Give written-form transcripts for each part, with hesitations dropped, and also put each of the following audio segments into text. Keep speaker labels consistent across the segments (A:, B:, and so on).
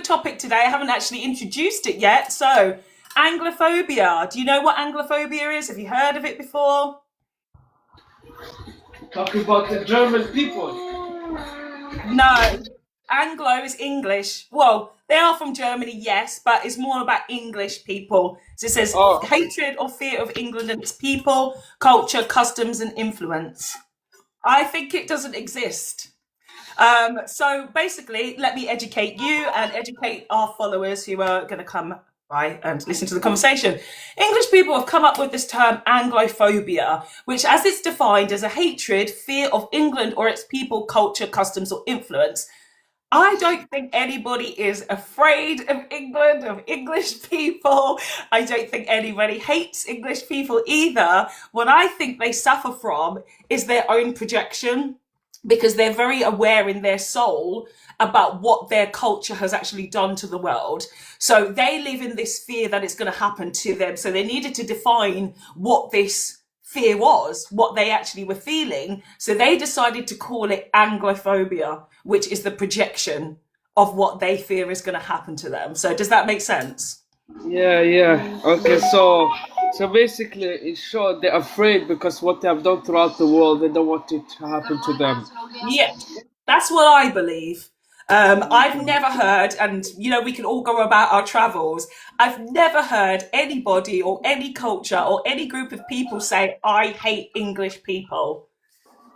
A: topic today. I haven't actually introduced it yet. So, Anglophobia. Do you know what Anglophobia is? Have you heard of it before?
B: Talking about the German people.
A: No. Anglo is English. Well, they are from Germany, yes, but it's more about English people. So it says
B: Oh,
A: hatred or fear of England and its people, culture, customs, and influence. I think it doesn't exist. So basically, let me educate you and educate our followers who are going to come by and listen to the conversation. English people have come up with this term Anglophobia, which, as it's defined, as a hatred, fear of England or its people, culture, customs, or influence. I don't think anybody is afraid of England, of English people. I don't think anybody hates English people either. What I think they suffer from is their own projection, because they're very aware in their soul about what their culture has actually done to the world. So they live in this fear that it's going to happen to them. So they needed to define what this fear was, what they actually were feeling. So they decided to call it Anglophobia, which is the projection of what they fear is going to happen to them. So does that make sense?
B: yeah. Okay, so basically, it's short. They're afraid because what they have done throughout the world, they don't want it to happen to them.
A: Yeah, that's what I believe. I've never heard, and we can all go about our travels. I've never heard anybody or any culture or any group of people say, I hate English people.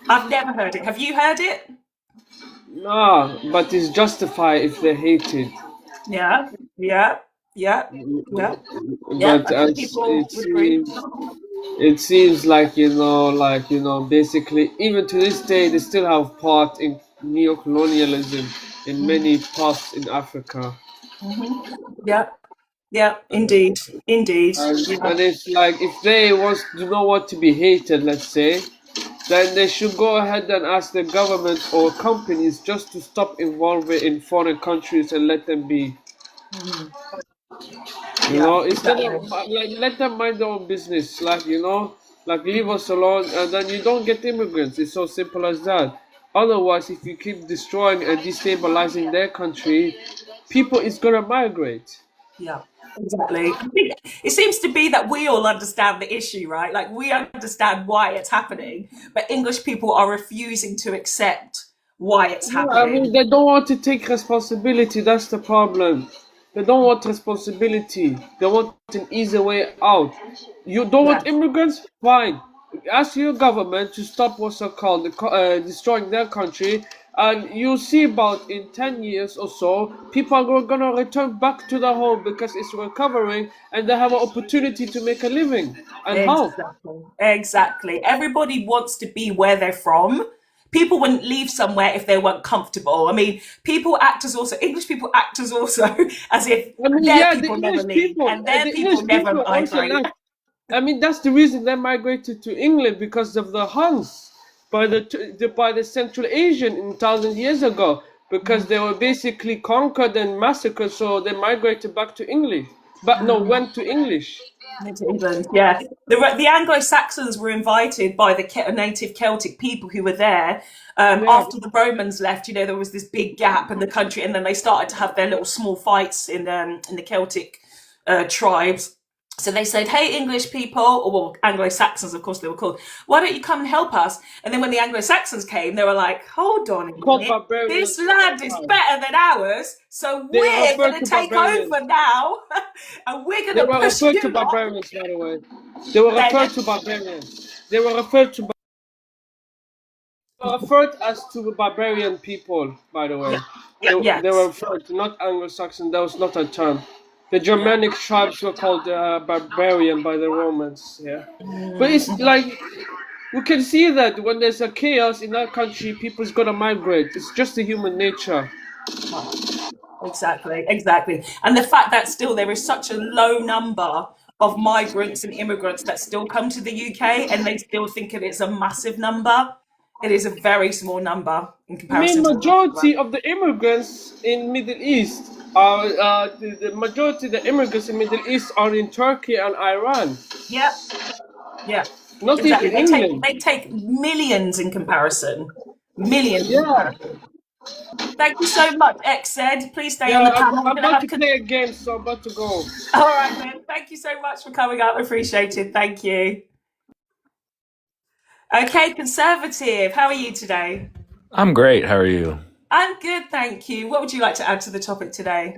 A: I've never heard it. Have you heard it?
B: No, but it's justified if they hate it.
A: Yeah, yeah, yeah, yeah, yeah.
B: But
A: I think
B: as
A: people would agree.
B: it seems like basically, even to this day, they still have part in neo-colonialism in
A: Mhm,
B: many parts in Africa.
A: mhm. Yeah, yeah, indeed, indeed. Yeah.
B: And it's like if they want to know what to be hated, let's say, then they should go ahead and ask the government or companies just to stop involving in foreign countries and let them be.
A: Mhm. Yeah,
B: Instead of
A: exactly.
B: like let them mind their own business, like leave us alone, and then you don't get immigrants. It's so simple as that. Otherwise, if you keep destroying and destabilizing their country, people is gonna migrate.
A: Yeah, exactly. I think it seems to be that we all understand the issue, right? Like we understand why it's happening, but English people are refusing to accept why it's
B: Yeah, I mean,
A: happening.
B: they don't want to take responsibility. That's the problem. They don't want responsibility. They want an easy way out. You don't
A: Yeah.
B: want immigrants? Fine. Ask your government to stop what's it called, destroying their country, and you'll see about in 10 years or so, people are gonna return back to the home because it's recovering and they have an opportunity to make a living. And how?
A: Exactly. Exactly. Everybody wants to be where they're from. People wouldn't leave somewhere if they weren't comfortable. I mean, people act as also, English people act as also as if
B: I mean,
A: their
B: yeah,
A: people never leave and their
B: The
A: people
B: English
A: never
B: people also
A: migrate.
B: left. I mean, that's the reason they migrated to England because of the Huns by the Central Asian in 1,000 years ago because they were basically conquered and massacred, so they migrated back to English. But no, went to English.
A: Into England, yeah. The Anglo-Saxons were invited by the native Celtic people who were there.
B: Yeah,
A: After the Romans left, there was this big gap in the country, and then they started to have their little small fights in the Celtic tribes. So they said, hey, English people, or well, Anglo-Saxons, of course they were called, why don't you come and help us? And then when the Anglo-Saxons came, they were like, hold on a
B: called
A: minute,
B: barbarians
A: this
B: at
A: land
B: that
A: is
B: time.
A: better than ours, so
B: They were
A: we're going
B: referred
A: to
B: to
A: take
B: barbarians.
A: over now, and we're going
B: They
A: to
B: were
A: push
B: referred to
A: you lot.
B: barbarians, by the way. They were referred to barbarians. They were referred as to barbarian people, by the way.
A: Yeah.
B: They were
A: Yes.
B: referred to, not Anglo-Saxon, that was not a term. The
A: Yeah.
B: Germanic tribes were called barbarian by the Romans, yeah. But it's
A: Mhm.
B: like, we can see that when there's a chaos in that country, people's gonna migrate. It's just the human nature.
A: Right. Exactly. Exactly. And the fact that still there is such a low number of migrants and immigrants that still come to the UK and they still think it is a massive number. It is a very small number in
B: The main
A: comparison to the
B: majority of the immigrants in Middle East are, the majority of the immigrants in Middle East are in Turkey and Iran,
A: Yeah. Yeah.
B: not
A: Exactly.
B: even
A: They take
B: England.
A: they take millions in comparison. Millions in
B: Yeah,
A: comparison. Thank you so much, XZ. Please stay on
B: Yeah,
A: the panel. We're
B: I'm
A: going to
B: about
A: have
B: to play a game, so I'm about to go.
A: All right, then. Thank you so much for coming up. Appreciated. Thank you. Okay, Conservative. How are you today?
C: I'm great. How are you?
A: I'm good, thank you. What would you like to add to the topic today?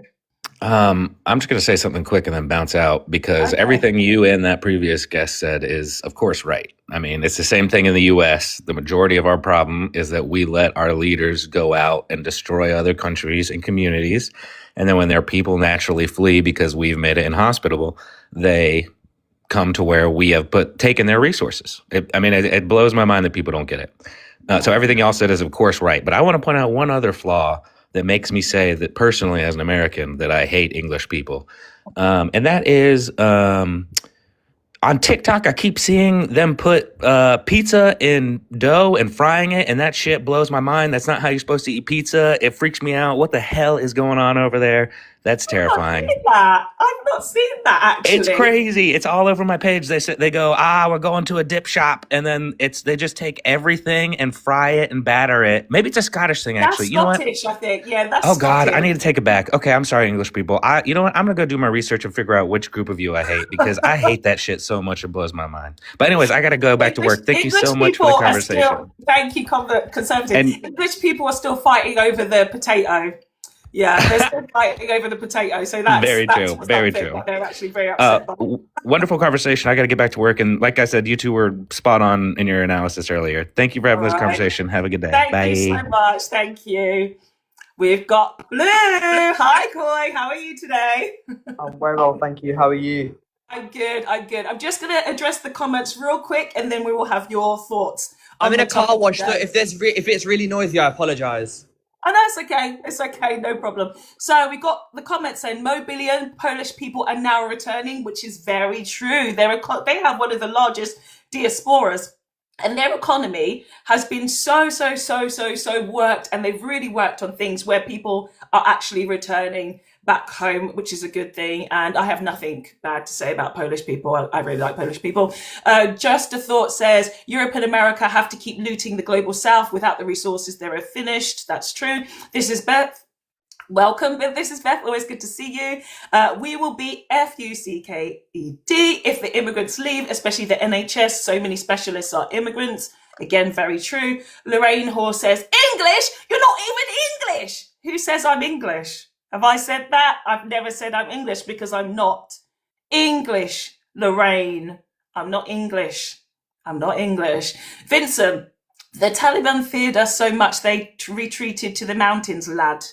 C: I'm just going to say something quick and then bounce out because
A: Okay.
C: everything you and that previous guest said is, of course, right. I mean, it's the same thing in the US. The majority of our problem is that we let our leaders go out and destroy other countries and communities. And then when their people naturally flee because we've made it inhospitable, they come to where we have taken their resources. It blows my mind that people don't get it. So
A: Yeah.
C: everything y'all said is, of course, right. But I want to point out one other flaw that makes me say that personally, as an American, that I hate English people. And that is on TikTok, I keep seeing them put pizza in dough and frying it, and that shit blows my mind. That's not how you're supposed to eat pizza. It freaks me out. What the hell is going on over there? That's
A: I've not
C: terrifying.
A: seen that. I've not seen that
C: It's
A: actually.
C: crazy. It's all over my page. They go, we're going to a dip shop, and then they just take everything and fry it and batter it. Maybe it's a Scottish thing,
A: That's
C: actually. You know what?
A: Scottish, I think. Yeah, that's
C: Oh God, I
A: Scottish.
C: need to take it back. Okay, I'm sorry, English people. You know what? I'm gonna go do my research and figure out which group of you I hate because I hate that shit so much it blows my mind. But anyways, I gotta go back to work. Thank you
A: English
C: so much for
A: people
C: the
A: are
C: conversation.
A: still, thank you, Conservative.
C: And
A: English people are still fighting over the potato. Yeah, they're still fighting over the potato. So that's
C: very true, very
A: something
C: true.
A: that they're actually very upset by.
C: Wonderful conversation. I gotta get back to work. And like I said, you two were spot on in your analysis earlier. Thank you for
A: All
C: having this
A: right.
C: conversation. Have a good day.
A: Thank you so
C: Bye.
A: much. Thank you. We've got Blue. Hi, Koi. How are you today?
D: I'm very well, thank you. How are you?
A: I'm good. I'm good. I'm just going to address the comments real quick and then we will have your thoughts
D: I'm
A: on
D: in
A: the
D: a car
A: topic
D: wash, so
A: today.
D: if it's really noisy, I apologize.
A: Oh, no, it's okay. It's okay. No problem. So we got the comments saying Mobilian Polish people are now returning, which is very true. They have one of the largest diasporas. And their economy has been so worked, and they've really worked on things where people are actually returning back home, which is a good thing. And I have nothing bad to say about Polish people. I really like Polish people. Just a Thought says Europe and America have to keep looting the global south. Without the resources, they're finished. That's true. This is Beth. Welcome. This is Beth. Always good to see you. We will be FUCKED if the immigrants leave, especially the NHS. So many specialists are immigrants. Again, very true. Lorraine Hoare says, English? You're not even English. Who says I'm English? Have I said that? I've never said I'm English because I'm not English, Lorraine. I'm not English. I'm not English. Vincent, the Taliban feared us so much they retreated to the mountains, lad.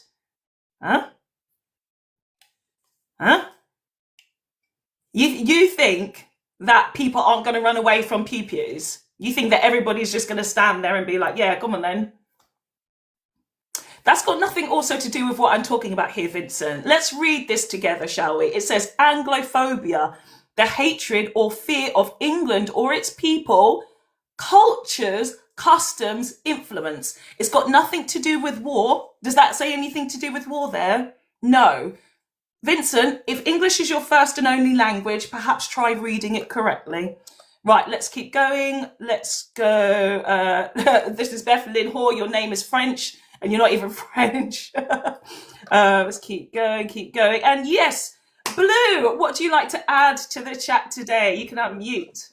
A: Huh? Huh? You think that people aren't going to run away from pew-pews? You think that everybody's just going to stand there and be like, yeah, come on then. That's got nothing also to do with what I'm talking about here, Vincent. Let's read this together, shall we? It says Anglophobia, the hatred or fear of England or its people, cultures, customs, influence. It's got nothing to do with war. Does that say anything to do with war there? No. Vincent, if English is your first and only language, perhaps try reading it correctly. Right, let's keep going. Let's go. This is Beth Lynn Hoare. Your name is French, and you're not even French. Let's keep going, keep going. And yes, Blue, what do you like to add to the chat today? You can unmute.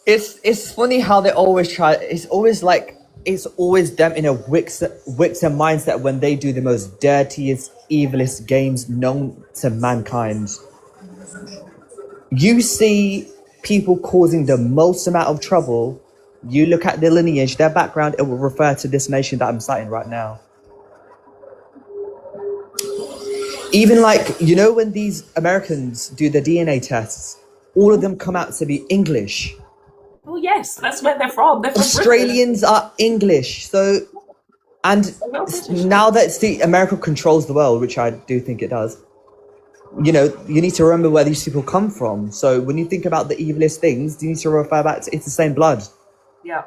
D: It's funny how they always try. It's always them in a Wixer mindset when they do the most dirtiest, evilest games known to mankind. You see people causing the most amount of trouble. You look at their lineage, their background, it will refer to this nation that I'm citing right now. Even when these Americans do the DNA tests, all of them come out to be English.
A: Oh yes, that's where they're from. They're from
D: Australians are English. So, and now that America controls the world, which I do think it does, you need to remember where these people come from. So when you think about the evilest things, you need to refer back to it's the same blood.
A: Yeah.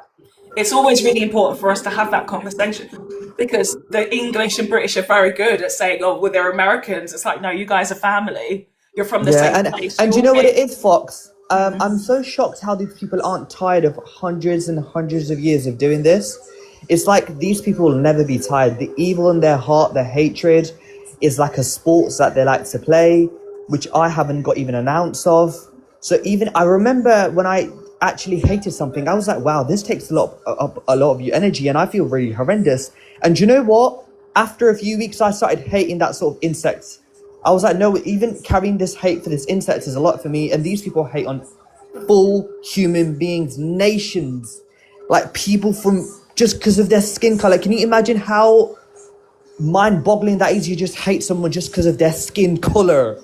A: It's always really important for us to have that conversation because the English and British are very good at saying, oh, well, they're Americans. It's like, no, you guys are family. You're from the same place.
D: And you know what it is, Fox? I'm so shocked how these people aren't tired of hundreds and hundreds of years of doing this. It's like these people will never be tired. The evil in their heart, the hatred, is like a sports that they like to play, which I haven't got even an ounce of. So even I remember when I actually hated something, I was like, wow, this takes a lot of your energy, and I feel really horrendous. And you know what? After a few weeks, I started hating that sort of insect. I was like, no, even carrying this hate for this insect is a lot for me. And these people hate on full human beings, nations, like people from just because of their skin color. Can you imagine how mind-boggling that is? You just hate someone just because of their skin color.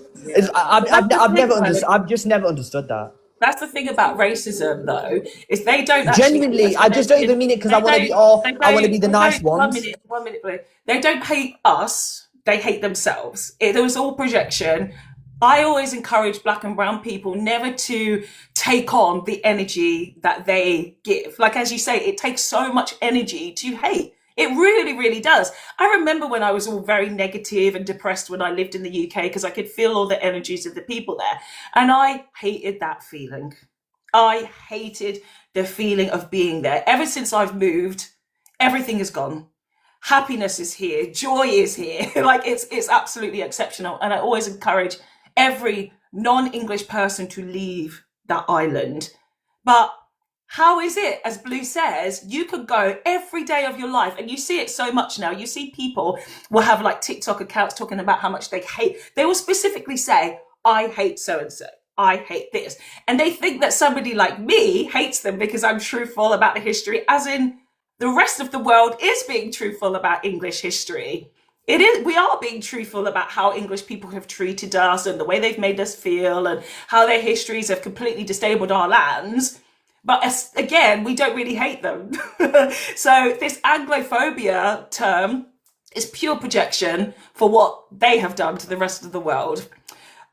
D: I've just never understood that.
A: That's the thing about racism, though, is they don't actually.
D: Genuinely, I just don't even mean it because I want to be. I want to be the nice ones.
A: 1 minute, Blue. They don't hate us. They hate themselves. It was all projection. I always encourage black and brown people never to take on the energy that they give. Like, as you say, it takes so much energy to hate. It really, really does. I remember when I was all very negative and depressed when I lived in the UK because I could feel all the energies of the people there. And I hated that feeling. I hated the feeling of being there. Ever since I've moved, everything is gone. Happiness is here. Joy is here. Like, it's absolutely exceptional. And I always encourage every non-English person to leave that island. But how is it, as Blue says, you could go every day of your life, and you see it so much now. You see people will have like TikTok accounts talking about how much they hate. They will specifically say, I hate so-and-so. I hate this. And they think that somebody like me hates them because I'm truthful about the history, as in the rest of the world is being truthful about English history. It is. We are being truthful about how English people have treated us and the way they've made us feel and how their histories have completely disabled our lands. But again, we don't really hate them. So this Anglophobia term is pure projection for what they have done to the rest of the world.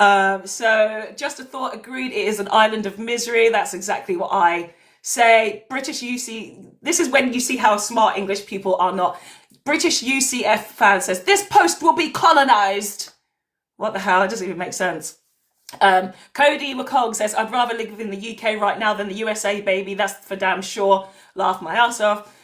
A: So just a thought, agreed, it is an island of misery. That's exactly what I say. British UC, this is when you see how smart English people are not. British UCF fan says, this post will be colonized. What the hell? It doesn't even make sense. Cody McCog says, I'd rather live in the UK right now than the USA, baby. That's for damn sure. Laugh my ass off.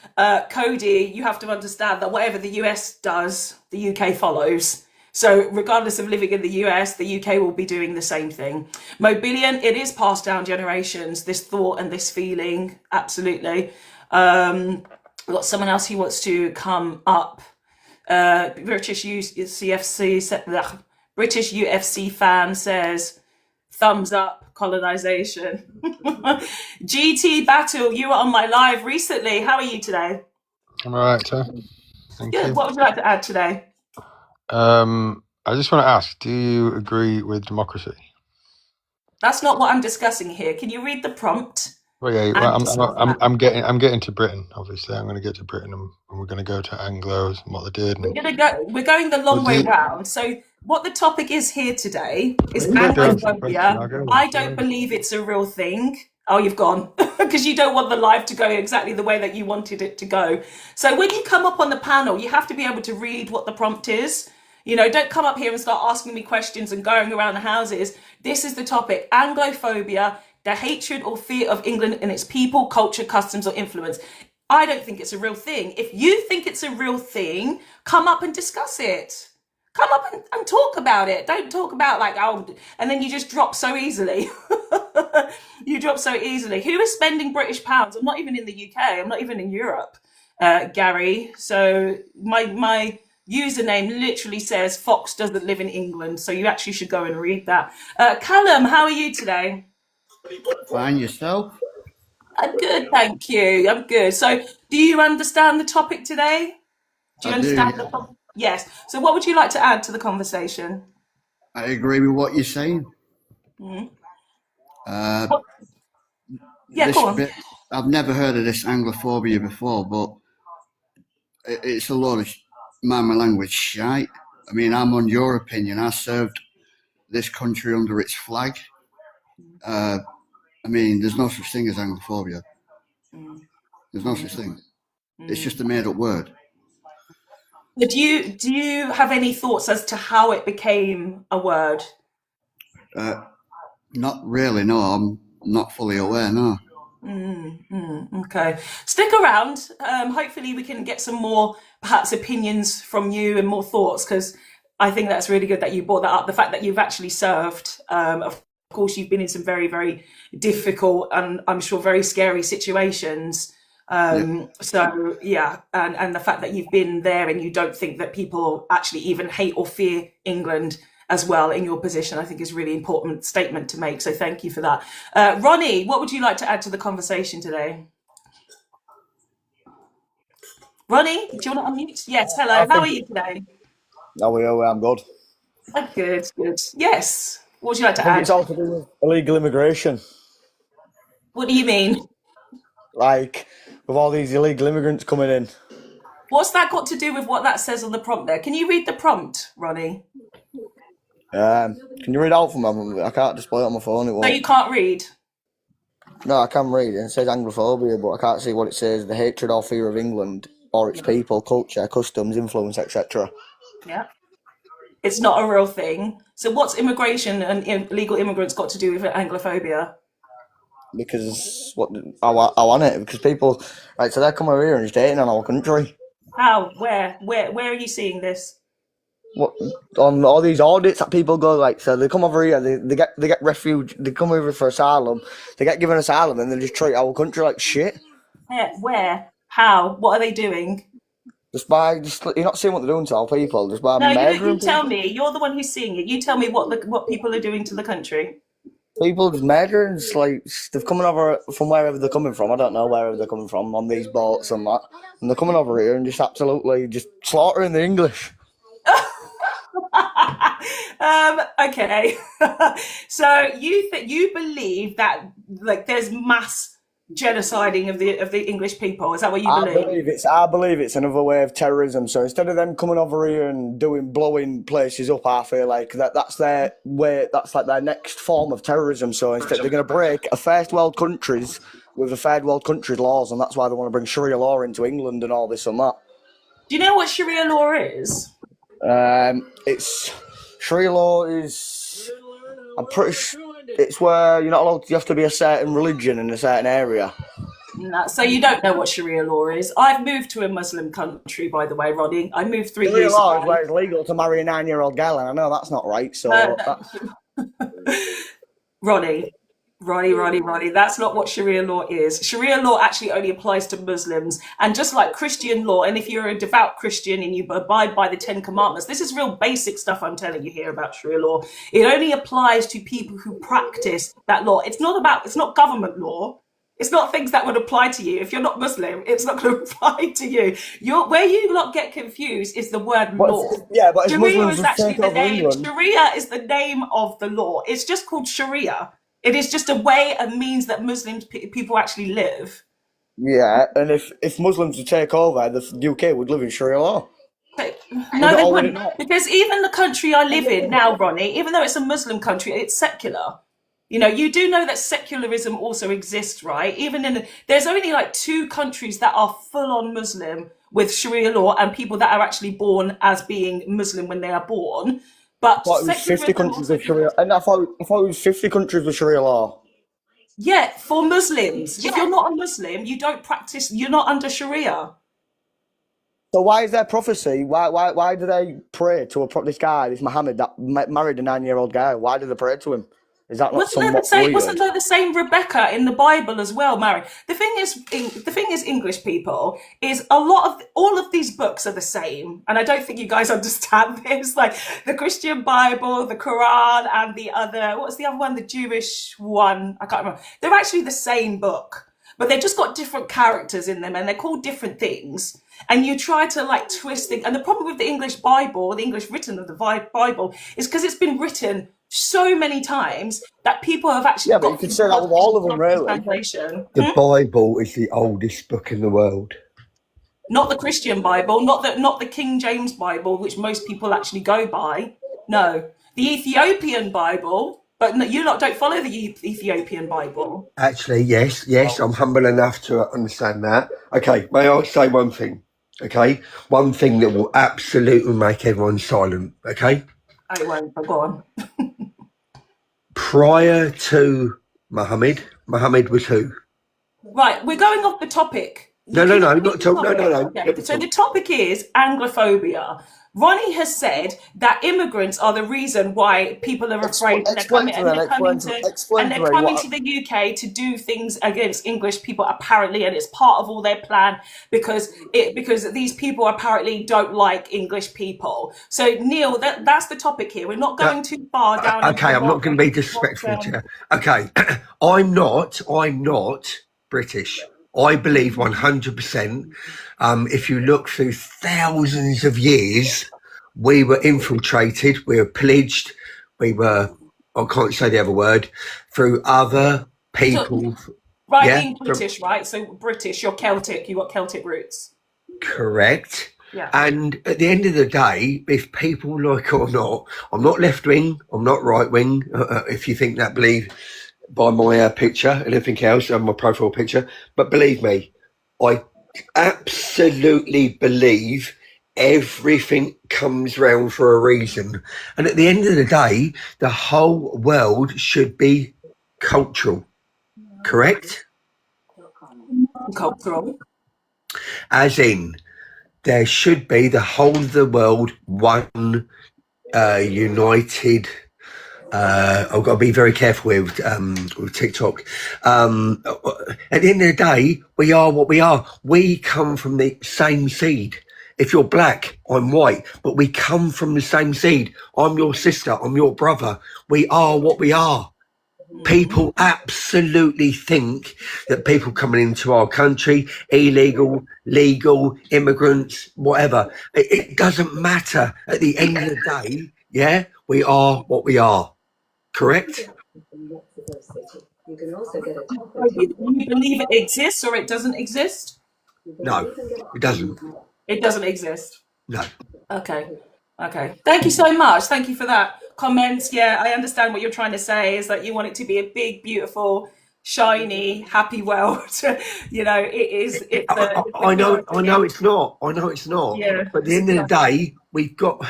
A: Cody, you have to understand that whatever the US does, the UK follows. So regardless of living in the US, the UK will be doing the same thing. Mobilian, it is passed down generations, this thought and this feeling. Absolutely. We've got someone else who wants to come up. British UFC fan says, thumbs up, colonization. GT Battle, you were on my live recently. How are you today?
E: I'm all right, sir. Thank you.
A: What would you like to add today?
E: I just want to ask, do you agree with democracy?
A: That's not what I'm discussing here. Can you read the prompt?
E: Well, yeah. Well, I'm getting to Britain. Obviously, I'm going to get to Britain, and we're going to go to Anglos and what they did.
A: We're going the long way round. So what the topic is here today is Anglophobia. I don't believe it's a real thing. Oh, you've gone because you don't want the live to go exactly the way that you wanted it to go. So when you come up on the panel, you have to be able to read what the prompt is. You know, don't come up here and start asking me questions and going around the houses. This is the topic: Anglophobia, the hatred or fear of England and its people, culture, customs, or influence. I don't think it's a real thing. If you think it's a real thing, come up and discuss it. Come up and talk about it. Don't talk about like, oh, and then you just drop so easily. You drop so easily. Who is spending British pounds? I'm not even in the UK. I'm not even in Europe, Gary. So my username literally says Fox doesn't live in England. So you actually should go and read that. Callum, how are you today?
F: Fine, yourself?
A: I'm good, thank you. I'm good. So do you understand the topic today? Do you understand the topic? Yes. So what would you like to add to the conversation?
F: I agree with what you're saying.
A: Mm-hmm. Go on.
F: I've never heard of this Anglophobia before, but it's a lot of my language shite. I mean, I'm on your opinion. I served this country under its flag. I mean, there's no such thing as Anglophobia. There's no such thing. It's just a made-up word.
A: But do you have any thoughts as to how it became a word?
F: Not really, no. I'm not fully aware, no.
A: Okay. Stick around. Hopefully, we can get some more, perhaps, opinions from you and more thoughts, because I think that's really good that you brought that up. The fact that you've actually served. Of course, you've been in some very, very difficult and I'm sure very scary situations. So, yeah, and the fact that you've been there and you don't think that people actually even hate or fear England as well in your position, I think is a really important statement to make. So thank you for that. Ronnie, what would you like to add to the conversation today? Ronnie, do you want to unmute? Yes, hello. How are you today?
G: I'm good.
A: Good, good. Yes. What would you like to
G: I think
A: add?
G: it's all to do with illegal immigration.
A: What do you mean?
G: Like, with all these illegal immigrants coming in.
A: What's that got to do with what that says on the prompt there? Can you read the prompt, Ronnie?
G: Can you read out for me? I can't display it on my phone. It
A: No,
G: won't.
A: you can't read.
G: No, I can read it. It says Anglophobia, but I can't see what it says. The hatred or fear of England or its people, culture, customs, influence, etc.
A: Yeah. It's not a real thing. So what's immigration and illegal immigrants got to do with Anglophobia?
G: Because what I want it. Because people, right? So they come over here and just hating on our country.
A: How? Where are you seeing this?
G: What on all these audits that people go like? So they come over here, they get refuge, they come over for asylum, they get given asylum, and they just treat our country like shit.
A: Where? How? What are they doing?
G: You're not seeing what they're doing to our people. Just by
A: No,
G: murdering
A: you tell me. You're the one who's seeing it. You tell me what people are doing to the country.
G: people, just murdering. It's like they're coming over from wherever they're coming from. I don't know wherever they're coming from on these boats and that, and they're coming over here and just absolutely just slaughtering the English.
A: Okay. So you believe that like there's mass genociding of the English people? Is that what you believe?
G: I believe it's another way of terrorism. So instead of them coming over here and blowing places up, I feel like that's their way. That's like their next form of terrorism. So instead, they're going to break a first world countries with the third world countries laws, and that's why they want to bring Sharia law into England and all this and that.
A: Do you know what Sharia law is?
G: It's Sharia law is. I'm pretty sure it's where you're not allowed. You have to be a certain religion in a certain area.
A: No, so you don't know what Sharia law is. I've moved to a Muslim country, by the way, Roddy. I moved 3
G: Sharia
A: years
G: law
A: ago.
G: is where it's legal to marry a 9-year-old girl, and I know that's not right. So,
A: Roddy, that's not what Sharia law is. Sharia law actually only applies to Muslims. And just like Christian law, and if you're a devout Christian and you abide by the 10 Commandments, this is real basic stuff I'm telling you here about Sharia law. It only applies to people who practice that law. It's not government law. It's not things that would apply to you. If you're not Muslim, it's not going to apply to you. Where you lot get confused is the word law.
G: But
A: Sharia is actually the name. Sharia is the name of the law. It's just called Sharia. It is just a way and means that Muslims people actually live.
G: Yeah, and if Muslims would take over, the UK would live in Sharia law.
A: No, they wouldn't. Because even the country I live in now, Ronnie, even though it's a Muslim country, it's secular. You know, you do know that secularism also exists, right? There's only like 2 countries that are full-on Muslim with Sharia law and people that are actually born as being Muslim when they are born. But
G: I thought it was 50 countries with Sharia, and I thought it was 50 countries with Sharia law.
A: Yeah, for Muslims. If you're not a Muslim, you don't practice. You're not under Sharia.
G: So why is there prophecy? Why do they pray to this guy, this Muhammad that married a 9-year-old girl? Why do they pray to him? Is that not somewhat weird?
A: Wasn't there the same Rebecca in the Bible as well, Mary? The thing is, English people, is all of these books are the same, and I don't think you guys understand this. Like the Christian Bible, the Quran, and the other, what's the other one? The Jewish one? I can't remember. They're actually the same book, but they've just got different characters in them, and they're called different things. And you try to like twist it. And the problem with the English Bible, the English written of the Bible, is because it's been written so many times that people have actually
G: but you could say that with all of them, really.
A: Translation.
H: The Bible is the oldest book in the world.
A: Not the Christian Bible, not the King James Bible, which most people actually go by. No, the Ethiopian Bible. But no, you lot don't follow the Ethiopian Bible.
H: Actually, yes, I'm humble enough to understand that. Okay, may I say one thing? Okay, one thing that will absolutely make everyone silent. Okay.
A: I won't. But go on.
H: Prior to Muhammad was who?
A: Right, we're going off the topic.
H: No,
A: Can you
H: not
A: repeat
H: at
A: the
H: all. No,
A: topic?
H: let
A: Okay,
H: me
A: so
H: talk.
A: the topic is Anglophobia. Ronnie has said that immigrants are the reason why people are afraid, and
G: Explain to them. Explain to
A: they're
G: me
A: coming
G: what.
A: to the UK to do things against English people apparently, and it's part of all their plan because these people apparently don't like English people. So Neil, that's the topic here. We're not going too far down into
H: Okay, I'm not going to be disrespectful to you. Okay, I'm not British. I believe 100%. If you look through thousands of years, we were infiltrated, we were pillaged, we were, I can't say the other word, through other people.
A: Right,
H: Yeah,
A: being British, right? So British, you're Celtic, you got Celtic roots.
H: correct.
A: Yeah.
H: And at the end of the day, if people like it or not, I'm not left wing, I'm not right wing. If you think that, believe by my picture and everything else and my profile picture. But believe me, I absolutely believe everything comes round for a reason. And at the end of the day, the whole world should be cultural, correct?
A: Cultural.
H: As in, there should be the whole of the world one united. I've got to be very careful with TikTok. At the end of the day, we are what we are. We come from the same seed. If you're black, I'm white, but we come from the same seed. I'm your sister. I'm your brother. We are what we are. People absolutely think that people coming into our country, illegal, legal, immigrants, whatever, it doesn't matter. At the end of the day, yeah, we are what we are. Correct?
A: Do you believe it exists or it doesn't exist?
H: No, it doesn't.
A: It doesn't exist.
H: No.
A: Okay. Thank you so much. Thank you for that comments. Yeah, I understand what you're trying to say is that you want it to be a big, beautiful, shiny, happy world. You know, it is.
H: I know it's not.
A: Yeah.
H: But at the end of the day, we've got.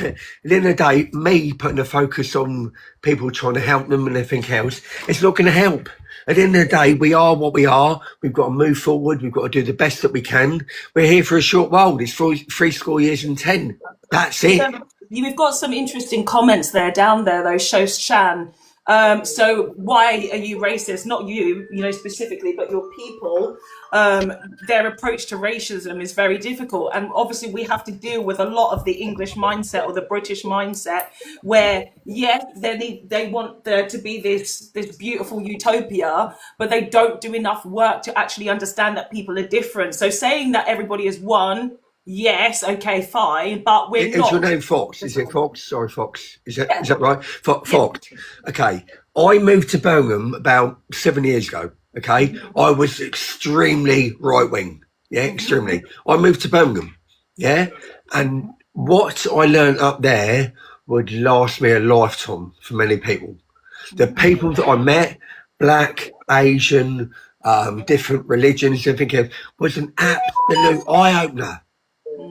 H: At the end of the day, me putting a focus on people trying to help them and everything else, it's not going to help. At the end of the day, we are what we are. We've got to move forward. We've got to do the best that we can. We're here for a short while. It's 3 school years and 10. That's it.
A: We've got some interesting comments there down there, though. Shows Shan. So why are you racist? Not you, specifically, but your people. Their approach to racism is very difficult, and obviously we have to deal with a lot of the English mindset or the British mindset, where they want there to be this beautiful utopia, but they don't do enough work to actually understand that people are different. So saying that everybody is one. Yes, okay, fine, but we're not.
H: Is your name Fox? Is it Fox? Sorry, Fox. Is that right? Fox. Okay. I moved to Birmingham about 7 years ago. Okay. I was extremely right wing. Yeah, extremely. I moved to Birmingham. Yeah. And what I learned up there would last me a lifetime for many people. The people that I met, black, Asian, different religions, everything else, was an absolute eye opener.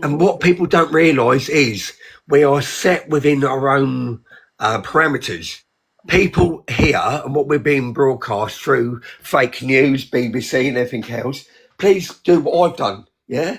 H: And what people don't realise is we are set within our own parameters. People here, and what we're being broadcast through fake news, BBC and everything else, please do what I've done. Yeah?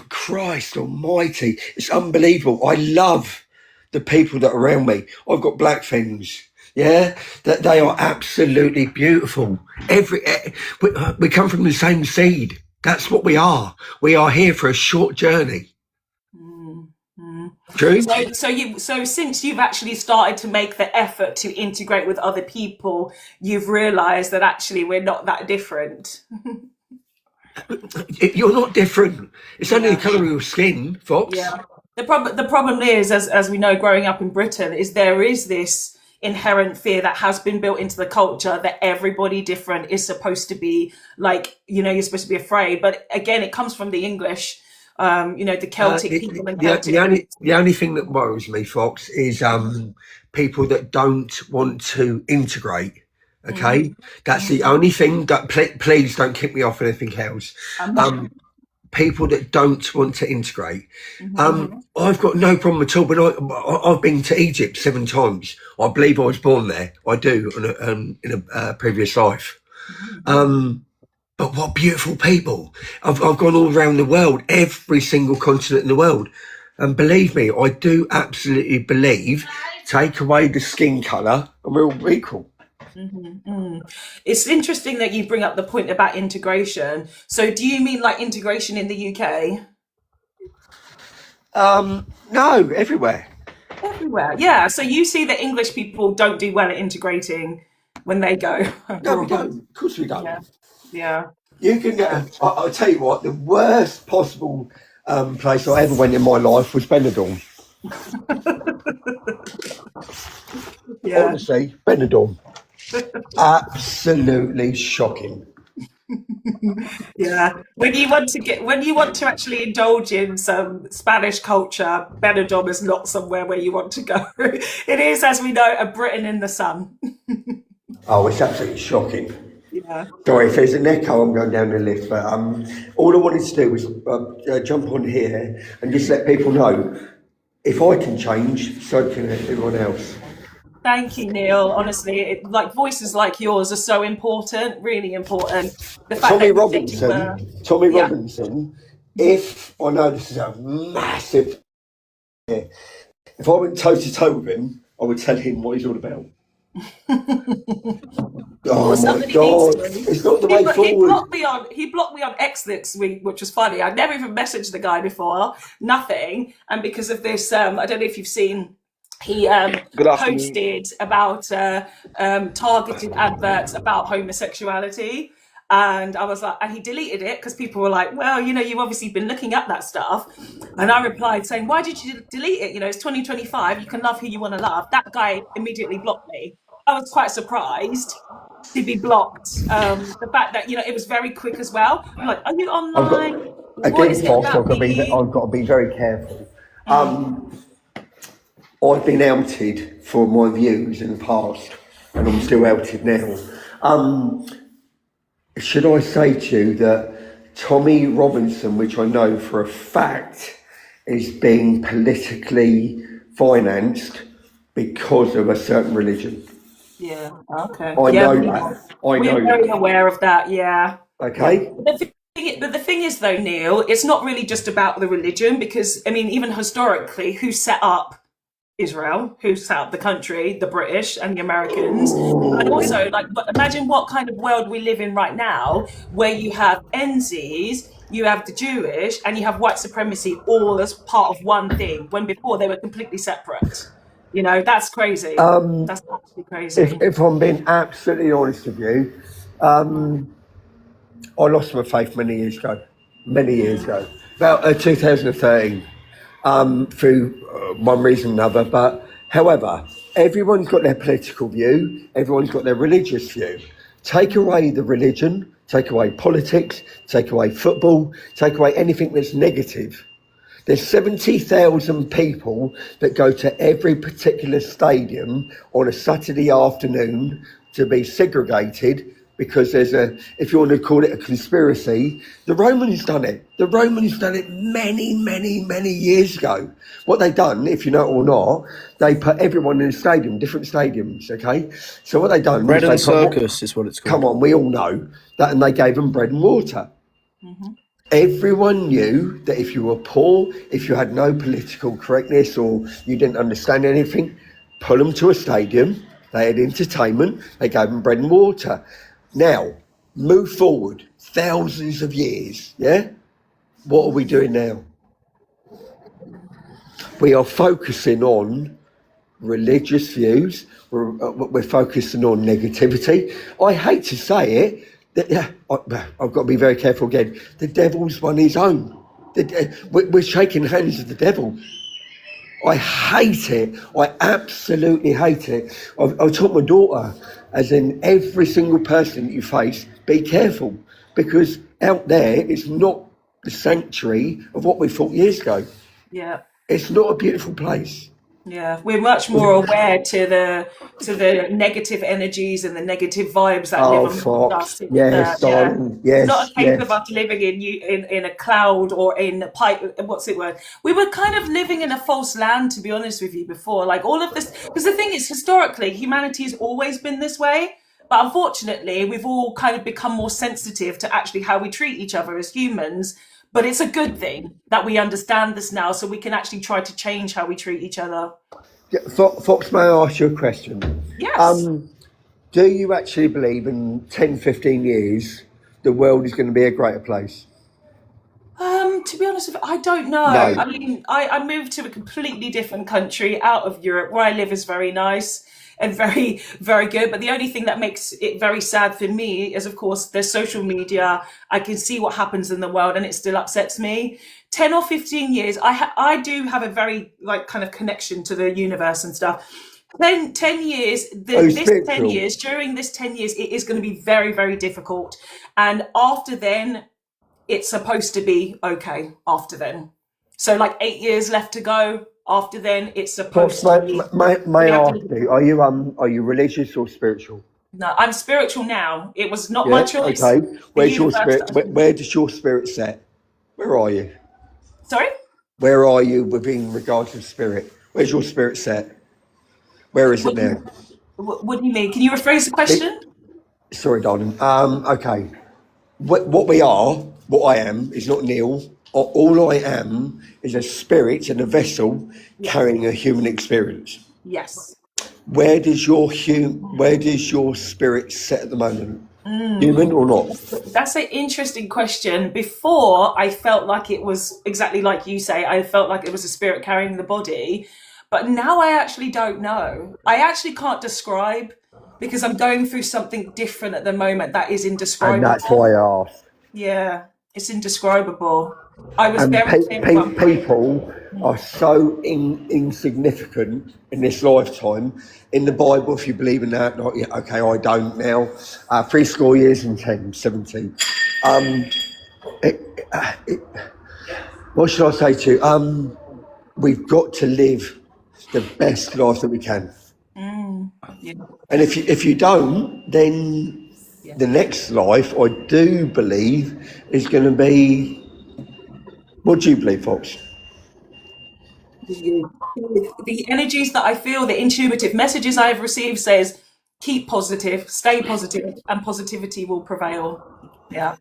H: Christ almighty, it's unbelievable. I love the people that are around me. I've got black friends. Yeah, that they are absolutely beautiful. We come from the same seed. That's what we are. We are here for a short journey. True.
A: So since you've actually started to make the effort to integrate with other people, you've realised that actually we're not that different.
H: You're not different. It's only the colour of your skin, Fox.
A: Yeah. The problem is, as we know, growing up in Britain, is there is this inherent fear that has been built into the culture that everybody different is supposed to be like, you're supposed to be afraid. But again, it comes from the English, the Celtic people. And
H: the only thing that worries me, Fox, is people that don't want to integrate. Okay, that's the only thing. That please don't kick me off anything else. People that don't want to integrate. I've got no problem at all, but I've been to Egypt 7 times. I believe I was born there. I do in a previous life. But what beautiful people. I've gone all around the world, every single continent in the world. And believe me, I do absolutely believe, take away the skin colour and we're all equal.
A: It's interesting that you bring up the point about integration. So do you mean like integration in the UK?
H: No, everywhere.
A: Everywhere. Yeah. So you see that English people don't do well at integrating when they go
H: No, we
A: abroad.
H: don't. Of course we don't.
A: Yeah. Yeah.
H: You can get, I'll tell you what, the worst possible place I ever went in my life was Benidorm.
A: Yeah.
H: Honestly, Benidorm. Absolutely shocking.
A: Yeah. When you want to actually indulge in some Spanish culture, Benidorm is not somewhere where you want to go. It is, as we know, a Britain in the sun.
H: Oh, it's absolutely shocking.
A: Yeah.
H: Sorry, if there's an echo, I'm going down the lift. But all I wanted to do was jump on here and just let people know, if I can change, so can everyone else.
A: Thank you, Neil. Honestly, like voices like yours are so important, really important. The fact
H: Tommy
A: that
H: Robinson,
A: yeah.
H: Robinson, if I know this is a massive, if I went toe to toe with him, I would tell him what he's all about. Oh my God! It's not the way forward.
A: He blocked me on X this week, which was funny. I'd never even messaged the guy before, nothing. And because of this, I don't know if you've seen, he posted about targeted adverts about homosexuality. And I was like, and he deleted it because people were like, well, you know, you've obviously been looking at that stuff. And I replied saying, why did you delete it? You know, it's 2025. You can love who you want to love. That guy immediately blocked me. I was quite surprised to be blocked. The fact that, you know, it was very quick as well. I'm like, are you online?
H: I've got to be very careful. I've been outed for my views in the past, and I'm still outed now. Should I say to you that Tommy Robinson, which I know for a fact is being politically financed because of a certain religion?
A: Yeah, okay.
H: I know that.
A: We're very aware of that, yeah.
H: Okay.
A: But the thing is, though, Neil, it's not really just about the religion, because, I mean, even historically, who set up Israel, who set up the country, the British and the Americans? And also, like, but imagine what kind of world we live in right now, where you have NZs, you have the Jewish, and you have white supremacy all as part of one thing, when before they were completely separate. You know, that's crazy. That's actually crazy.
H: If I'm being absolutely honest with you, I lost my faith many years ago, about 2013, through one reason or another. But however, everyone's got their political view, everyone's got their religious view. Take away the religion, take away politics, take away football, take away anything that's negative. There's 70,000 people that go to every particular stadium on a Saturday afternoon to be segregated because there's if you want to call it a conspiracy, the Romans done it. The Romans done it many, many, many years ago. What they done, if you know it or not, they put everyone in a stadium, different stadiums, okay? So what they done...
I: Bread and circus is what it's called.
H: Come on, we all know that, and they gave them bread and water. Everyone knew that if you were poor, if you had no political correctness or you didn't understand anything, pull them to a stadium, they had entertainment, they gave them bread and water. Now, move forward thousands of years, yeah? What are we doing now? We are focusing on religious views, we're focusing on negativity. I hate to say it, I've got to be very careful again. The devil's won his own. We're shaking hands with the devil. I hate it. I absolutely hate it. I taught my daughter, as in every single person that you face, be careful, because out there it's not the sanctuary of what we thought years ago.
A: Yeah.
H: It's not a beautiful place.
A: Yeah, we're much more aware to the negative energies and the negative vibes that live on us.
H: Yes, darling. Yes,
A: it's not a case of us living in a cloud or in a pipe. What's it word? We were kind of living in a false land, to be honest with you, before. Like all of this, because the thing is, historically, humanity has always been this way. But unfortunately, we've all kind of become more sensitive to actually how we treat each other as humans. But it's a good thing that we understand this now, so we can actually try to change how we treat each other.
H: Yeah, Fox, may I ask you a question?
A: Yes.
H: Do you actually believe in 10, 15 years the world is going to be a greater place?
A: To be honest with you, I don't know.
H: No.
A: I mean, I moved to a completely different country out of Europe. Where I live is very nice and very, very good. But the only thing that makes it very sad for me is, of course, there's social media. I can see what happens in the world and it still upsets me. 10 or 15 years, I do have a very, like, kind of connection to the universe and stuff. 10 years, during this 10 years, it is going to be very, very difficult. And after then, it's supposed to be okay after then. So like 8 years left to go. After then, it's supposed to be.
H: May I ask you, are you religious or spiritual?
A: No, I'm spiritual now. It was not my choice.
H: Okay. Where's your spirit? Where does your spirit set? Where are you?
A: Sorry?
H: Where are you within regards to spirit? Where's your spirit set? Where is it now?
A: What do you mean? Can you rephrase the question?
H: Sorry, darling. Okay. What we are, what I am, is not Neil. All I am is a spirit and a vessel carrying a human experience.
A: Yes.
H: Where does your spirit set at the moment? Human or not?
A: That's an interesting question. Before, I felt like it was exactly like you say. I felt like it was a spirit carrying the body. But now I actually don't know. I actually can't describe because I'm going through something different at the moment that is indescribable.
H: And that's why I asked.
A: Yeah, it's indescribable. I was
H: And
A: very
H: people are so insignificant in this lifetime. In the Bible, if you believe in that, not yet. Okay, I don't now. 70 years and 10, 17. What should I say to you? We've got to live the best life that we can.
A: Yeah.
H: And if you don't, then the next life, I do believe, is going to be. What do you believe, Fox?
A: The energies that I feel, the intuitive messages I've received says, keep positive, stay positive, and positivity will prevail. Yeah.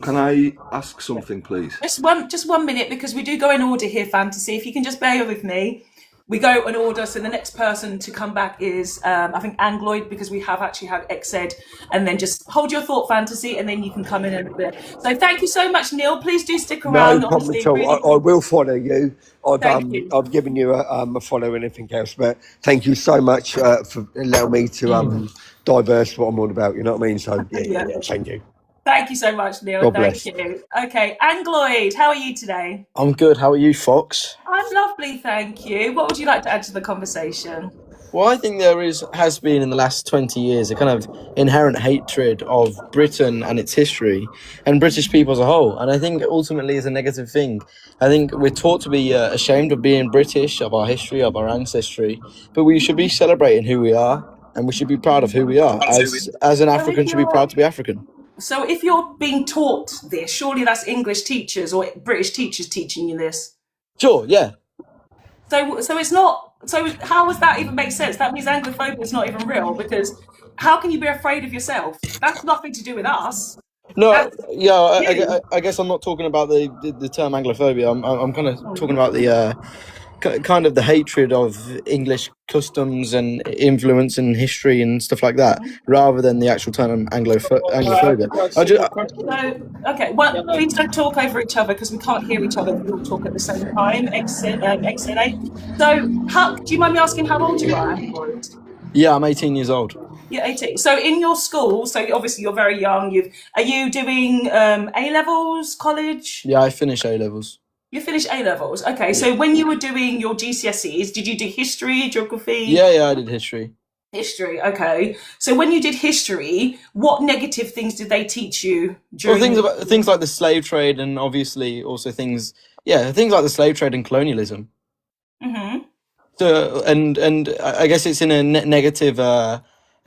J: Can I ask something, please?
A: Just 1 minute, because we do go in order here, Fantasy. If you can just bear with me. We go in order, so the next person to come back is, I think, Angloid, because we have actually had Exed, and then just hold your thought, Fantasy, and then you can come in a bit. So thank you so much, Neil. Please do stick around.
H: No problem at all.
A: Really
H: I will follow you.
A: Thank you.
H: I've given you a follow and anything else, but thank you so much for allowing me to diverse what I'm all about. You know what I mean? So yeah, thank you.
A: Thank you so much, Neil.
H: God
A: Thank
H: bless.
A: you. Okay, Angloid, how are you today?
I: I'm good. How are you, Fox?
A: I'm lovely, thank you. What would you like to add to the conversation?
I: Well, I think there has been in the last 20 years a kind of inherent hatred of Britain and its history and British people as a whole. And I think ultimately is a negative thing. I think we're taught to be ashamed of being British, of our history, of our ancestry, but we should be celebrating who we are and we should be proud of who we are. As an African should be proud to be African.
A: So if you're being taught this, surely that's English teachers or British teachers teaching you this.
I: Sure, yeah.
A: So it's not. So how does that even make sense? That means Anglophobia is not even real, because how can you be afraid of yourself? That's nothing to do with us.
I: No, I guess I'm not talking about the term Anglophobia. I'm kind of talking about the kind of the hatred of English customs and influence and history and stuff like that, rather than the actual term Anglophobia.
A: Okay, well, please don't talk over each other because we can't hear each other if we all talk at the same time. XNA. So, do you mind me asking how old you are?
I: Yeah, I'm 18 years old.
A: You're 18. So in your school, so obviously you're very young. Are you doing A levels, college?
I: Yeah, I finished A levels.
A: You finished A levels. Okay, so when you were doing your GCSEs, did you do history, geography?
I: Yeah, I did history.
A: History, okay. So when you did history, what negative things did they teach you?
I: Things like the slave trade, and obviously also things like the slave trade and colonialism.
A: Mm-hmm.
I: So and I guess it's in a negative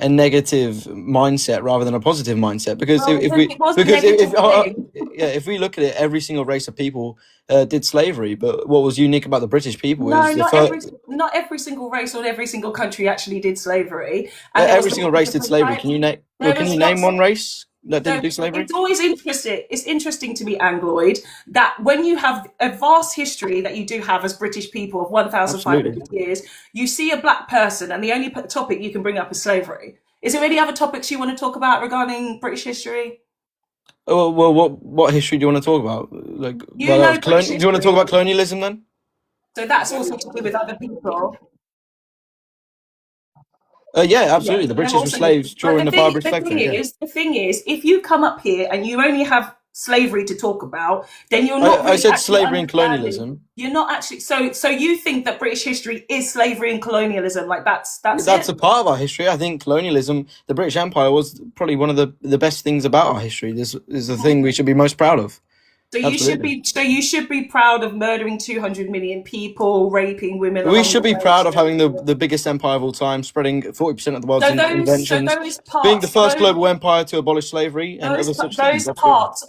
I: a negative mindset rather than a positive mindset. Because
A: Well,
I: if we
A: it was a
I: because
A: negative thing.
I: if we look at it, every single race of people did slavery. But what was unique about the British people
A: No,
I: is
A: not every single race or every single country actually did slavery, and there was
I: every single
A: lots of
I: race did
A: different
I: slavery.
A: types.
I: Can you name?
A: There
I: Can
A: was
I: you name
A: lots
I: one
A: of.
I: race that
A: So
I: didn't do slavery?
A: it's always interesting. It's interesting to me, Angloid, that when you have a vast history that you do have as British people of 1,500
I: Absolutely.
A: years, you see a black person, and the only topic you can bring up is slavery. Is there any other topics you want to talk about regarding British history?
I: Oh, well, what history do you want to talk about? Like,
A: You know British
I: do you want to talk
A: history,
I: about colonialism then?
A: so that's also to do with other people.
I: Yeah,
A: Yeah,
I: absolutely. The
A: they're
I: British were
A: also.
I: slaves
A: But
I: during the barbaric spectrum. Yeah.
A: the thing is, if you come up here and you only have slavery to talk about, then you're not
I: I
A: really
I: said
A: actually
I: slavery and
A: understanding.
I: colonialism.
A: You're not actually. So you think that British history is slavery and colonialism? Like that's
I: That's
A: it.
I: a part of our history. I think colonialism, the British Empire, was probably one of the best things about our history. This is the thing we should be most proud of.
A: So you should
I: Absolutely.
A: be. So you should be proud of murdering 200 million people, raping women.
I: We
A: Along
I: should
A: the
I: be
A: way.
I: proud of having the biggest empire of all time, spreading 40% of the world's
A: So
I: inventions,
A: those
I: being the
A: parts,
I: first global empire to abolish slavery and other such things.
A: those
I: Absolutely.
A: parts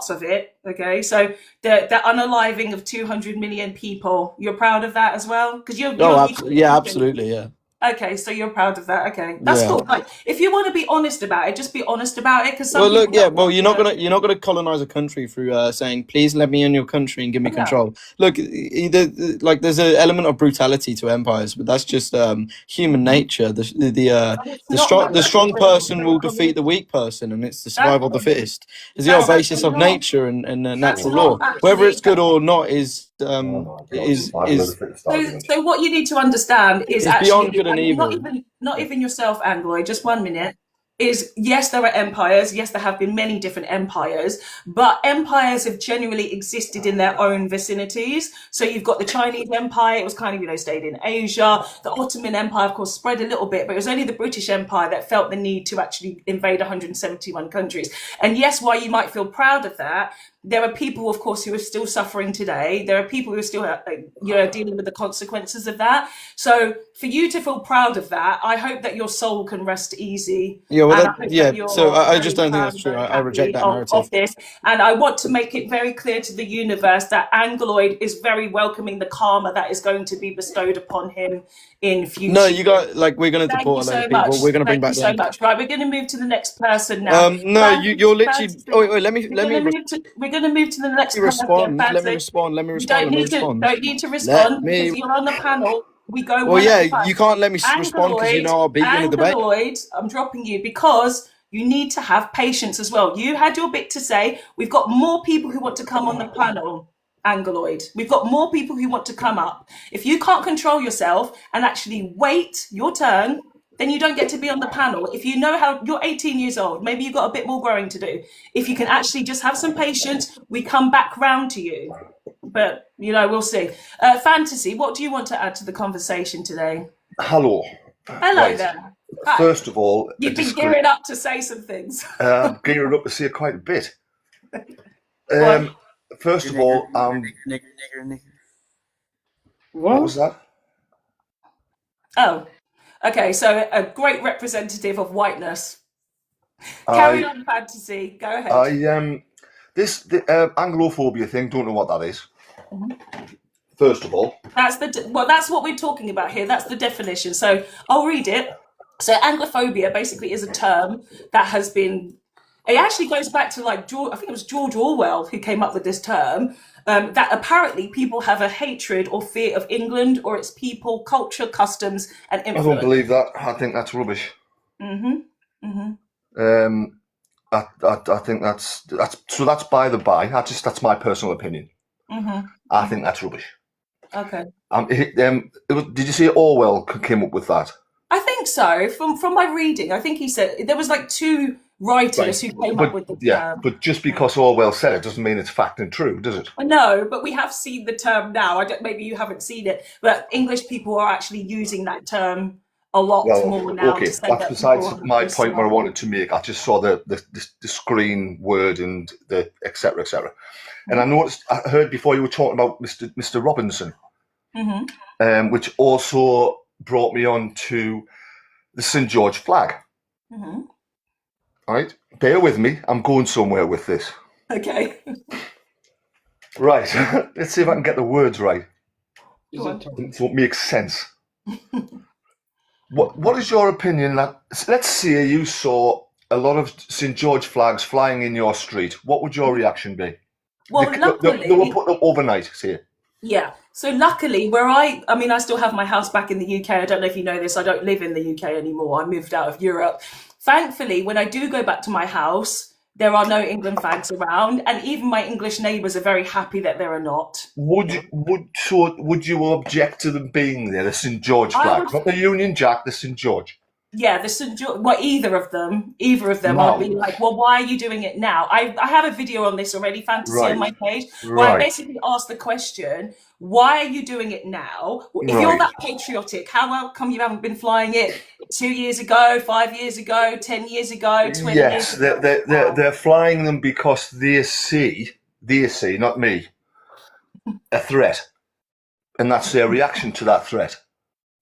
A: of it. Okay, so the unaliving of 200 million people, you're proud of that as well, because
I: Yeah, absolutely. Yeah.
A: Okay, so you're proud of that. Okay, that's
I: Yeah.
A: cool. Like, if you want to be honest about it, just be honest about it. Because some
I: Well,
A: people
I: look, yeah.
A: don't
I: Well,
A: want
I: you're not gonna colonize a country through saying, "Please let me in your country and give me
A: No.
I: control." Look, like there's an element of brutality to empires, but that's just human nature. The strong person will defeat the weak person, and it's the survival of the fittest. It's the whole
A: That's
I: basis of
A: not-
I: nature and natural
A: not
I: law. Whether
A: actually-
I: it's good or not is
A: So what you need to understand is
I: It's
A: actually
I: beyond good and
A: not
I: evil.
A: not even yourself, Angloy. Just 1 minute. Is yes, there are empires. Yes, there have been many different empires, but empires have genuinely existed in their own vicinities. So you've got the Chinese Empire; it was kind of stayed in Asia. The Ottoman Empire, of course, spread a little bit, but it was only the British Empire that felt the need to actually invade 171 countries. And yes, while you might feel proud of that, there are people, of course, who are still suffering today. There are people who are still, dealing with the consequences of that. So, for you to feel proud of that, I hope that your soul can rest easy.
I: Yeah, well,
A: And I hope that you're
I: So I
A: very
I: just don't think
A: proud
I: that's true.
A: and
I: I reject
A: happy
I: that narrative.
A: of this. And I want to make it very clear to the universe that Angloid is very welcoming the karma that is going to be bestowed upon him in future.
I: No, you got we're going to
A: Thank you
I: deport a lot
A: so
I: of people.
A: much.
I: We're going to bring
A: Thank you
I: back
A: so
I: them.
A: much. Right, we're going to move to the next person now.
I: No, you're literally.
A: Francis,
I: Oh, wait, let me
A: we're going to move to the next
I: respond.
A: person.
I: Let me respond. Let me
A: You
I: respond.
A: don't
I: Let me
A: need to
I: respond.
A: don't need to
I: Let
A: respond
I: me.
A: because you're on the panel. We go
I: Well,
A: one at a
I: yeah,
A: time.
I: you can't let me respond because you know I'll beat you in a debate.
A: Angloid, I'm dropping you because you need to have patience as well. You had your bit to say. We've got more people who want to come on the panel. Angloid. We've got more people who want to come up. If you can't control yourself and actually wait your turn, then you don't get to be on the panel. If you know how you're 18 years old, maybe you've got a bit more growing to do. If you can actually just have some patience, we come back round to you. But we'll see. Fantasy, what do you want to add to the conversation today?
K: Hello.
A: Hello
K: Right.
A: there. Hi.
K: First of all,
A: You've been gearing up to say some things.
K: I'm gearing up to say quite a bit. First of all, what was that?
A: Oh, okay. So a great representative of whiteness. Carry on, Fantasy. Go ahead.
K: The Anglophobia thing. Don't know what that is. First of all,
A: that's what we're talking about here. That's the definition. So I'll read it. So Anglophobia basically is a term that has been. It actually goes back to I think it was George Orwell who came up with this term. That apparently people have a hatred or fear of England or its people, culture, customs, and influence.
K: I don't believe that. I think that's rubbish. I think that's by the by. That's my personal opinion. I think that's rubbish.
A: Okay.
K: Did you say Orwell came up with that?
A: I think so. From my reading, I think he said there was two writers who came up with the term.
K: But just because Orwell said it doesn't mean it's fact and true, does it?
A: No, but we have seen the term now. Maybe you haven't seen it, but English people are actually using that term a lot more now.
K: Okay,
A: to say
K: that's
A: that
K: besides
A: people
K: my point where I wanted to make. I just saw the screen word and the etc. etc. And I heard before you were talking about Mr. Robinson, which also brought me on to the St. George flag.
A: Mm-hmm.
K: All right, bear with me. I'm going somewhere with this.
A: Okay.
K: Right, let's see if I can get the words right.
A: Go on.
K: So it makes sense. What is your opinion that, let's say you saw a lot of St. George flags flying in your street. What would your reaction be?
A: Well, luckily,
K: they were put up overnight, say.
A: yeah. So luckily, where I mean, I still have my house back in the UK. I don't know if you know this. I don't live in the UK anymore. I moved out of Europe. Thankfully, when I do go back to my house, there are no England flags around, and even my English neighbours are very happy that there are not.
K: Would you object to them being there, the St. George flag, not the Union Jack, the St. George?
A: Yeah, the St. George, well, either of them, I'll be like, well, why are you doing it now? I have a video on this already, Fantasy, on my page, where I basically asked the question, why are you doing it now? If you're that patriotic, how come you haven't been flying it 2 years ago, 5 years ago, 10 years ago, 20 years ago?
K: Yes, they're flying them because they see, not me, a threat. And that's their reaction to that threat.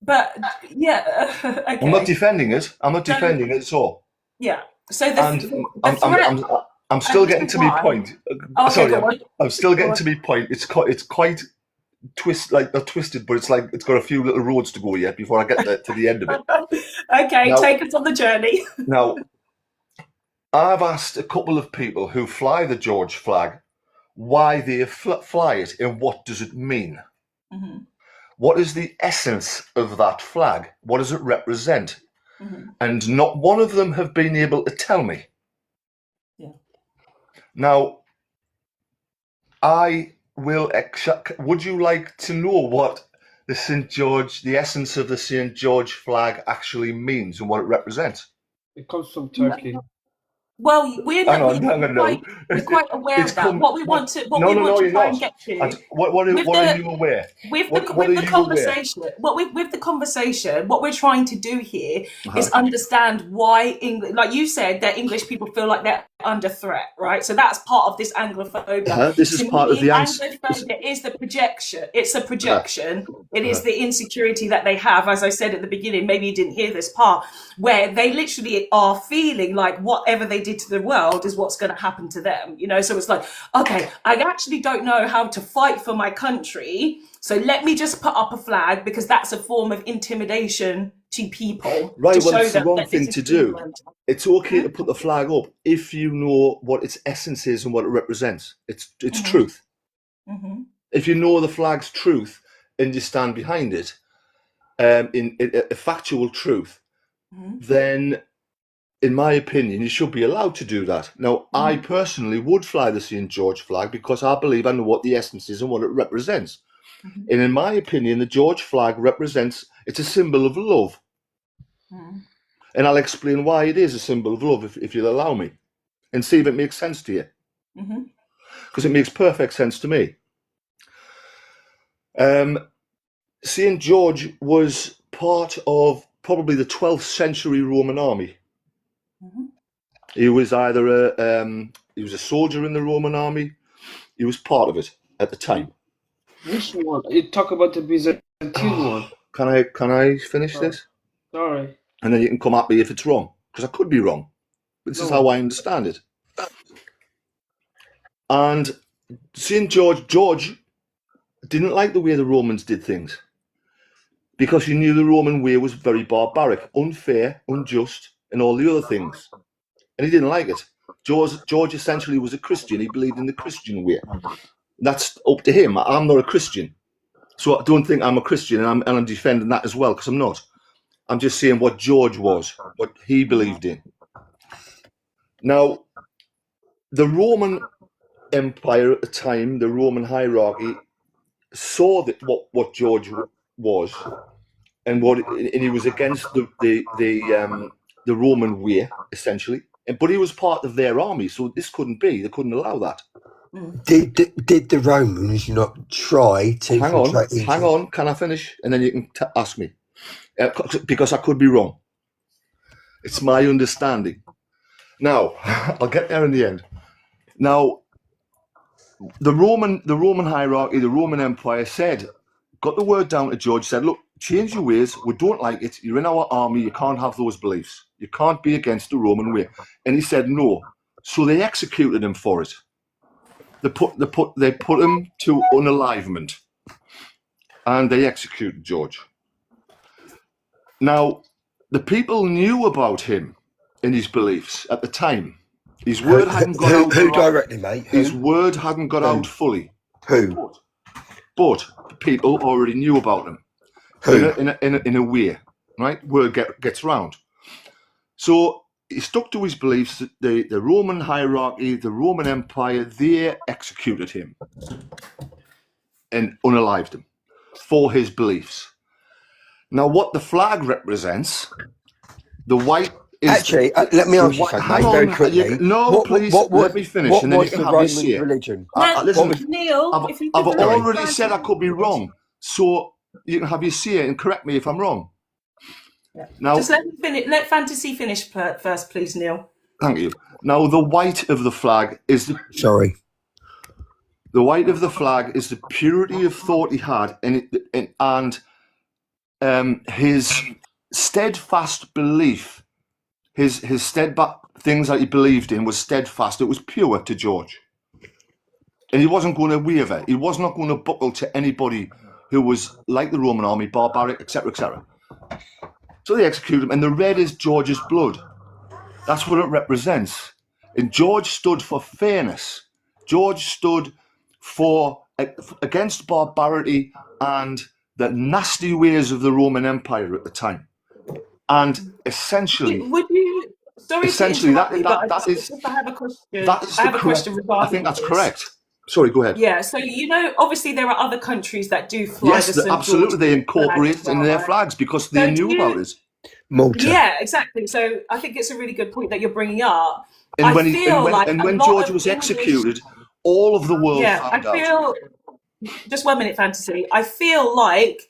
A: But yeah, okay.
K: I'm not defending it. I'm not defending it at all.
A: Yeah. So
K: I'm still getting to my point.
A: Okay,
K: sorry, I'm still getting to my point. It's quite not twisted, but it's like it's got a few little roads to go yet before I get to the end of it.
A: Okay, now, take us on the journey.
K: Now, I've asked a couple of people who fly the George flag why they fly it and what does it mean. Mm-hmm. What is the essence of that flag? What does it represent? Mm-hmm. And not one of them have been able to tell me. Yeah. Now, would you like to know what the essence of the St. George flag actually means and what it represents?
B: It comes from Turkey.
A: Well, we're quite aware of that. What we want to try and get to.
K: What are you aware?
A: With the conversation, what we're trying to do here is understand why English, like you said, that English people feel like they're under threat, right? So that's part of this Anglophobia.
K: This is part of the
A: Anglophobia is the projection. It's a projection. It is the insecurity that they have, as I said at the beginning. Maybe you didn't hear this part, where they literally are feeling like whatever they did to the world is what's going to happen to them, you know. So it's like, okay, I actually don't know how to fight for my country, so let me just put up a flag because that's a form of intimidation to people.
K: Right, well, it's the wrong thing to do. It's okay to put the flag up if you know what its essence is and what it represents. It's truth. Mm-hmm. If you know the flag's truth and you stand behind it, in a factual truth, then in my opinion, you should be allowed to do that. Now, I personally would fly the St. George flag because I believe I know what the essence is and what it represents. Mm-hmm. And in my opinion, the George flag it's a symbol of love. Mm. And I'll explain why it is a symbol of love if you'll allow me. And see if it makes sense to you. Because it makes perfect sense to me. St. George was part of probably the 12th century Roman army. He was either he was a soldier in the Roman army. He was part of it at the time.
B: Which one? You talk about the Byzantine one.
K: Can I finish this?
B: Sorry.
K: And then you can come at me if it's wrong, because I could be wrong. But this is how I understand it. And St. George didn't like the way the Romans did things, because he knew the Roman way was very barbaric, unfair, unjust, and all the other things. And he didn't like it. George essentially was a Christian. He believed in the Christian way. That's up to him. I'm not a Christian. So I don't think I'm a Christian, and I'm defending that as well, because I'm not. I'm just saying what George was, what he believed in. Now, the Roman Empire at the time, the Roman hierarchy, saw that what George was, and he was against the Roman way, essentially. But he was part of their army, so this couldn't be. They couldn't allow that.
H: Did the Romans not try to...
K: Hang on. Can I finish? And then you can ask me. Because I could be wrong. It's my understanding. Now, I'll get there in the end. Now, the Roman hierarchy, the Roman Empire got the word down to George, said, look, change your ways. We don't like it. You're in our army. You can't have those beliefs. You can't be against the Roman way. And he said no. So they executed him for it. They put him to unalivement, and they executed George. Now, the people knew about him and his beliefs at the time. His word hadn't got out.
H: Who directly, mate?
K: His word hadn't got out fully.
H: Who?
K: But people already knew about him.
H: Who?
K: In a way, right? Word gets round. So he stuck to his beliefs. The Roman hierarchy, the Roman Empire, they executed him and unalived him for his beliefs. Now, what the flag represents, the white is...
H: Actually, let me ask you something, mate, very quickly.
K: Please, let me finish, and then you can have your say.
H: Religion?
K: Listen,
A: Neil,
K: I've already said I could be wrong, so you can have your say and correct me if I'm wrong.
A: Yeah.
K: Now,
A: just let Fantasy finish first, please, Neil.
K: Thank you. Now, the white of the flag is the...
H: Sorry.
K: The white of the flag is the purity of thought he had, and his steadfast belief, his steadfast things that he believed in was steadfast. It was pure to George, and he wasn't going to waver. He was not going to buckle to anybody who was like the Roman army, barbaric, etc., etc. So they executed him, and the red is George's blood. That's what it represents. And George stood for fairness. George stood for against barbarity and the nasty ways of the Roman Empire at the time. And essentially, essentially that is
A: I have a question.
K: That is
A: I have a question regarding
K: I think that's
A: this.
K: correct. Sorry, go ahead.
A: Yeah, so obviously there are other countries that do fly the St.
K: absolutely.
A: George
K: They incorporate it in their flags because they knew about it.
H: Malta.
A: Yeah, exactly. So I think it's a really good point that you're bringing up.
K: And when George was executed, all of the world found out.
A: Just 1 minute, Fantasy. I feel like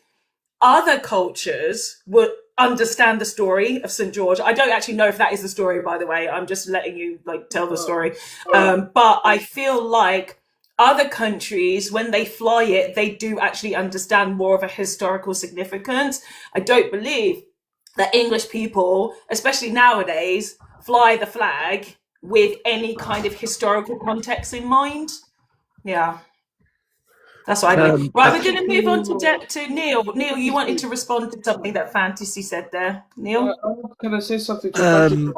A: other cultures would understand the story of St. George. I don't actually know if that is the story, by the way. I'm just letting you tell the story. But I feel like other countries, when they fly it, they do actually understand more of a historical significance. I don't believe that English people, especially nowadays, fly the flag with any kind of historical context in mind. Yeah. That's what I believe. Right, we're going to move on to Neil. Neil, you wanted to respond to something that Fantasy said there. Neil?
B: Can I say something to Fantasy?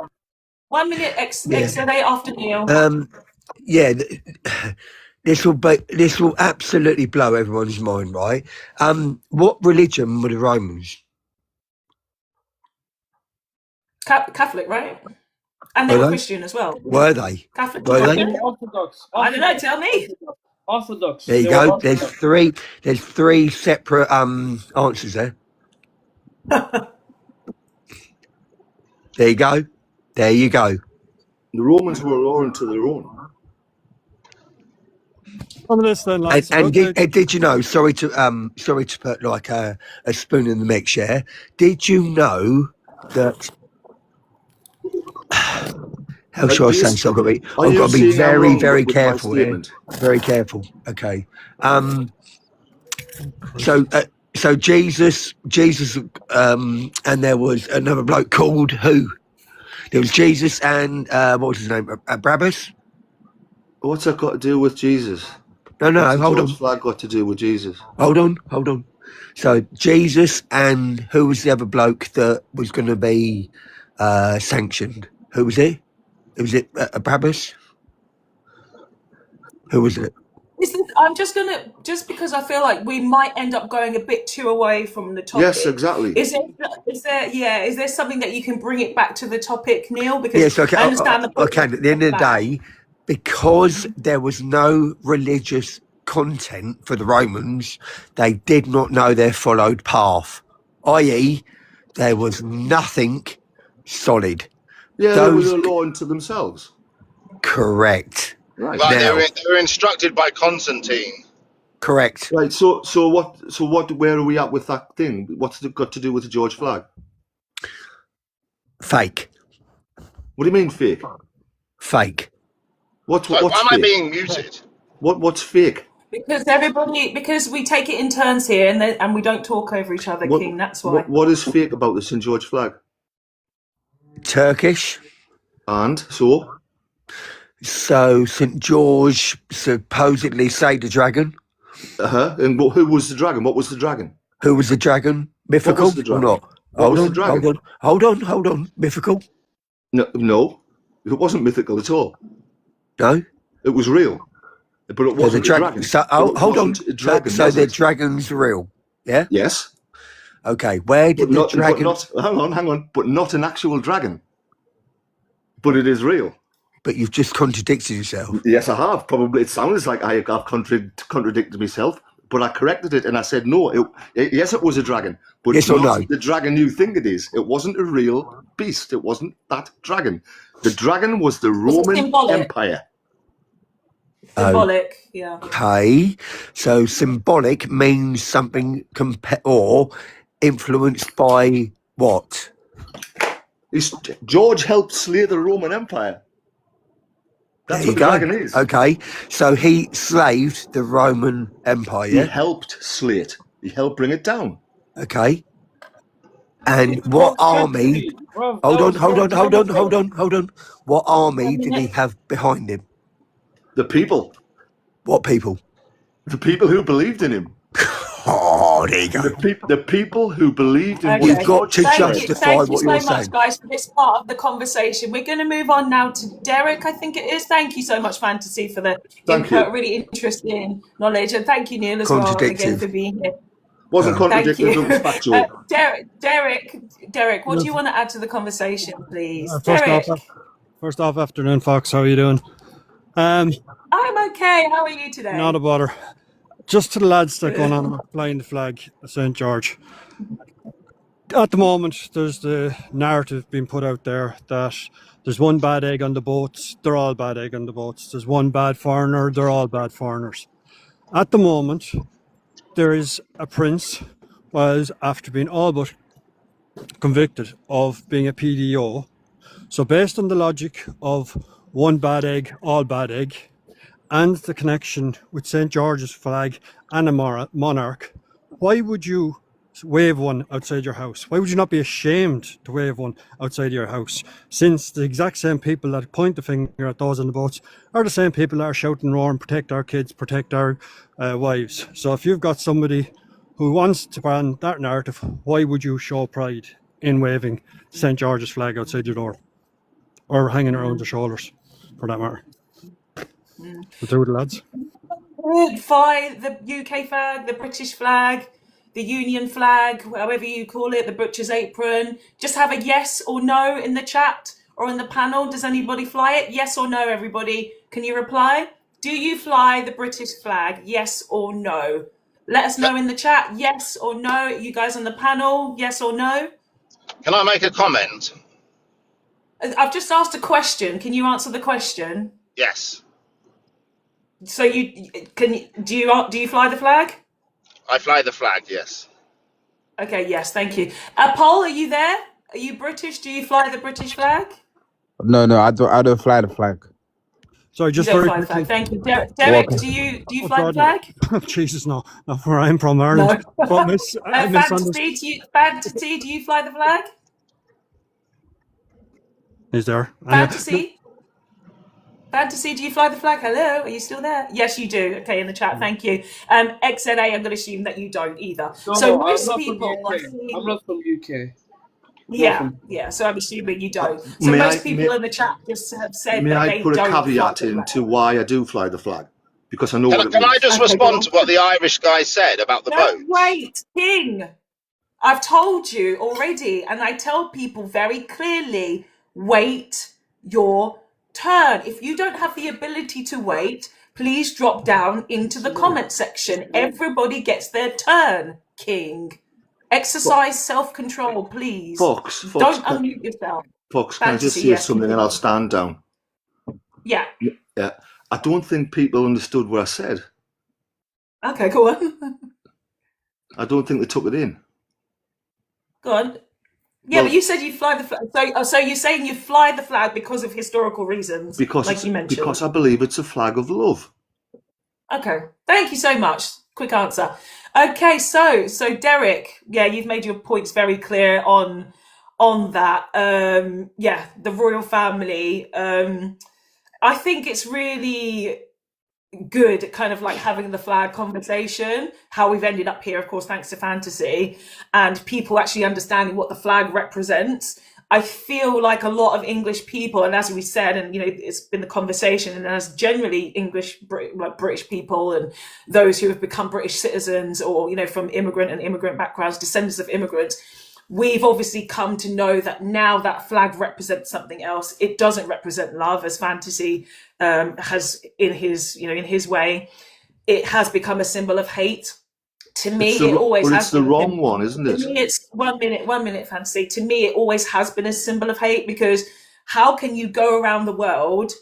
A: 1 minute, XLA after Neil.
L: Yeah, this will absolutely blow everyone's mind, right? What religion were the Romans?
A: Catholic, right? And they were Christian as well.
L: Were they?
A: Catholic.
L: Were they?
B: Orthodox.
A: I don't know. Tell me.
B: Orthodox.
L: There you go. There's three separate answers there. There you go. There you go.
K: The Romans were loyal to their own.
L: And did you know? Sorry to put like a spoon in the mix. Yeah. Did you know that? How shall I say something? I've got to be very, very careful here. Very careful. Okay. So Jesus, and there was another bloke called who? There was Jesus and what was his name? Barabbas.
K: What's that got to do with Jesus?
L: No, hold on.
K: What's the flag got to do with Jesus?
L: Hold on. So Jesus and who was the other bloke that was going to be sanctioned? Who was it? Was it Barabbas? Who was it?
A: I'm just because I feel like we might end up going a bit too away from the topic.
K: Yes, exactly.
A: Is there something that you can bring it back to the topic, Neil? Because
L: yes, okay.
A: I understand the point.
L: Okay, at the end of the day, because there was no religious content for the Romans, they did not know their followed path, i.e., there was nothing solid.
K: Yeah, they were loyal to themselves.
L: Correct.
K: Right.
M: Like they were instructed by Constantine.
L: Correct.
K: Right. So what? Where are we at with that thing? What's it got to do with the George flag?
L: Fake.
K: What do you mean fake?
L: Fake.
K: What's
M: Why
K: fake?
M: am I being muted?
K: What's fake?
A: Because we take it in turns here, and we don't talk over each other,
K: What,
A: King. That's why.
K: what is fake about the St. George flag?
L: Turkish.
K: And so?
L: So St. George supposedly saved the dragon.
K: And who was the dragon? What was the dragon?
L: Who was the dragon? Mythical
K: What was the dragon?
L: or not?
K: What was the dragon?
L: Hold on. Mythical?
K: No. It wasn't mythical at all.
L: No?
K: It was real. But it wasn't a dragon.
L: So, hold on. So the dragon's real? Yeah?
K: Yes.
L: Okay, where did the dragon...
K: hang on. But not an actual dragon. But it is real.
L: But you've just contradicted yourself.
K: Yes, I have. Probably it sounds like I have contradicted myself, but I corrected it and I said no. Yes, it was a dragon, but
L: yes
K: not
L: or no?
K: The dragon you think it is. It wasn't a real beast. It wasn't that dragon. The dragon was the Roman Empire.
A: Symbolic, yeah.
L: Okay, so symbolic means something or influenced by what?
K: George helped slay the Roman Empire. That's what the dragon is.
L: Okay, so he slaved the Roman Empire.
K: He helped slay it. He helped bring it down.
L: Okay. And what army? Hold on. What army did he have behind him?
K: The people.
L: What people?
K: The people who believed in him.
L: Oh, there you go.
K: The people who believed in
L: You've got to justify what you're saying.
A: Thank you so much, guys, for this part of the conversation. We're going to move on now to Derek, I think it is. Thank you so much, Fantasy, for the input. Really interesting knowledge. And thank you, Neil, as well, again, for being here.
K: Wasn't contradictory, it was factual.
A: Derek, what do you want to add to the conversation, please?
N: First off, afternoon, Fox. How are you doing?
A: I'm okay. How are you today?
N: Not a bother. Just to the lads that are going on about flying the flag of St. George. At the moment, there's the narrative being put out there that there's one bad egg on the boats, they're all bad egg on the boats. There's one bad foreigner, they're all bad foreigners. At the moment, there is a prince was after being all but convicted of being a PDO. So based on the logic of one bad egg, all bad egg, and the connection with St. George's flag and a monarch, why would you wave one outside your house? Why would you not be ashamed to wave one outside your house? Since the exact same people that point the finger at those on the boats are the same people that are shouting and roaring, protect our kids, protect our wives. So if you've got somebody who wants to ban that narrative, why would you show pride in waving St. George's flag outside your door? Or hanging around your shoulders, for that matter. The two lads.
A: Fly the UK flag, the British flag, the Union flag, however you call it, the butcher's apron. Just have a yes or no in the chat or in the panel. Does anybody fly it? Yes or no, everybody? Can you reply? Do you fly the British flag? Yes or no? Let us know in the chat. Yes or no? You guys on the panel, yes or no?
M: Can I make a comment?
A: I've just asked a question. Can you answer the question?
M: Yes.
A: So do you fly the flag?
M: I fly the flag, yes.
A: Okay, yes, thank you. Paul, are you there? Are you British? Do you fly the British flag?
O: No, I don't fly the flag.
N: Sorry, just
A: very
N: quickly.
A: Flag. Thank you, Derek. Do you fly the flag?
N: Jesus, no, not where I'm from, Ireland.
A: No.
N: But
A: Fantasy, do you fly the flag?
N: He's there.
A: Fantasy, do you fly the flag? Hello, are you still there? Yes, you do. Okay, in the chat, thank you. XNA, I'm going to assume that you don't either.
B: No,
A: so
B: I'm
A: most
B: not
A: people,
B: I'm not from UK.
A: Yeah. So I'm assuming you don't. So most people in the chat just have said that they don't.
K: May I put a caveat into why I do fly the flag? Because I know.
M: Can I just respond to what the Irish guy said about the boat?
A: Wait, King. I've told you already, and I tell people very clearly, wait your turn. If you don't have the ability to wait, please drop down into the comment section. Everybody gets their turn, King. Exercise self-control, please.
K: Fox,
A: don't unmute yourself.
K: Fox, can I just say something and I'll stand down?
A: Yeah.
K: I don't think people understood what I said.
A: Okay, go on.
K: I don't think they took it in.
A: Go on. Yeah, but you said you fly the flag. So you're saying you fly the flag because of historical reasons, like you mentioned.
K: Because I believe it's a flag of love.
A: Okay, Thank you so much. Quick answer. Okay, so Derek, yeah, you've made your points very clear on that. Yeah, the royal family. I think it's really good kind of like having the flag conversation, how we've ended up here, of course, thanks to fantasy and people actually understanding what the flag represents. I feel like a lot of English people, and as we said, and you know, it's been the conversation, and as generally English, like British people, and those who have become British citizens, or you know, from immigrant and immigrant backgrounds, descendants of immigrants, we've obviously come to know that now that flag represents something else. It doesn't represent love, as fantasy has in his way. It has become a symbol of hate. To me,
K: It's the
A: it always
K: but
A: has
K: it's the
A: been.
K: wrong one, isn't
A: To
K: it?
A: me, it's 1 minute fantasy. To me, it always has been a symbol of hate, because how can you go around the world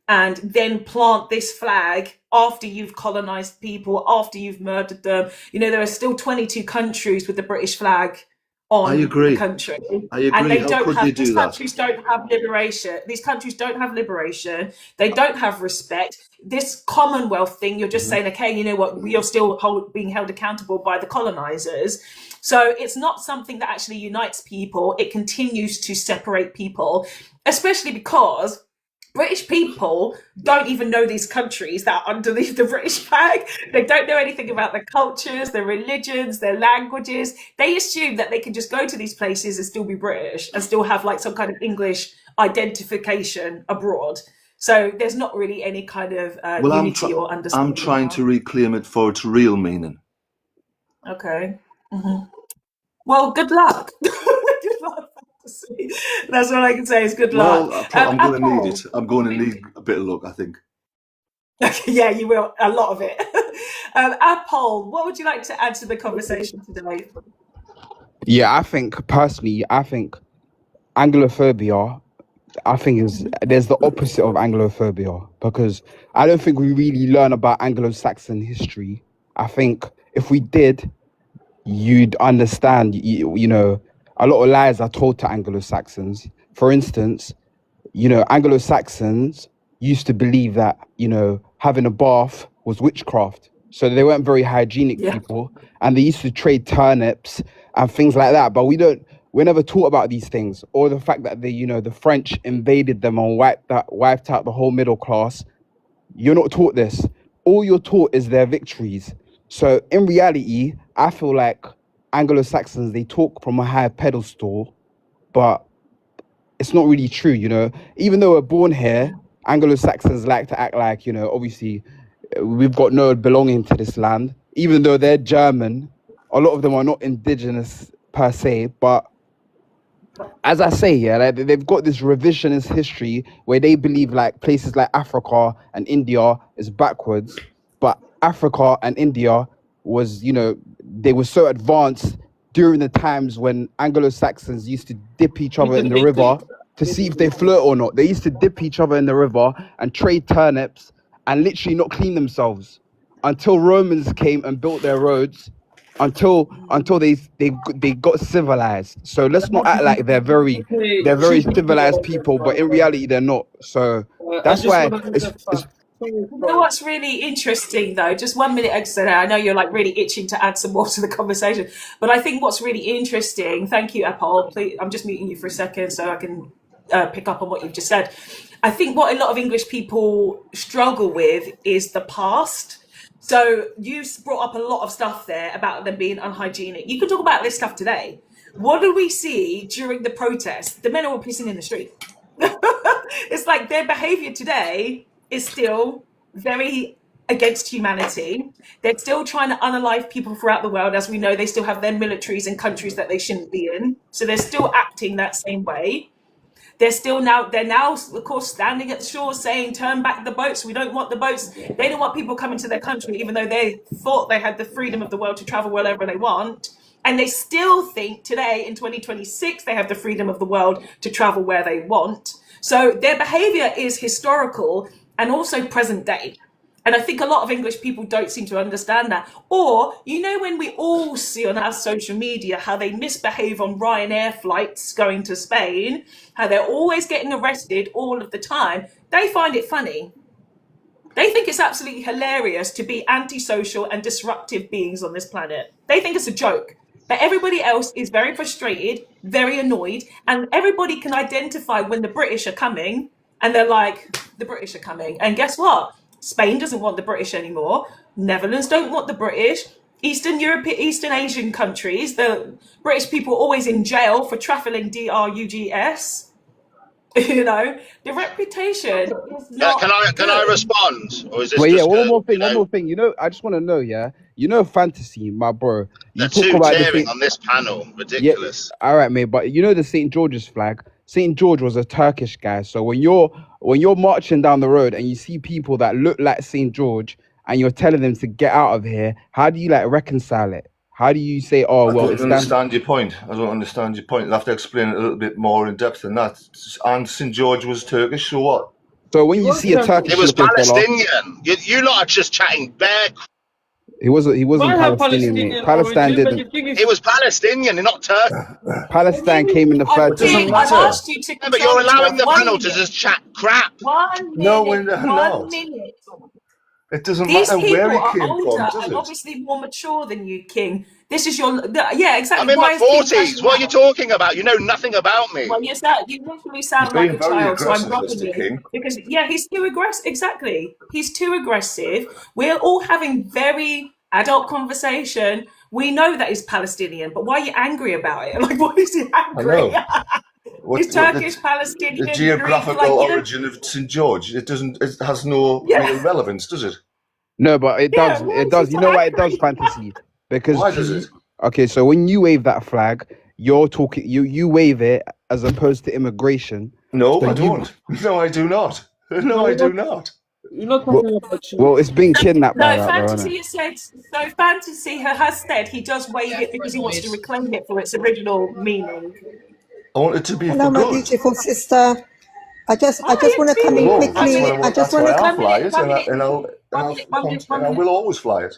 A: and then plant this flag after you've colonized people, after you've murdered them? You know, there are still 22 countries with the British flag
K: I
A: on the
K: agree.
A: country,
K: I
A: and
K: agree.
A: they
K: How
A: don't
K: could they
A: have, these
K: do that?
A: countries don't have liberation. These countries don't have liberation. They don't have respect. This Commonwealth thing, you're just saying, okay, you know what, we are still being held accountable by the colonizers. So it's not something that actually unites people. It continues to separate people, especially because British people don't even know these countries that are underneath the British flag. They don't know anything about their cultures, their religions, their languages. They assume that they can just go to these places and still be British and still have like some kind of English identification abroad. So there's not really any kind of
K: Well,
A: unity or
K: I'm
A: understanding.
K: trying to reclaim it for its real meaning.
A: Okay. Well, good luck. Good luck, fantasy. That's all I can say is good luck.
K: Well, I'm going to need
A: Apple.
K: it. I'm going to need a bit of luck, I think.
A: Yeah, you will. A lot of it. Apple, what would you like to add to the conversation today?
O: Yeah, I think personally, I think Anglophobia, I think there's the opposite of Anglophobia, because I don't think we really learn about Anglo-Saxon history. I think if we did, you'd understand, you know, a lot of lies are told to Anglo-Saxons. For instance, you know, Anglo-Saxons used to believe that, you know, having a bath was witchcraft. So they weren't very hygienic people, and they used to trade turnips and things like that. But we're never taught about these things, or the fact that the French invaded them and wiped out the whole middle class. You're not taught this. All you're taught is their victories. So in reality, I feel like Anglo-Saxons, they talk from a high pedestal, but it's not really true, you know. Even though we're born here, Anglo-Saxons like to act like, you know, obviously we've got no belonging to this land. Even though they're German, a lot of them are not indigenous per se, but as I say, yeah, like they've got this revisionist history where they believe like places like Africa and India is backwards, but Africa and India was, you know, they were so advanced during the times when Anglo-Saxons used to dip each other in the river to see if they flirt or not. They used to dip each other in the river and trade turnips and literally not clean themselves until Romans came and built their roads, until they got civilized. So let's not act like they're very civilized people, but in reality they're not. So that's why it's
A: You know what's really interesting though, just 1 minute extra there. I know you're like really itching to add some more to the conversation, but I think what's really interesting, thank you, Apple. Please, I'm just muting you for a second so I can pick up on what you've just said. I think what a lot of English people struggle with is the past. So you brought up a lot of stuff there about them being unhygienic. You can talk about this stuff today. What do we see during the protests? The men are all pissing in the street. It's like their behavior today is still very against humanity. They're still trying to unalive people throughout the world. As we know, they still have their militaries in countries that they shouldn't be in. So they're still acting that same way. They're now, of course, standing at the shore saying, turn back the boats. We don't want the boats. They don't want people coming to their country, even though they thought they had the freedom of the world to travel wherever they want. And they still think today in 2026, they have the freedom of the world to travel where they want. So their behavior is historical and also present day. And I think a lot of English people don't seem to understand that. Or, you know, when we all see on our social media how they misbehave on Ryanair flights going to Spain, how they're always getting arrested all of the time, they find it funny. They think it's absolutely hilarious to be antisocial and disruptive beings on this planet. They think it's a joke. But everybody else is very frustrated, very annoyed, and everybody can identify when the British are coming, and they're like, the British are coming. And guess what? Spain doesn't want the British anymore. Netherlands don't want the British. Eastern Asian countries, the British people are always in jail for trafficking drugs. You know, the reputation is not
M: Can I
A: good.
M: respond, or is this
O: But yeah,
M: just
O: one more thing,
M: you know,
O: You know, I just want to know, yeah, you know, fantasy, my bro.
M: they're
O: You talk
M: two
O: about the
M: tearing
O: thing,
M: on this panel?
O: yeah,
M: Ridiculous.
O: all right, mate. But you know the St. George's flag. St. George was a Turkish guy. So when you're marching down the road and you see people that look like St. George and you're telling them to get out of here, how do you like reconcile it? How do you say, oh
K: I
O: well,
K: don't
O: it stands?
K: understand your point. I don't understand your point. You'll have to explain it a little bit more in depth than that. And St. George was Turkish, so what?
O: So when
B: He
O: you
B: was
O: see a
B: Turkish.
M: It
O: Turkish
M: was
O: looking fella,
M: Palestinian. You lot are just chatting bare.
O: he wasn't
B: Might have
O: Palestinian, mate.
B: Palestinian
O: Palestine
B: origin, but the
O: didn't.
B: thing is,
M: It was Palestinian, not Turkish.
O: Palestine came in the third
A: King,
O: century.
A: I've asked you to
M: Yeah, but you're
A: control
M: allowing
A: yourself.
M: the
A: 1
M: panel to
A: minute.
M: just chat crap.
A: 1
K: No,
A: minute.
K: we're
A: 1
K: not.
A: minute.
K: It doesn't
A: These
K: matter where
A: people
K: he
A: are
K: came
A: older
K: from, does
A: and
K: it?
A: obviously more mature than you, King. This is yeah,
M: I'm
A: exactly.
M: in my
A: Why is King
M: 40s.
A: lashing
M: What are you
A: out?
M: talking about? You know nothing about me.
A: Well, you literally
K: He's
A: sound like
K: being
A: a
K: very
A: child, so I'm
K: aggressive,
A: dropping
K: Mr.
A: you
K: King.
A: because he's too aggressive. Exactly, he's too aggressive. We're all having very adult conversation. We know that he's Palestinian, but why are you angry about it? Like, why is he
K: I
A: angry?
K: know.
A: He's Turkish,
K: The
A: Palestinian, Greek,
K: geographical
A: like
K: origin of St. George, it has no
A: yeah,
K: real relevance, does it?
O: No, but it
A: yeah.
O: does.
A: Why
O: It
A: is he
O: does. You
A: so
O: know why it does,
A: angry?
O: fantasy? Because
K: Why does it?
O: okay, so when you wave that flag, you're talking. You wave it as opposed to immigration.
K: No,
O: So
K: I
O: you
K: don't. No, I do not. No,
B: no,
K: I do not.
B: you're not
O: well,
B: talking about you.
O: well, it's been kidnapped by
A: No,
O: that, though, isn't it?
A: Fantasy has said. So Fantasy has said he does wave it because he wants to reclaim it for its original meaning.
K: I want it to be
P: Hello,
K: for
P: my
K: good.
P: beautiful sister. I just
A: Hi,
P: want to come in
A: Timmy.
K: Well,
A: 1
P: quickly.
A: minute.
P: I just
K: that's
P: want
K: why
P: to.
K: I
A: 1
K: fly
A: minute.
K: it,
A: 1 minute. 1 minute. 1 minute. 1
K: and I
A: minute.
K: will always fly it.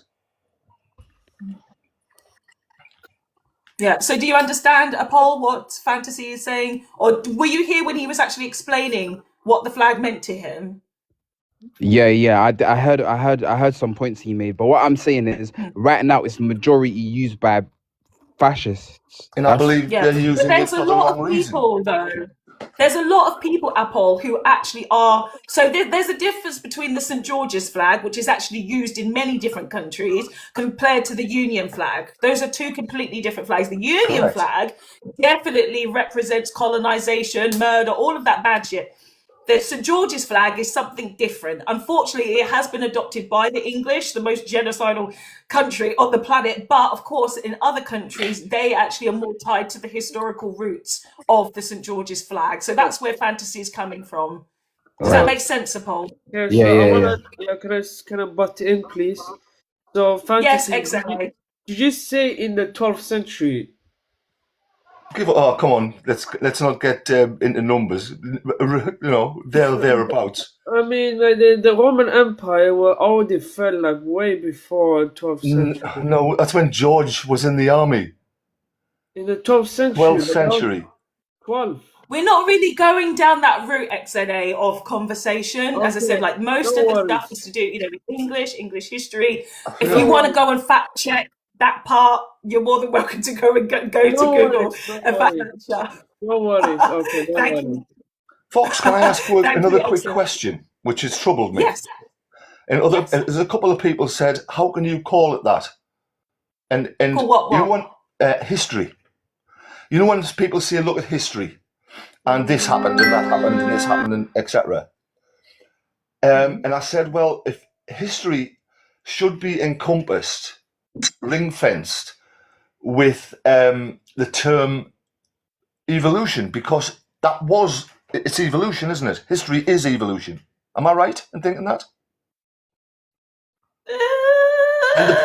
A: Yeah. So, do you understand, Paul, what Fantasy is saying, or were you here when he was actually explaining what the flag meant to him?
O: Yeah. I heard some points he made, but what I'm saying is, right now it's majority used by fascists.
K: And I believe
A: Yeah,
K: they're
A: but
K: using it
A: there's a
K: for the
A: lot
K: wrong
A: of
K: reason.
A: people, though. There's a lot of people, Apple, who actually are. So there's a difference between the St. George's flag, which is actually used in many different countries, compared to the Union flag. Those are two completely different flags. The Union
K: Correct.
A: flag definitely represents colonization, murder, all of that bad shit. The St. George's flag is something different. Unfortunately, it has been adopted by the English, the most genocidal country on the planet. But of course, in other countries, they actually are more tied to the historical roots of the St. George's flag. So that's where fantasy is coming from. Does that
O: Right.
A: make sense, Paul?
B: Yeah,
O: Yeah,
B: so I
O: yeah,
B: wanna,
O: yeah.
B: can I butt in, please? So,
A: Yes,
B: fantasy,
A: exactly.
B: did you say in the 12th century?
K: Oh, come on. Let's not get into numbers. You know, thereabouts.
B: I mean, like the Roman Empire were already fell like way before 12th century.
K: No, that's when George was in the army.
B: In the 12th century.
K: 12th
B: but that was
K: century.
B: 12.
A: We're not really going down that route, XNA, of conversation. As I said,
B: Okay,
A: like most
B: no
A: of the
B: worries.
A: stuff is to do, with English history. If
B: No
A: you want to
B: worries.
A: go and fact check that part, you're more than welcome to go and go to
B: No
A: Google
B: worries. No
A: and fact
B: worries.
A: check.
B: No worries. Okay, no
A: Thank
B: worries.
A: you.
K: Fox, can I ask you
A: Thank
K: another
A: you,
K: quick
A: excellent.
K: question, which has troubled me?
A: Yes.
K: And
A: Yes.
K: there's a couple of people said, how can you call it that? And
A: Call what?
K: you know when history. You know when people say, look at history, and this happened and that happened and this happened and etc. And I said, well, if history should be encompassed, ring-fenced with the term evolution, because it's evolution, isn't it? History is evolution. Am I right in thinking that? And the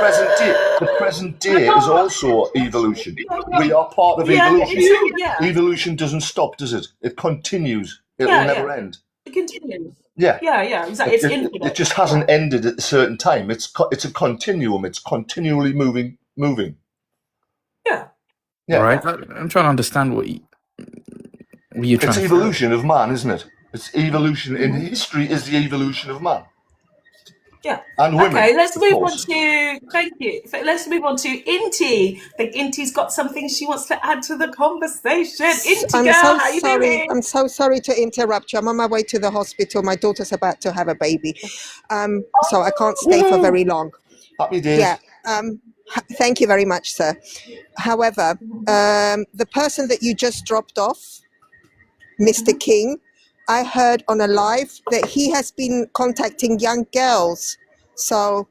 K: present day is also evolution. We are part of evolution. Evolution doesn't stop, does it? It continues. It will never end.
A: It continues.
K: Yeah.
A: Yeah, exactly. It's infinite.
K: It just hasn't ended at a certain time. It's a continuum. It's continually moving.
A: Yeah.
Q: Right. I'm trying to understand what you're trying
K: It's
Q: to say.
K: evolution of man, isn't it? It's evolution in history is the evolution of man.
A: Yeah.
K: And women,
A: Okay, let's
K: of
A: move on
K: course.
A: to, thank you. Let's move on to Inti. I think Inti's got something she wants to add to the conversation. Inti
P: I'm
A: girl,
P: so
A: how you
P: sorry.
A: doing?
P: I'm so sorry to interrupt you. I'm on my way to the hospital. My daughter's about to have a baby. So I can't stay for very long.
K: Happy days.
P: Yeah. Thank you very much, sir. However, the person that you just dropped off, Mr. King, I heard on a live that he has been contacting young girls. So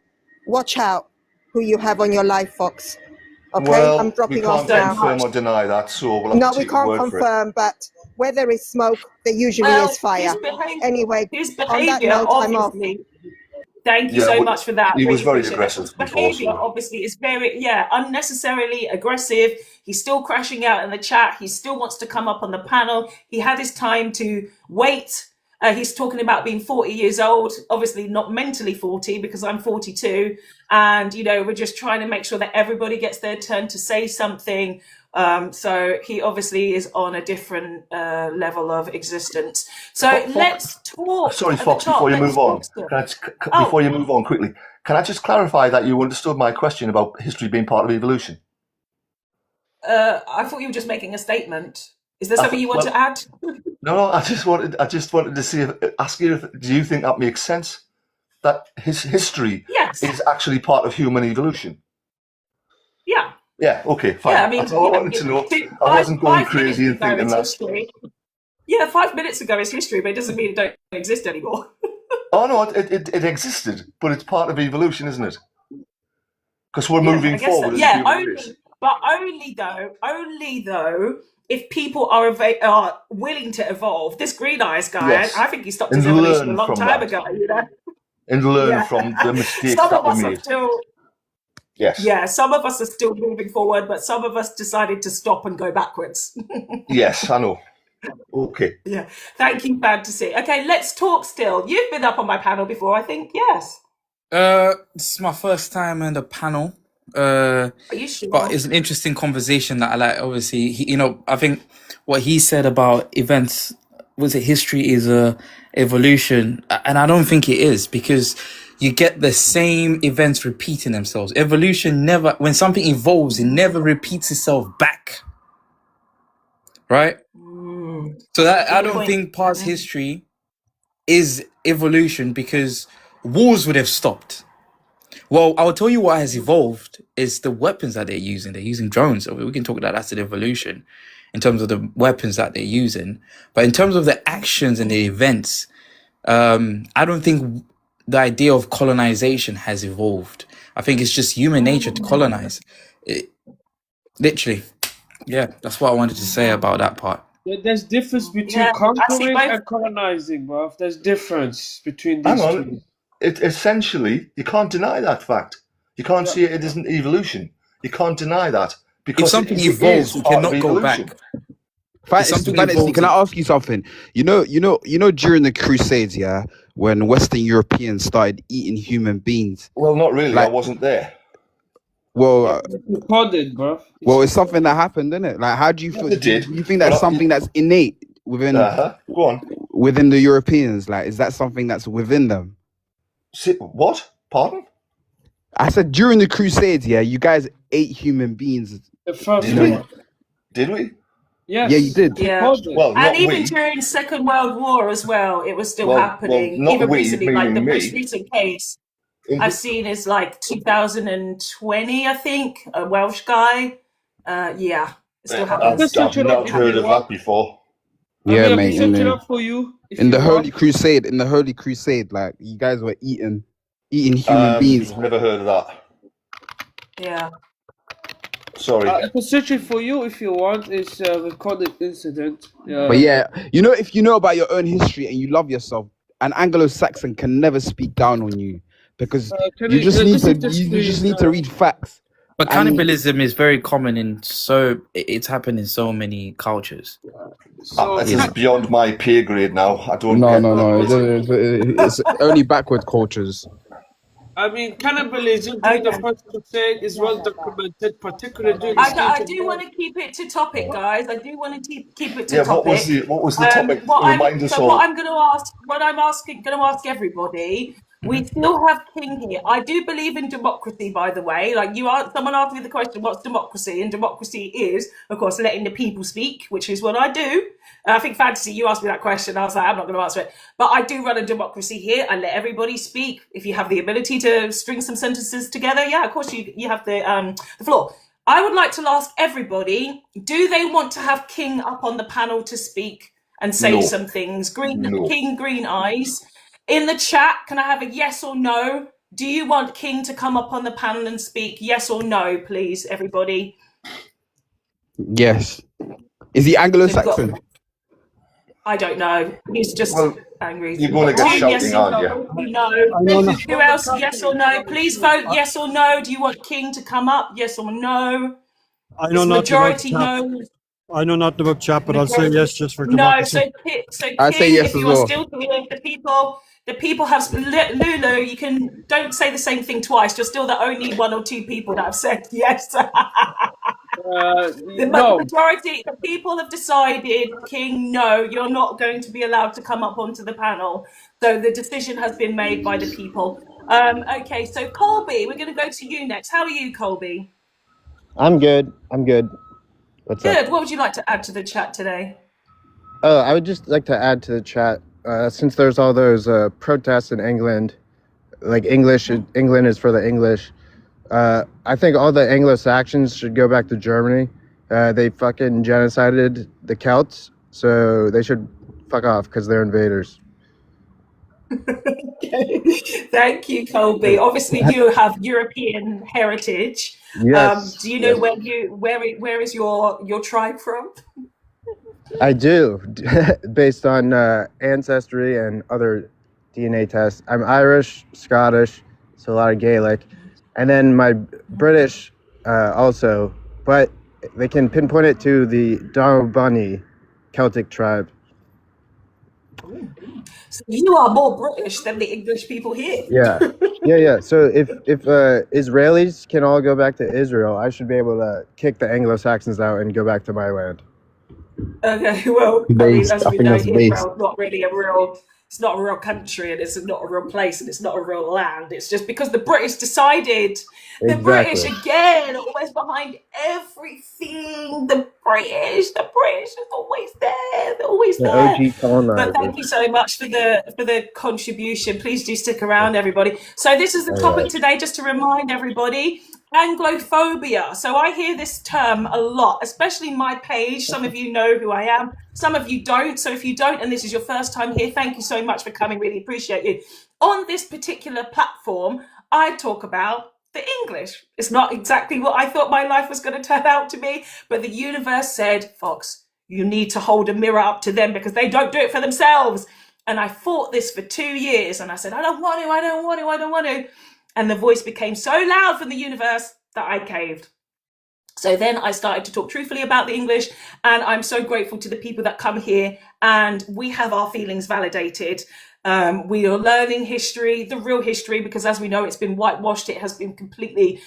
P: watch out who you have on your live, Fox. Okay, I'm
K: Well, we
P: dropping off
K: can't
P: now.
K: confirm or deny that, so we'll have
P: No,
K: to
P: we
K: take your
P: can't
K: word for it.
P: confirm, but where there is smoke, there usually
A: Well,
P: is fire. Anyway,
A: his
P: on that
A: behaviour,
P: note, I'm off.
A: obviously. Thank you
K: Yeah,
A: so much for that.
K: he was
A: Really
K: very
A: appreciate that.
K: aggressive
A: His
K: before,
A: behaviour,
K: so
A: obviously, is very, unnecessarily aggressive. He's still crashing out in the chat. He still wants to come up on the panel. He had his time to wait. He's talking about being 40 years old, obviously not mentally 40 because I'm 42. And, we're just trying to make sure that everybody gets their turn to say something. So he obviously is on a different level of existence. So let's talk.
K: sorry,
A: at the
K: Fox,
A: top.
K: before you
A: Let's
K: move on,
A: talk still.
K: before you move on quickly, can I just clarify that you understood my question about history being part of evolution?
A: I thought you were just making a statement. Is there something you want to add?
K: No, I just wanted to see ask you do you think that makes sense? That his history is actually part of human evolution?
A: Yeah.
K: Yeah, okay, fine.
A: Yeah, I mean,
K: That's all I wanted to know. I wasn't going crazy and thinking that.
A: History. Yeah, 5 minutes ago is history, but it doesn't mean it don't exist anymore.
K: Oh no, it existed, but it's part of evolution, isn't it? Because we're moving forward as a human race.
A: But only though, if people are willing to evolve. This Green Eyes guy,
K: Yes.
A: I think he stopped
K: And
A: his evolution a
K: learn
A: long
K: from
A: time
K: that.
A: ago.
K: And learn from the mistakes
A: Some
K: that
A: of
K: were
A: us are
K: made.
A: still.
K: Yes.
A: Yeah, some of us are still moving forward, but some of us decided to stop and go backwards.
K: Yes, I know. Okay.
A: Yeah, thank you, Fantasy. Okay, let's talk still. You've been up on my panel before, I think. Yes.
Q: This is my first time in the panel.
A: Are you sure?
Q: But it's an interesting conversation that I like. Obviously, I think what he said about events, history is a evolution, and I don't think it is, because you get the same events repeating themselves. Evolution never, when something evolves, it never repeats itself back. Right? So that I don't think past history is evolution, because wars would have stopped. Well, I'll tell you what has evolved is the weapons that they're using. They're using drones. So we can talk about that's an evolution in terms of the weapons that they're using. But in terms of the actions and the events, I don't think the idea of colonization has evolved. I think it's just human nature to colonize. Literally. Yeah, that's what I wanted to say about that part.
B: There's difference between conquering and colonizing, bruv. There's difference between these two.
K: Essentially, you can't deny that fact. You can't say it isn't evolution. You can't deny that, because
Q: if something evolves, you cannot go back.
O: Fantasy, can I ask you something? You know, during the Crusades, yeah, when Western Europeans started eating human beings.
K: Well, not really. I wasn't there.
O: Well,
B: bro.
O: Well, it's something that happened, isn't it? Like, how do you feel? Do you think that's something that's innate within?
K: Go on.
O: Within the Europeans, like, is that something that's within them?
K: What? Pardon?
O: I said during the Crusades, yeah, you guys ate human beings.
B: The first
K: Did we?
B: Yes.
O: Yeah, you did.
A: Yeah.
K: Well,
A: and even during Second World War as well, it was still happening.
K: not
A: even
K: we,
A: recently, like the
K: me.
A: most recent case I've seen is like 2020, I think, a Welsh guy. Yeah, it still happens.
K: I've not heard of that before.
O: Yeah, mate.
B: For you,
O: in the Holy Crusade, like, you guys were eating human beings.
K: Never heard of that.
A: Yeah.
K: Sorry.
B: I can search it for you if you want. It's a recorded incident.
O: But yeah, if you know about your own history and you love yourself, an Anglo-Saxon can never speak down on you, because you just need to read facts.
Q: But cannibalism is very common it's happened in so many cultures.
K: This is beyond my pay grade now. I don't.
O: No. It's only backward cultures.
B: I mean, cannibalism during the First Crusade is well documented, particularly during the
A: I do want to keep it to topic, guys. I do want to keep it to topic.
K: What was the topic?
A: What
K: Remind us all.
A: What I'm going to ask everybody We still have king here. I do believe in democracy, by the way. Like someone asked me the question, what's democracy? And democracy is, of course, letting the people speak, which is what I do. I think Fantasy, you asked me that question. I was like, I'm not going to answer it. But I do run a democracy here. I let everybody speak. If you have the ability to string some sentences together, yeah, of course you have the floor. I would like to ask everybody, do they want to have King up on the panel to speak and say
K: No.
A: some things?
K: No.
A: King Green Eyes. In the chat, can I have a yes or no? Do you want King to come up on the panel and speak? Yes or no, please, everybody.
O: Yes. Is he Anglo-Saxon?
A: I don't know. He's just angry.
K: You're going to get shouting, aren't
A: you? No. Who else? Yes or no? Please vote yes or no. Do you want King to come up? Yes or no?
N: I know
A: it's majority no.
N: I know nothing about chat, but I'll say yes just for
A: democracy.
N: democracy.
A: So King,
O: I say yes
A: if you
O: as
A: are
O: well.
A: still here, the people have Lulu. You don't say the same thing twice. You're still the only one or two people that have said yes. The majority, the people have decided, King, no, you're not going to be allowed to come up onto the panel. So the decision has been made by the people. Okay, so Colby, we're going to go to you next. How are you, Colby?
R: I'm good. What's
A: Good.
R: up?
A: What would you like to add to the chat today?
R: I would just like to add to the chat, since there's all those protests in England, like England is for the English. I think all the Anglo-Saxons should go back to Germany. They fucking genocided the Celts, so they should fuck off because they're invaders.
A: Thank you, Colby. Obviously, you have European heritage.
R: Yes.
A: Do you know where is your tribe from?
R: I do, based on ancestry and other DNA tests. I'm Irish, Scottish, so a lot of Gaelic. And then my British also, but they can pinpoint it to the Darbani Celtic tribe.
A: So you are more British than the English people here.
R: Yeah. So if Israelis can all go back to Israel, I should be able to kick the Anglo-Saxons out and go back to my land.
A: Okay, well,
R: Based,
A: as
R: I
A: we
R: think
A: know,
R: that's based.
A: Israel's not really it's not a real country, and it's not a real place, and it's not a real land. It's just because the British decided. The British, again, always behind everything. The British is always there. They're always
R: The
A: there.
R: OG colonizers.
A: But thank you so much for the contribution. Please do stick around, everybody. So this is the topic today, just to remind everybody. Anglophobia. So I hear this term a lot, especially my page. Some of you know who I am. Some of you don't. So if you don't, and this is your first time here, thank you so much for coming. Really appreciate you. On this particular platform, I talk about the English. It's not exactly what I thought my life was going to turn out to be, but the universe said, Fox, you need to hold a mirror up to them because they don't do it for themselves. And I fought this for 2 years, and I said, I don't want to. And the voice became so loud from the universe that I caved. So then I started to talk truthfully about the English, and I'm so grateful to the people that come here and we have our feelings validated. We are learning history, the real history, because as we know, it's been whitewashed. It has been completely,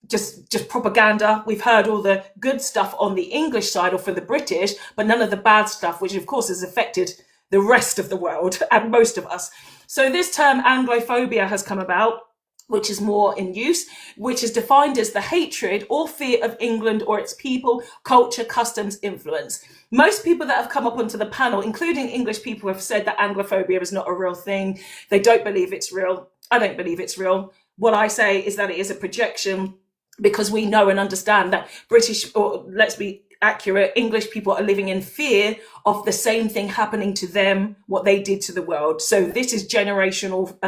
A: just propaganda. We've heard all the good stuff on the English side or for the British, but none of the bad stuff, which of course has affected the rest of the world and most of us. So this term Anglophobia has come about, which is more in use, which is defined as the hatred or fear of England or its people, culture, customs, influence. Most people that have come up onto the panel, including English people, have said that Anglophobia is not a real thing. They don't believe it's real. I don't believe it's real. What I say is that it is a projection, because we know and understand that British, or let's be accurate, English people are living in fear of the same thing happening to them, what they did to the world. So this is generational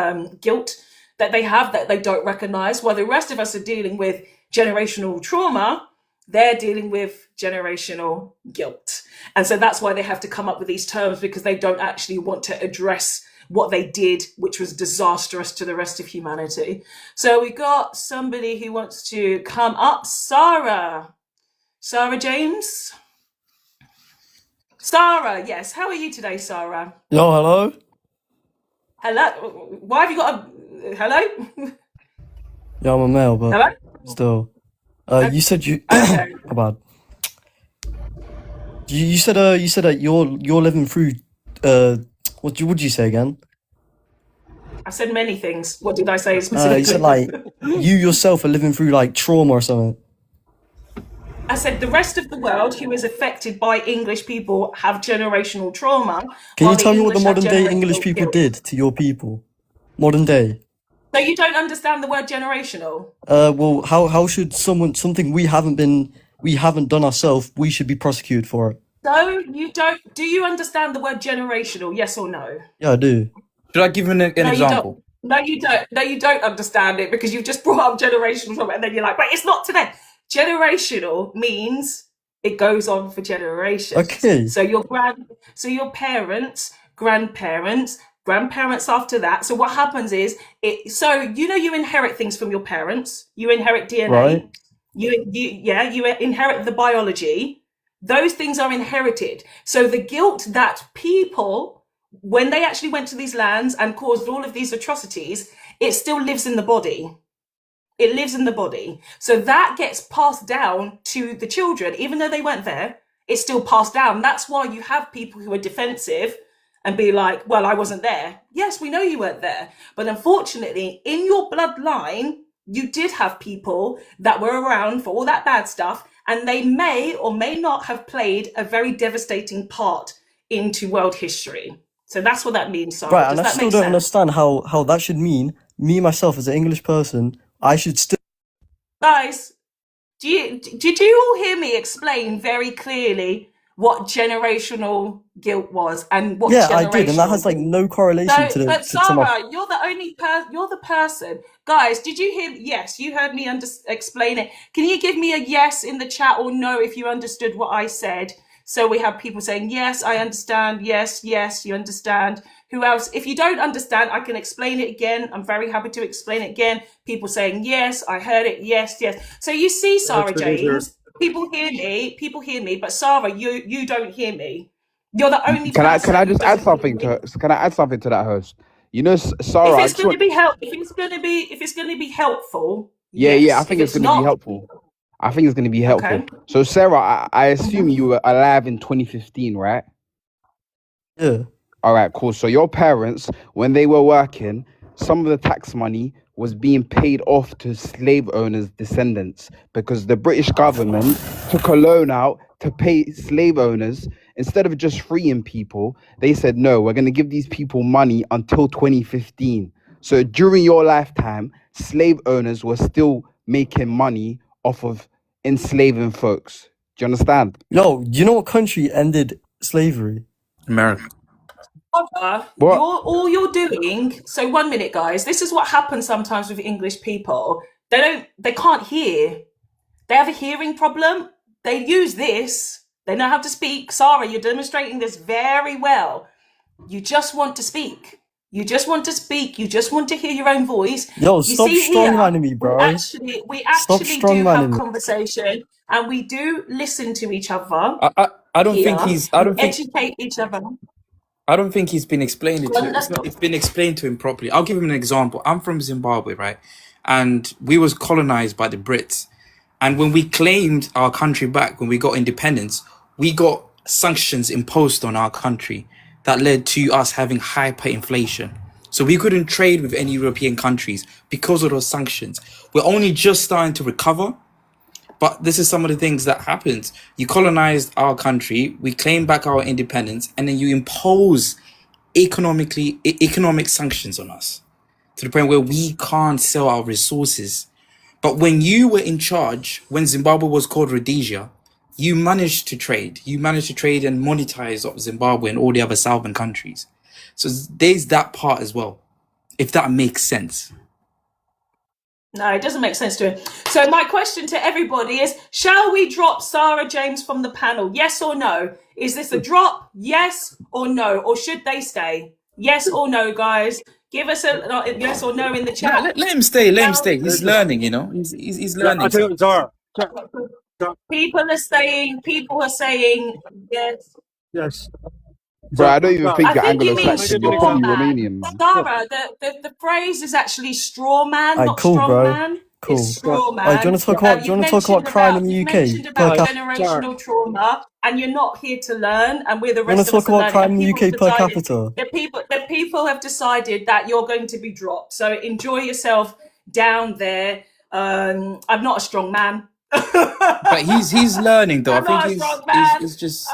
A: guilt that they have that they don't recognize, while the rest of us are dealing with generational trauma. They're dealing with generational guilt. And so that's why they have to come up with these terms, because they don't actually want to address what they did, which was disastrous to the rest of humanity. So we got somebody who wants to come up. Sarah James. Sarah, yes. How are you today, Sarah?
S: Yo, hello.
A: Hello. Why have you got a hello?
S: Yeah, I'm a male, but
A: Hello?
S: still. You said you.
A: Okay.
S: How bad? You said that you're living through. What would you say again?
A: I've said many things. What did I say
S: You
A: specifically?
S: said like you yourself are living through like trauma or something.
A: I said the rest of the world who is affected by English people have generational trauma.
S: Can
A: while
S: you
A: the
S: tell me what the
A: English have
S: modern day English
A: generational
S: people
A: guilt.
S: did to your people? Modern day.
A: So you don't understand the word generational?
S: Well, how should something we haven't done ourselves, we should be prosecuted for it?
A: So you don't. Do you understand the word generational? Yes or no?
S: Yeah, I do.
Q: Should I give him an
A: No, you
Q: example?
A: don't. No, you don't. No, you don't understand it because you've just brought up generational trauma, and then you're like, "Wait, it's not today." Generational means it goes on for generations.
S: Okay.
A: So your parents, grandparents, grandparents after that. So what happens is so you inherit things from your parents. You inherit DNA.
S: Right.
A: You inherit the biology. Those things are inherited. So the guilt that people, when they actually went to these lands and caused all of these atrocities, it still lives in the body. It lives in the body. So that gets passed down to the children, even though they weren't there, it's still passed down. That's why you have people who are defensive and be like, well, I wasn't there. Yes, we know you weren't there. But unfortunately, in your bloodline, you did have people that were around for all that bad stuff, and they may or may not have played a very devastating part into world history. So that's what that means, Sarah.
S: Right,
A: Does
S: and I
A: that
S: still
A: make
S: don't
A: sense?
S: understand how that should mean me myself as an English person, I should still.
A: Guys, did you all hear me explain very clearly what generational guilt was and what
S: Yeah, I did, and that has
A: generational
S: like no correlation to
A: So,
S: the
A: but
S: to my.
A: Sarah, you're the only you're the person. Guys, did you hear? Yes, you heard me explain it. Can you give me a yes in the chat or no if you understood what I said? So we have people saying, yes, I understand. Yes, yes, you understand. Who else? If you don't understand, I can explain it again. I'm very happy to explain it again. People saying, yes, I heard it. Yes, yes. So you see, Sarah James, people hear me, but Sarah, you don't hear me. You're the only
O: Can I
A: person who
O: just add
A: doesn't hear
O: something
A: me.
O: Can I add something to that, host? You know,
A: If
O: Sarah, I
A: it's
O: just
A: going to
O: want.
A: be if it's going to be helpful,
O: Yeah, I
A: yes. If
O: think it's
A: it's
O: going to be
A: not,
O: helpful. I think it's going to be helpful.
A: okay.
O: So, Sarah, I assume you were alive in 2015, right?
S: Yeah.
O: All right, cool. So your parents, when they were working, some of the tax money was being paid off to slave owners' descendants because the British government took a loan out to pay slave owners. Instead of just freeing people, they said, no, we're going to give these people money until 2015. So during your lifetime, slave owners were still making money off of enslaving folks. Do you understand?
S: Yo, do you know what country ended slavery?
Q: America.
O: What?
A: All you're doing. So 1 minute, guys. This is what happens sometimes with English people. They can't hear. They have a hearing problem. They use this. They know how to speak. Sarah, you're demonstrating this very well. You just want to speak. You just want to speak. You just want to hear your own voice.
S: Yo,
A: You
S: stop
A: see here,
S: strongmanning me, bro.
A: we
S: Stop
A: actually do have
S: strongmanning me.
A: conversation, and we do listen to each other.
Q: I don't think
A: here.
Q: he's.
A: We educate each other.
Q: I don't think he's been explained it to him.
A: Let's go.
Q: It's been explained to him properly. I'll give him an example. I'm from Zimbabwe, right? And we was colonized by the Brits. And when we claimed our country back, when we got independence, we got sanctions imposed on our country that led to us having hyperinflation. So we couldn't trade with any European countries because of those sanctions. We're only just starting to recover. But this is some of the things that happened. You colonized our country, we claim back our independence, and then you impose economic sanctions on us to the point where we can't sell our resources. But when you were in charge, when Zimbabwe was called Rhodesia, you managed to trade. You managed to trade and monetize up Zimbabwe and all the other southern countries. So there's that part as well, if that makes sense.
A: No, it doesn't make sense to him. So my question to everybody is, shall we drop Sarah James from the panel? Yes or no? Is this a drop? Yes or no? Or should they stay? Yes or no, guys? Give us a yes or no in the chat.
Q: Let him stay. Let him stay. He's learning, you know. He's learning.
N: I think Zara.
A: People are saying yes.
N: Yes.
O: Bro, I don't even think
A: I
O: you're
A: think you mean
O: Anglo-Saxon. You're
A: straw
O: probably
A: man.
O: Romanian, man.
A: Sarah, the phrase is actually straw man,
S: Alright,
A: not
S: cool,
A: strong
S: bro.
A: man.
S: Cool.
A: It's straw man.
S: Alright, do you want to talk about crime in the UK?
A: You mentioned about generational trauma. and you're not here to learn, and we're the
S: Want
A: rest
S: to
A: of us
S: talk
A: are
S: about
A: learning.
S: crime
A: And
S: in the
A: people have
S: UK per
A: decided,
S: capita?
A: the people have decided that you're going to be dropped. So enjoy yourself down there. I'm not a strong man.
Q: But he's learning though. I
A: I'm
Q: think
A: not a strong man.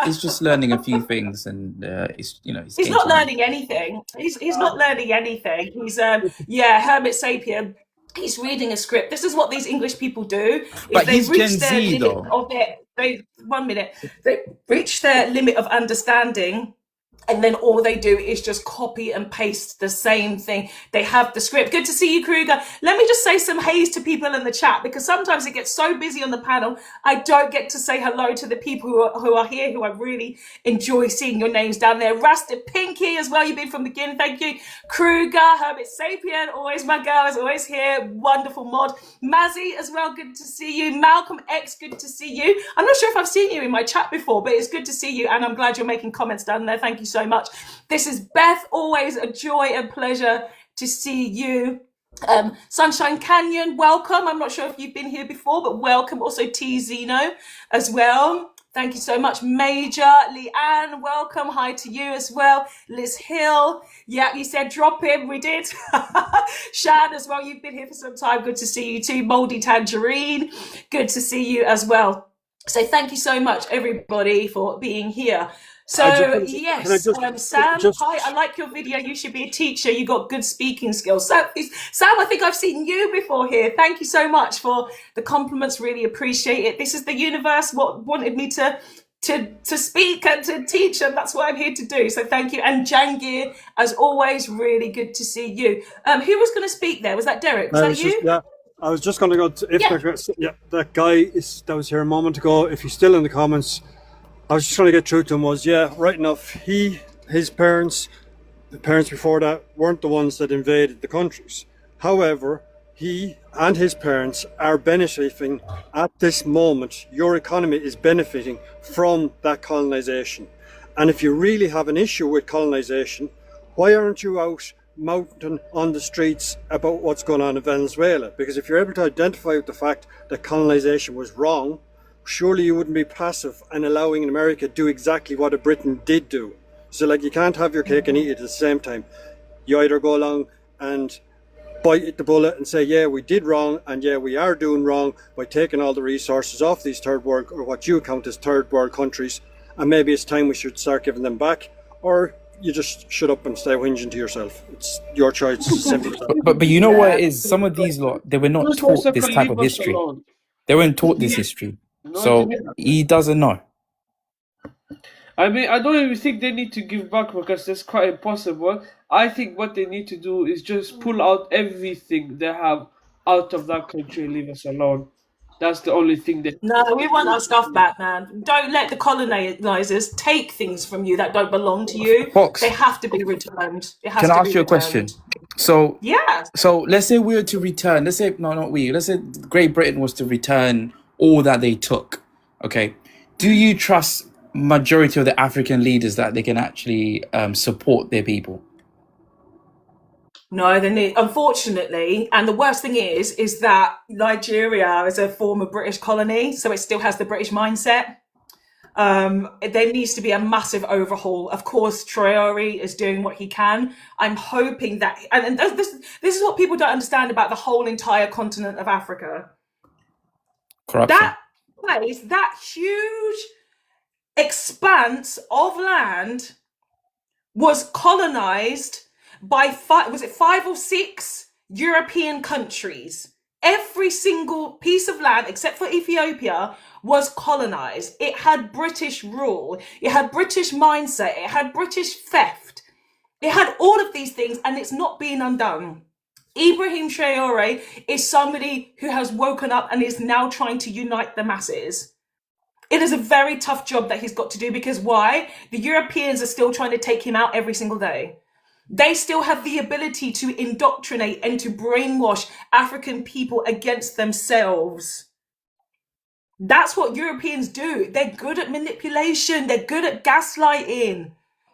Q: he's just learning a few things, and he's he's
A: He's
Q: getting
A: not
Q: to know.
A: learning anything. He's not learning anything. He's hermit sapien. He's reading a script. This is what these English people do. Is
Q: But
A: they
Q: he's Gen
A: reach their
Q: Z
A: limit
Q: though.
A: of their they 1 minute. They reach their limit of understanding, and then all they do is just copy and paste the same thing. They have the script. Good to see you, Kruger. Let me just say some hays to people in the chat, because sometimes it gets so busy on the panel, I don't get to say hello to the people who are here, who I really enjoy seeing your names down there. Rasta Pinky as well, you've been from the beginning, thank you. Kruger, Hermit Sapien, always my girl, is always here, wonderful mod. Mazzy as well, good to see you. Malcolm X, good to see you. I'm not sure if I've seen you in my chat before, but it's good to see you, and I'm glad you're making comments down there. Thank you so much. This is Beth, always a joy and pleasure to see you. Sunshine Canyon, welcome. I'm not sure if you've been here before, but welcome. Also T Zeno as well. Thank you so much. Major Leanne, welcome. Hi to you as well. Liz Hill, yeah, you said drop him. We did. Shan as well, you've been here for some time. Good to see you too. Moldy Tangerine, good to see you as well. So thank you so much, everybody, for being here. So yes, Sam, hi, I like your video. You should be a teacher. You got good speaking skills. So Sam, I think I've seen you before here. Thank you so much for the compliments. Really appreciate it. This is the universe what wanted me to speak and to teach, and that's what I'm here to do. So thank you. And Jangir, as always, really good to see you. Who was going to speak there? Was that Derek? Was that you?
N: I was just going to go to, that guy that was here a moment ago. If he's still in the comments, I was just trying to get through to him. Right enough. His parents, the parents before that, weren't the ones that invaded the countries. However, he and his parents are benefiting at this moment. Your economy is benefiting from that colonization. And if you really have an issue with colonization, why aren't you out mouthing on the streets about what's going on in Venezuela? Because if you're able to identify with the fact that colonization was wrong, surely you wouldn't be passive and allowing America to do exactly what Britain did do. So you can't have your cake and eat it at the same time. You either go along and bite the bullet and say, yeah, we did wrong, and yeah, we are doing wrong by taking all the resources off these third world, or what you count as third world countries, and maybe it's time we should start giving them back, or you just shut up and stay whinging to yourself. It's your choice.
Q: But you know what it is? Some of these lot, they were not taught this type of history. They weren't taught this history. So he doesn't know.
B: I mean, I don't even think they need to give back, because that's quite impossible. I think what they need to do is just pull out everything they have out of that country and leave us alone. That's the only thing that...
A: No, we want our stuff back, man. Don't let the colonizers take things from you that don't belong to you.
Q: Fox,
A: they have to be returned.
Q: Can I ask you a question? So,
A: yeah.
Q: So let's say we were to return. Let's say let's say Great Britain was to return all that they took. Okay, do you trust majority of the African leaders that they can actually support their people?
A: No, unfortunately, and the worst thing is that Nigeria is a former British colony, so it still has the British mindset. There needs to be a massive overhaul. Of course, Traore is doing what he can. I'm hoping that, and this is what people don't understand about the whole entire continent of Africa.
Q: Corruption.
A: That place, that huge expanse of land was colonized by five or six European countries. Every single piece of land, except for Ethiopia, was colonized. It had British rule. It had British mindset. It had British theft. It had all of these things, and it's not being undone. Ibrahim Traore is somebody who has woken up and is now trying to unite the masses. It is a very tough job that he's got to do, because why? The Europeans are still trying to take him out every single day. They still have the ability to indoctrinate and to brainwash African people against themselves. That's what Europeans do. They're good at manipulation. They're good at gaslighting.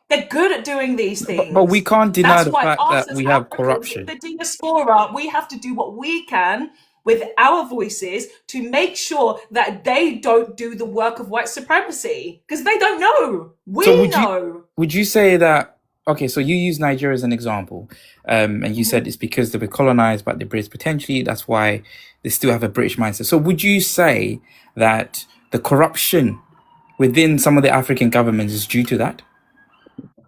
A: They're good at doing these things.
Q: But we can't deny
A: That's
Q: the
A: why
Q: fact
A: us
Q: that
A: as
Q: we have
A: Africans,
Q: corruption.
A: the diaspora, we have to do what we can with our voices to make sure that they don't do the work of white supremacy, because they don't know.
Q: So
A: We know.
Q: would you say that, okay, so you use Nigeria as an example, and you said it's because they were colonized by the Brits, potentially that's why they still have a British mindset. So would you say that the corruption within some of the African governments is due to that?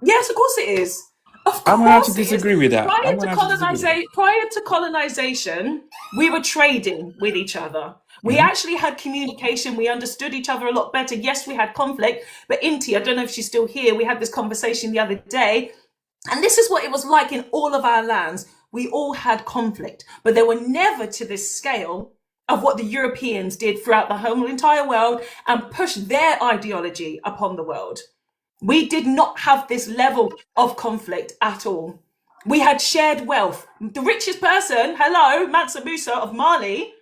A: Yes, of course it is. Of
Q: I'm gonna have to
A: course it is.
Q: disagree with that. I'm gonna have to disagree with that.
A: Prior to colonization, we were trading with each other. We actually had communication. We understood each other a lot better. Yes, we had conflict, but Inti, I don't know if she's still here. We had this conversation the other day, and this is what it was like in all of our lands. We all had conflict, but they were never to this scale of what the Europeans did throughout the whole entire world and pushed their ideology upon the world. We did not have this level of conflict at all. We had shared wealth. The richest person, hello, Mansa Musa of Mali,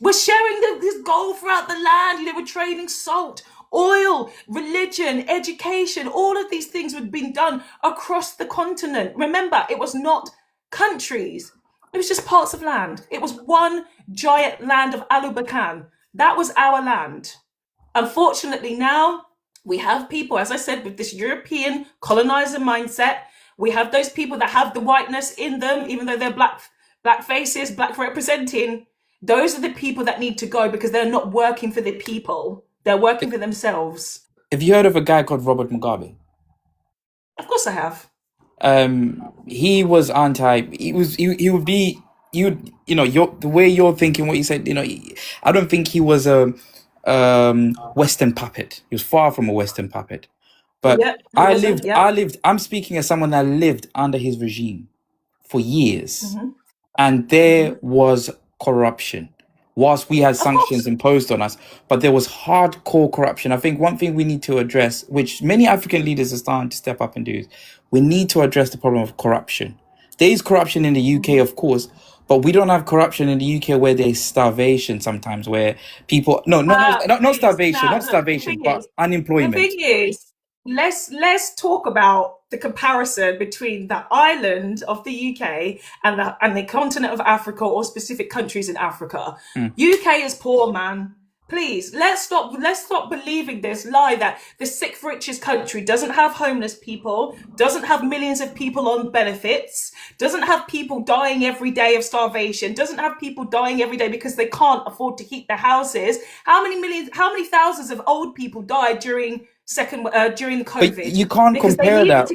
A: was sharing this gold throughout the land. They were trading salt, oil, religion, education. All of these things had been done across the continent. Remember, it was not countries. It was just parts of land. It was one giant land of Alubakan. That was our land. Unfortunately, now we have people, as I said, with this European colonizer mindset. We have those people that have the whiteness in them, even though they're black faces, black representing. Those are the people that need to go because they're not working for the people. They're working for themselves.
Q: Have you heard of a guy called Robert Mugabe?
A: Of course I have.
Q: He was anti. He would be, the way you're thinking, what you said. I don't think he was a Western puppet. He was far from a Western puppet. But
A: Yep, he wasn't, yep.
Q: I'm speaking as someone that lived under his regime for years, and there was corruption. Whilst we had sanctions imposed on us, but there was hardcore corruption. I think one thing we need to address, which many African leaders are starting to step up and do, is we need to address the problem of corruption. There is corruption in the UK, of course, but we don't have corruption in the UK where there's starvation sometimes, where people not starvation, but unemployment.
A: The thing is, let's talk about the comparison between the island of the UK and the continent of Africa, or specific countries in Africa. UK is poor, man. Please, let's stop believing this lie that the sixth richest country doesn't have homeless people, doesn't have millions of people on benefits, doesn't have people dying every day of starvation, doesn't have people dying every day because they can't afford to heat their houses. How many thousands of old people died during the COVID?
Q: But you can't compare that.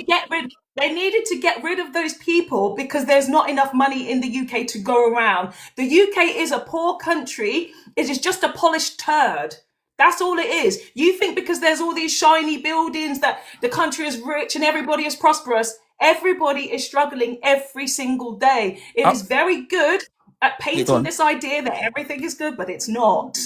A: They needed to get rid of those people because there's not enough money in the UK to go around. The UK is a poor country. It is just a polished turd. That's all it is. You think because there's all these shiny buildings that the country is rich and everybody is prosperous. Everybody is struggling every single day. It is very good at painting this idea that everything is good, but it's not.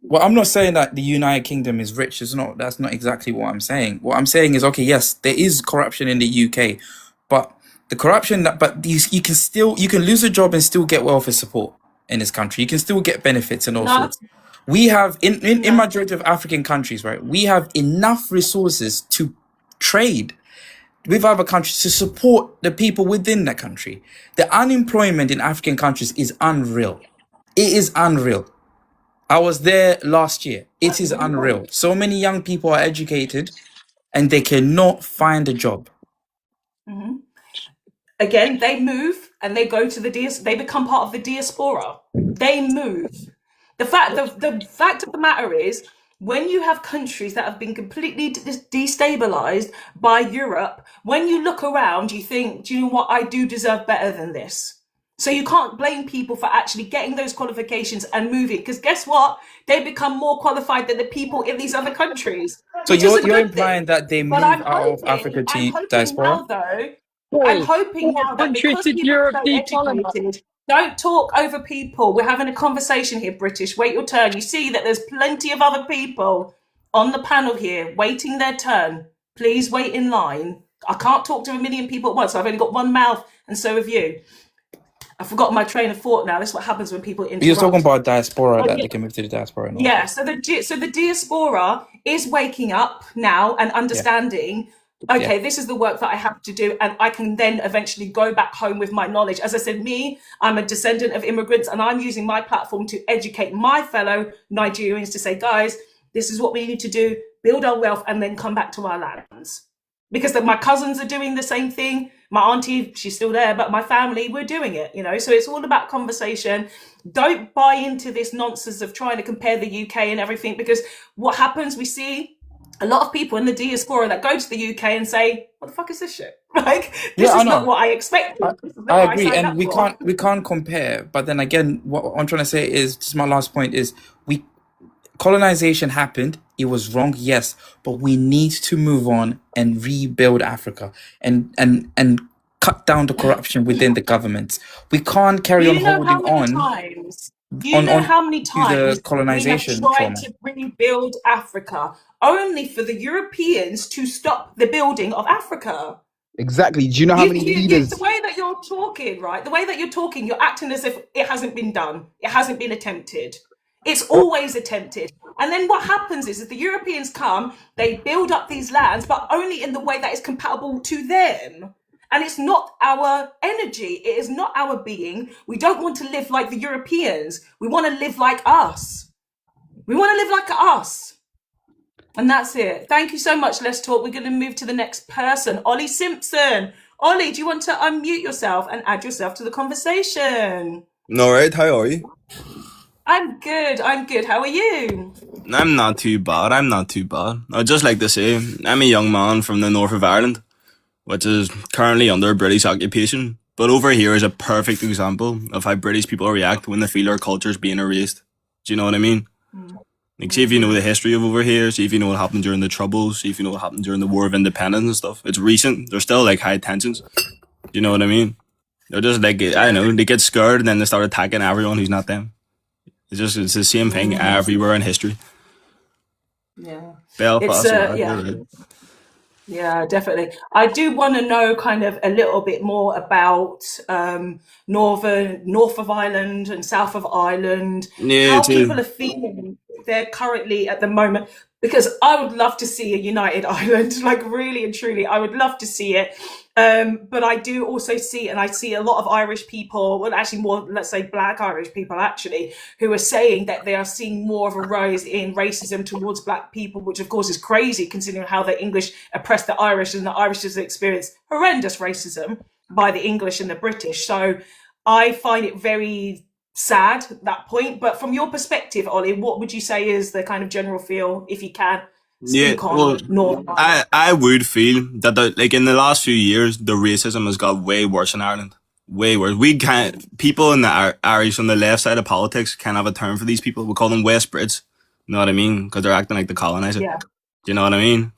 Q: Well, I'm not saying that the United Kingdom is rich. That's not exactly what I'm saying. What I'm saying is, okay, yes, there is corruption in the UK, but the corruption you can lose a job and still get welfare support in this country. You can still get benefits and all sorts. We have in majority of African countries, right? We have enough resources to trade with other countries to support the people within that country. The unemployment in African countries is unreal. It is unreal. I was there last year. It is unreal. So many young people are educated and they cannot find a job.
A: Again, they move and they go to they become part of the diaspora. They move. The fact of the matter is, when you have countries that have been completely destabilized by Europe, when you look around, you think, do you know what? I do deserve better than this. So you can't blame people for actually getting those qualifications and moving, because guess what? They become more qualified than the people in these other countries.
Q: So you're implying that they move out of Africa to diaspora?
A: I'm hoping now that because people are so educated, don't talk over people. We're having a conversation here, British. Wait your turn. You see that there's plenty of other people on the panel here waiting their turn. Please wait in line. I can't talk to a million people at once. I've only got one mouth, and so have you. I've forgotten my train of thought now. This is what happens when people interrupt.
Q: You're talking about diaspora, that they can move to the diaspora.
A: Yeah, so the diaspora is waking up now and understanding okay, this is the work that I have to do, and I can then eventually go back home with my knowledge. As I said, I'm a descendant of immigrants, and I'm using my platform to educate my fellow Nigerians to say, guys, this is what we need to do, build our wealth, and then come back to our lands. Because my cousins are doing the same thing. My auntie, she's still there, but my family, we're doing it, So it's all about conversation. Don't buy into this nonsense of trying to compare the UK and everything, because what happens, we see a lot of people in the diaspora that go to the UK and say, what the fuck is this shit? Like, this
Q: I
A: is not
Q: know.
A: what I expected. This is not
Q: I
A: what
Q: agree,
A: signed
Q: and
A: up for.
Q: we can't compare. But then again, what I'm trying to say is, just my last point is, colonization happened. It was wrong, yes, but we need to move on and rebuild Africa and cut down the corruption within the governments. We can't carry
A: Do
Q: on
A: you know how
Q: holding
A: many
Q: on
A: times? Do you know
Q: on
A: how many
Q: to the
A: times we have
Q: colonization
A: tried
Q: trauma.
A: to rebuild Africa only for the Europeans to stop the building of Africa?
O: Exactly. Do you know how many
A: The
O: leaders?
A: way that you're talking, right? The way that you're talking, you're acting as if it hasn't been done. It hasn't been attempted. It's always attempted. And then what happens is the Europeans come, they build up these lands, but only in the way that is compatible to them. And it's not our energy. It is not our being. We don't want to live like the Europeans. We want to live like us. We want to live like us. And that's it. Thank you so much. Let's talk. We're going to move to the next person. Ollie Simpson. Ollie, do you want to unmute yourself and add yourself to the conversation?
T: All right, how are you?
A: I'm good. How are you?
T: I'm not too bad. I'd just like to say, I'm a young man from the north of Ireland, which is currently under British occupation. But over here is a perfect example of how British people react when they feel their culture is being erased. Do you know what I mean? Like, see if you know the history of over here, see if you know what happened during the Troubles, see if you know what happened during the War of Independence and stuff. It's recent. There's still like high tensions. Do you know what I mean? They're just like, I don't know, they get scared and then they start attacking everyone who's not them. It's the same thing everywhere in history.
A: Yeah.
T: Belfast.
A: Yeah, definitely. I do want to know kind of a little bit more about north of Ireland and south of Ireland, how people are feeling there currently at the moment, because I would love to see a united Ireland, like really and truly, I would love to see it. But I do also see, and I see a lot of Irish people, well, actually more, let's say Black Irish people actually, who are saying that they are seeing more of a rise in racism towards Black people, which of course is crazy considering how the English oppressed the Irish, and the Irish has experienced horrendous racism by the English and the British. So I find it very sad, that point. But from your perspective, Ollie, what would you say is the kind of general feel, if you can?
T: I would feel that like in the last few years, the racism has got way worse in Ireland. Way worse. People in the Irish on the left side of politics can't have a term for these people. We call them West Brits. You know what I mean? Because they're acting like the colonizer.
A: Yeah.
T: Do you know what I mean?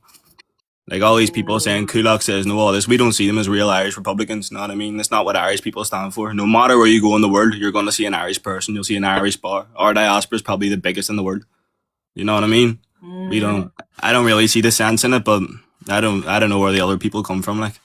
T: Like all these people saying Kulak says no, all this. We don't see them as real Irish Republicans. You know what I mean? That's not what Irish people stand for. No matter where you go in the world, you're going to see an Irish person. You'll see an Irish bar. Our diaspora is probably the biggest in the world. You know what I mean? I don't really see the sense in it, but I don't know where the other people come from. Like,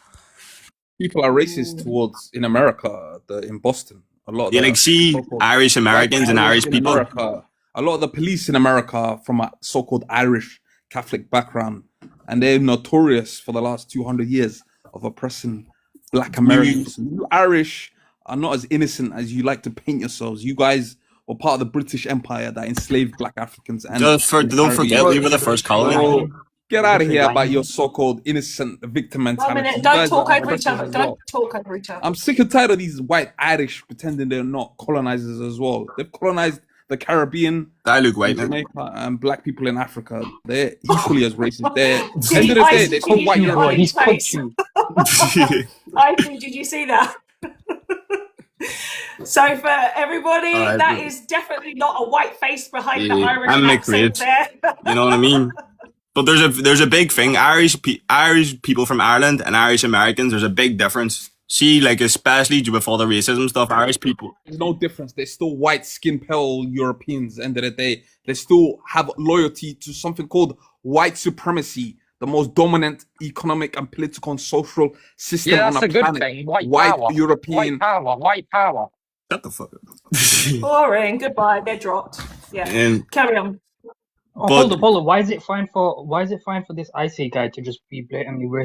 U: people are racist towards in America, in Boston. A lot of
T: like see Irish Americans and Irish people.
U: America, a lot of the police in America from a so-called Irish Catholic background, and they're notorious for the last 200 years of oppressing Black Americans. You Irish are not as innocent as you like to paint yourselves. You guys were part of the British Empire that enslaved Black Africans. And
T: don't forget, we were the first colony.
U: Get out of here about your so-called innocent victim mentality.
A: 1 minute, don't talk over each other. Don't talk over each other.
U: I'm sick and tired of these white Irish pretending they're not colonizers as well. They've colonized the Caribbean, Jamaica, and Black people in Africa. They're equally as racist. They're end of the day, they're so white.
A: He's punched you. Did you see that? So for everybody, that is definitely not a white face behind the Irish accent there.
T: You know what I mean? But there's a big thing. Irish people from Ireland and Irish Americans, there's a big difference. See, like especially with all the racism stuff, Irish people.
U: There's no difference. They're still white, skin pale Europeans. End of the day, they still have loyalty to something called white supremacy, the most dominant economic and political and social system on the planet.
V: Thing.
U: White
V: power.
U: European.
V: White power.
T: Shut the fuck
A: up. Boring. Goodbye. They're dropped. Yeah. Carry on.
V: Hold on. Why is it fine for this IC guy to just be blatantly racist?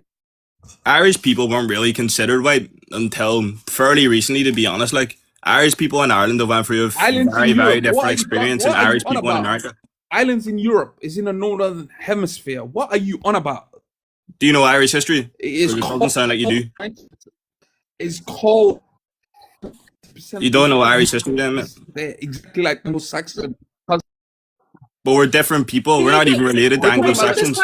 T: Irish people weren't really considered white until fairly recently, to be honest. Like, Irish people in Ireland have went through a
U: Islands in
T: very, very
U: Europe.
T: different experience than
U: What are you
T: Irish
U: on
T: people in
U: about?
T: America.
U: Islands in Europe is in the northern hemisphere. What are you on about?
T: Do you know Irish history?
U: It's
T: It doesn't sound like you do.
U: It's called.
T: You don't know Irish history, then, mate?
U: They're exactly like Anglo-Saxon.
T: But we're different people. We're not even related to
U: We're talking about
T: Anglo-Saxons.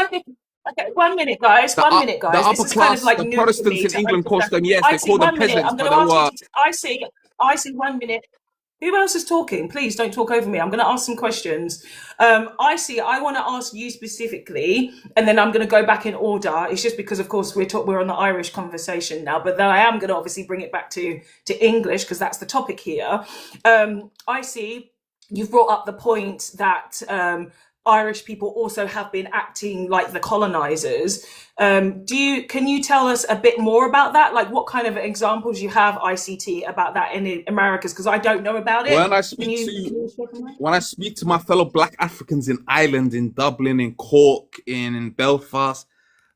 A: Okay, 1 minute, guys.
U: The
A: 1
U: up-
A: minute,
U: the
A: guys. This
U: upper
A: is kind of
U: class,
A: like
U: the
A: new for
U: Protestants
A: me
U: in
A: to
U: England called
A: understand.
U: them, yes,
A: I
U: they
A: see
U: called them
A: 1 minute.
U: peasants,
A: I'm
U: but
A: going
U: they
A: to ask
U: were.
A: you. I see 1 minute. Who else is talking? Please don't talk over me. I'm going to ask some questions. I want to ask you specifically, and then I'm going to go back in order. It's just because, of course, we're on the Irish conversation now, but then I am going to obviously bring it back to English because that's the topic here. I see you've brought up the point that Irish people also have been acting like the colonizers. Can you tell us a bit more about that? Like what kind of examples you have, ICT, about that in the Americas? Because I don't know about it.
U: When I speak to my fellow Black Africans in Ireland, in Dublin, in Cork, in Belfast,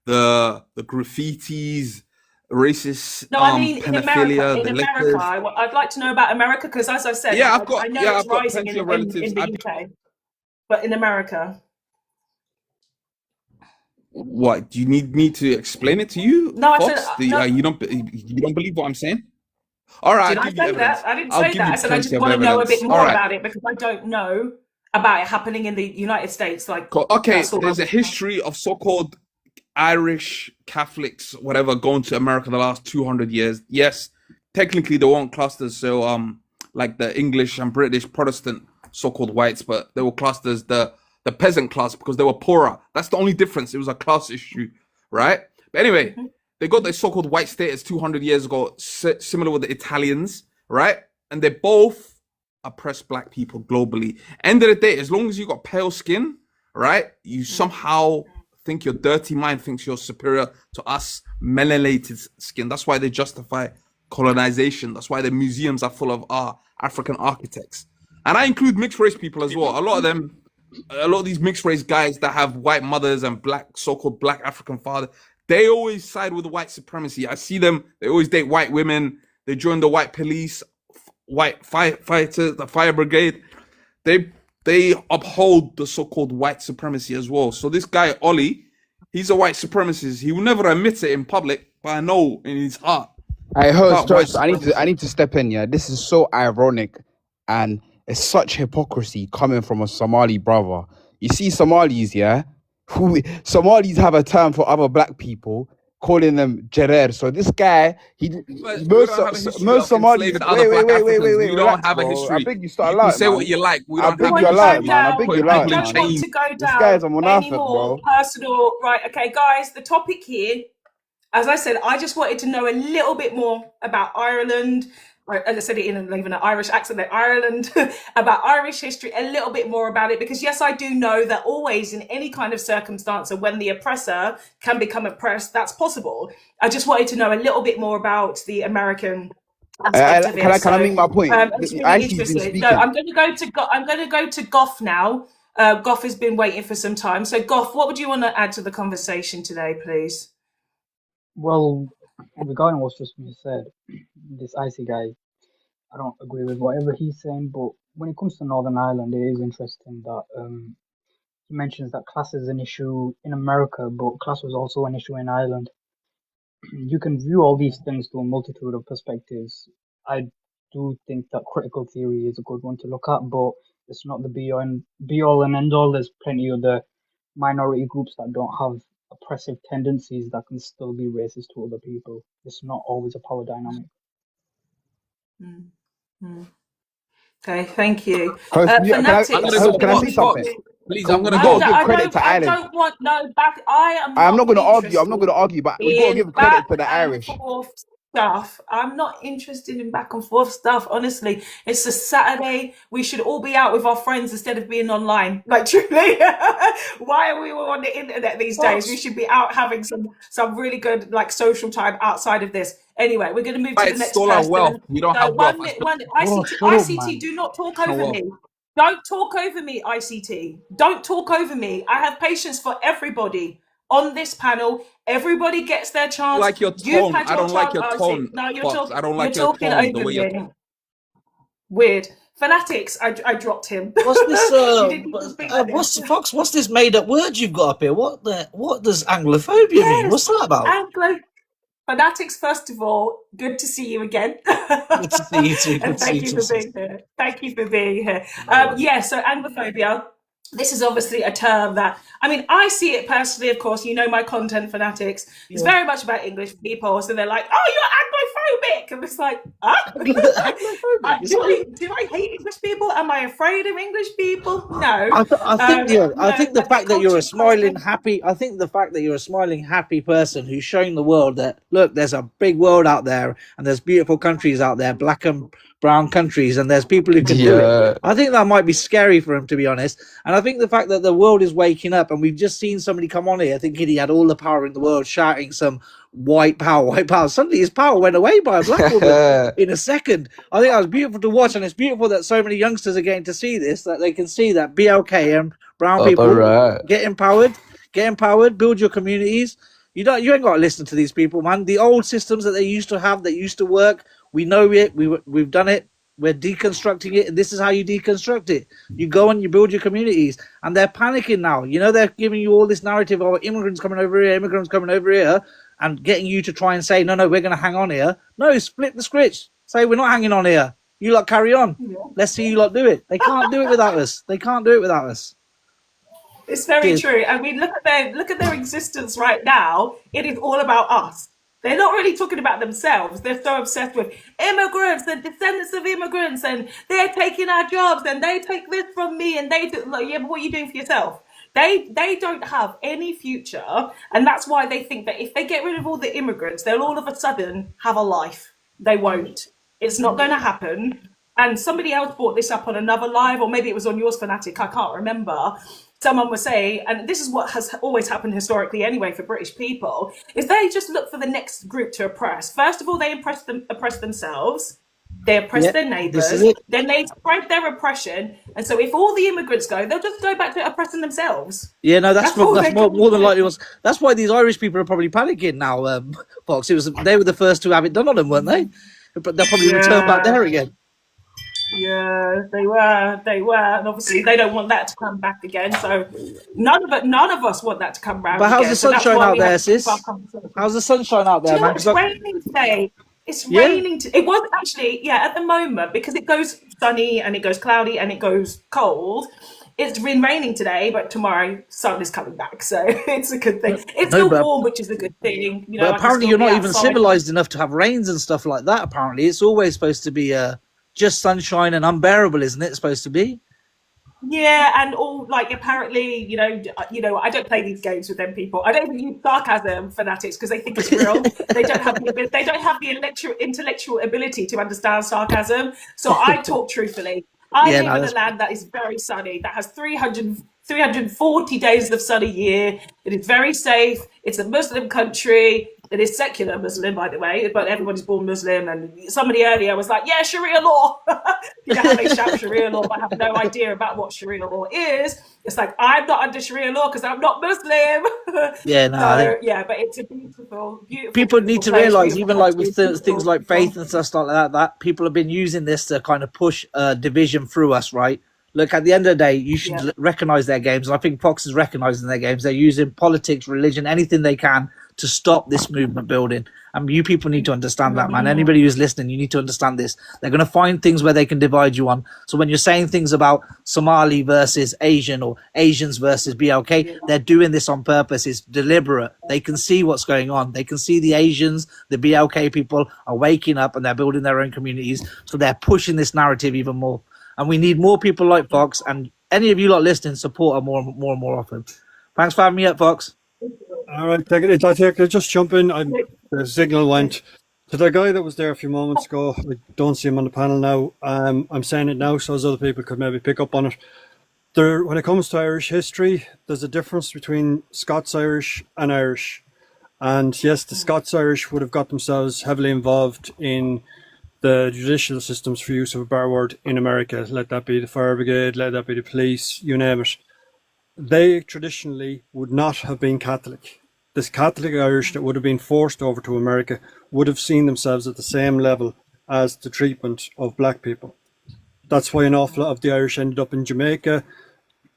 U: the graffitis, racist
A: No, I mean in America.
U: pedophilia,
A: In
U: the
A: America,
U: liquors.
A: I'd like to know about America because, as I said,
U: Yeah,
A: I know
U: I've
A: it's
U: got
A: rising
U: plenty of
A: in
U: relatives.
A: the UK, but in America.
U: What, do you need me to explain it to you,
A: No, I
U: Fox?
A: said no.
U: You don't believe what I'm saying? All right,
A: Did
U: I'll
A: I
U: give you
A: say
U: evidence.
A: that? I didn't
U: I'll
A: say
U: give
A: that.
U: you
A: I said I just
U: plenty of
A: want to know a bit
U: evidence.
A: more
U: All right.
A: about it because I don't know about it happening in the United States. Like,
U: Okay,
A: that's all
U: there's
A: I-
U: a history of so-called Irish Catholics, whatever, going to America the last 200 years. Yes, technically they weren't clusters, so like the English and British Protestant so-called whites, but they were classed as the peasant class because they were poorer. That's the only difference. It was a class issue, right? But anyway, they got their so-called white status 200 years ago, similar with the Italians, right? And they both oppress Black people globally. End of the day, as long as you got pale skin, right, you somehow think your dirty mind thinks you're superior to us melanated skin. That's why they justify colonization. That's why the museums are full of African architects. And I include mixed race people as well. A lot of these mixed race guys that have white mothers and so-called Black African fathers, they always side with white supremacy. I see them, they always date white women. They join the white police, white firefighters, the fire brigade. They uphold the so-called white supremacy as well. So this guy, Ollie, he's a white supremacist. He will never admit it in public, but I know in his heart.
O: I heard, I need to step in. Yeah, this is so ironic, and it's such hypocrisy coming from a Somali brother. You see, Somalis, yeah, Somalis have a term for other Black people, calling them Jerer. So this guy, most Somalis. Wait.
U: We don't have a history.
O: I beg you, start
U: You can
O: lying,
U: say
O: man.
U: what you like. We
O: I
U: don't
O: beg
U: have
O: you,
U: a
O: lying,
U: history.
O: man. I beg you,
A: I
O: lying,
A: don't
O: man.
A: want to go
O: This guy's a
A: down
O: monafik,
A: any more
O: bro.
A: personal. Right, okay, guys, the topic here, as I said, I just wanted to know a little bit more about Ireland. As I said it in even an Irish accent, like Ireland, about Irish history, a little bit more about it, because yes, I do know that always in any kind of circumstance, or when the oppressor can become oppressed, that's possible. I just wanted to know a little bit more about the American aspect of it.
O: Can I make my point?
A: I'm just really
O: Icy's been
A: interested.
O: speaking.
A: No, I'm going to go to Goff now. Goff has been waiting for some time. So Goff, what would you want to add to the conversation today, please?
C: Well, regarding what's just been said, this icy guy, I don't agree with whatever he's saying, but when it comes to Northern Ireland, it is interesting that he mentions that class is an issue in America, but class was also an issue in Ireland. You can view all these things through a multitude of perspectives. I do think that critical theory is a good one to look at, but it's not the be all and end all. There's plenty of the minority groups that don't have oppressive tendencies that can still be racist to other people. It's not always a power dynamic.
A: Okay, thank you.
O: Can I say something?
U: Please, I'm
O: We
U: gonna
O: gotta
U: go.
O: give credit to
A: I
O: Ireland.
A: don't want back.
O: I'm not gonna argue. I'm not gonna argue, but we gotta give credit to the Irish.
A: Forth stuff. I'm not interested in back and forth stuff. Honestly, it's a Saturday. We should all be out with our friends instead of being online. Like truly, why are we all on the internet these days? We should be out having some really good like social time outside of this. Anyway, we're going to move to the next person.
U: Wealth. You don't have wealth.
A: ICT, do not talk over me. Don't talk over me, ICT. Don't talk over me. I have patience for everybody. on this panel. Everybody gets their chance.
U: Like your
A: You've
U: tone.
A: had
U: I
A: your
U: don't like
A: chance,
U: your
A: Isaac.
U: tone,
A: No, you're
U: Fox. I
A: talking.
U: don't
A: You're
U: like your
A: talking
U: tone. The
A: over
U: way you're
A: me. Weird. Fanatics. I dropped him.
D: What's this?
A: You didn't even speak like
D: What's
A: this.
D: Fox? What's this made-up word you've got up here? What does Anglophobia mean?
A: Yes,
D: What's that about?
A: Fanatics, first of all, good to see you again.
D: Good to see you too. Good
A: And
D: to see
A: thank
D: you
A: you
D: too.
A: for being here. Thank you for being here. Yeah, so Anglophobia, this is obviously a term that, I mean, I see it personally, of course, you know my content, Fanatics. It's very much about English people. So they're like, oh, you're Anglophobic. And it's like, huh? Do I hate English people? Am I afraid of English people? No.
D: I think the fact that you're a smiling,
A: custom.
D: happy. I think the fact that you're a smiling, happy person who's showing the world that look, there's a big world out there, and there's beautiful countries out there, black and brown countries, and there's people who can do it. I think that might be scary for him, to be honest. And I think the fact that the world is waking up, and we've just seen somebody come on here thinking he had all the power in the world, shouting some white power, white power. Suddenly his power went away by a black woman in a second. I think that was beautiful to watch, and it's beautiful that so many youngsters are getting to see this, that they can see that BLK and brown people get empowered, build your communities. You ain't got to listen to these people, man. The old systems that they used to have, that used to work, we know it. We've done it. We're deconstructing it, and this is how you deconstruct it. You go and you build your communities, and they're panicking now. You know, they're giving you all this narrative of immigrants coming over here, and getting you to try and say, no, we're going to hang on here. No, flip the script. Say, we're not hanging on here. You lot carry on. Let's see you lot do it. They can't do it without us.
A: It's very true. I mean, look at their existence right now. It is all about us. They're not really talking about themselves. They're so obsessed with immigrants, the descendants of immigrants, and they're taking our jobs, and they take this from me, and they do. Like, yeah, but what are you doing for yourself? They don't have any future, and that's why they think that if they get rid of all the immigrants, they'll all of a sudden have a life. They won't. It's not going to happen. And somebody else brought this up on another live, or maybe it was on yours, Fanatic. I can't remember. Someone was saying, and this is what has always happened historically anyway for British people, is they just look for the next group to oppress. First of all, they oppress themselves. They oppress their neighbours. Then they spread their oppression. And so if all the immigrants go, they'll just go back to oppressing themselves.
D: Yeah, no, that's more than likely was. That's why these Irish people are probably panicking now, Fox. They were the first to have it done on them, weren't they? But they'll probably return back there again.
A: Yeah, they were, and obviously they don't want that to come back again. So none of us want that to come back.
D: But how's
A: again.
D: the sunshine out there, sis?
A: Conversation.
D: How's the sunshine out there, man?
A: It's raining today. It's raining. It was actually, at the moment, because it goes sunny and it goes cloudy and it goes cold. It's been raining today, but tomorrow sun is coming back, so it's a good thing. It's still warm, which is a good thing. You know,
D: but apparently you're not even civilized enough to have rains and stuff like that. Apparently, it's always supposed to be just sunshine and unbearable, isn't it? Supposed to be.
A: Yeah, and all apparently, you know, I don't play these games with them people. I don't even use sarcasm, Fanatics, because they think it's real. They don't have the intellectual ability to understand sarcasm. So I talk truthfully. I live in a land that is very sunny, that has 340 days of sun a year. It is very safe. It's a Muslim country. It is secular Muslim, by the way, but everybody's born Muslim. And somebody earlier was like, yeah, Sharia law. You know how they shout Sharia law, but have no idea about what Sharia law is. It's like, I'm not under Sharia law because I'm not Muslim.
D: Yeah, no.
A: But it's a beautiful
D: people need to realize, even like with things like faith and stuff like that people have been using this to kind of push division through us, right? Look, at the end of the day, you should recognize their games. And I think Fox is recognizing their games. They're using politics, religion, anything they can to stop this movement building. And you people need to understand that, man. Anybody who's listening, you need to understand this. They're going to find things where they can divide you on. So when you're saying things about Somali versus Asian or Asians versus BLK, they're doing this on purpose. It's deliberate. They can see what's going on. They can see the Asians, the BLK people are waking up and they're building their own communities. So they're pushing this narrative even more. And we need more people like Fox, and any of you lot listening, support her more and more often. Thanks for having me up, Fox.
N: All right, take it. Just jump in. The signal went. To the guy that was there a few moments ago, I don't see him on the panel now. I'm saying it now so as other people could maybe pick up on it. When it comes to Irish history, there's a difference between Scots-Irish and Irish. And yes, the Scots-Irish would have got themselves heavily involved in the judicial systems, for use of a bar word, in America. Let that be the fire brigade, let that be the police, you name it. They traditionally would not have been Catholic. this Catholic Irish that would have been forced over to America would have seen themselves at the same level as the treatment of black people. That's why an awful lot of the Irish ended up in Jamaica,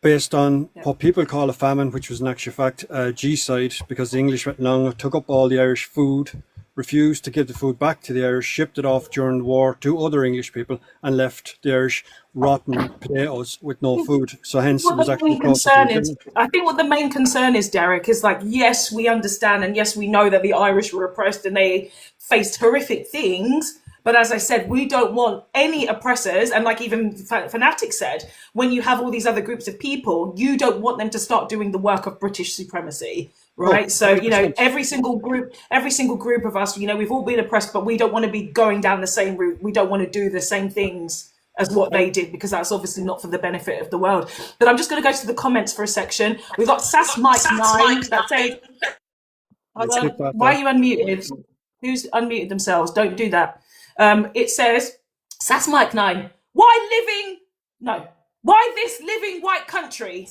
N: based on what people call a famine, which was in actual fact a G-side, because the English went along, took up all the Irish food, refused to give the food back to the Irish, shipped it off during the war to other English people, and left the Irish rotten potatoes with no food. So hence it was actually closer to the Germans.
A: I think what the main concern is, Derek, is like, yes, we understand, and yes, we know that the Irish were oppressed and they faced horrific things. But as I said, we don't want any oppressors. And like even Fanatic said, when you have all these other groups of people, you don't want them to start doing the work of British supremacy. Right.
N: Oh,
A: so, you know,
N: 100%.
A: every single group of us, you know, we've all been oppressed, but we don't want to be going down the same route. We don't want to do the same things as what they did, because that's obviously not for the benefit of the world. But I'm just going to go to the comments for a section. We've got Sass Mike 9 that says, why are you unmuted? Who's unmuted themselves? Don't do that. It says, Sass Mike 9, why this living white country?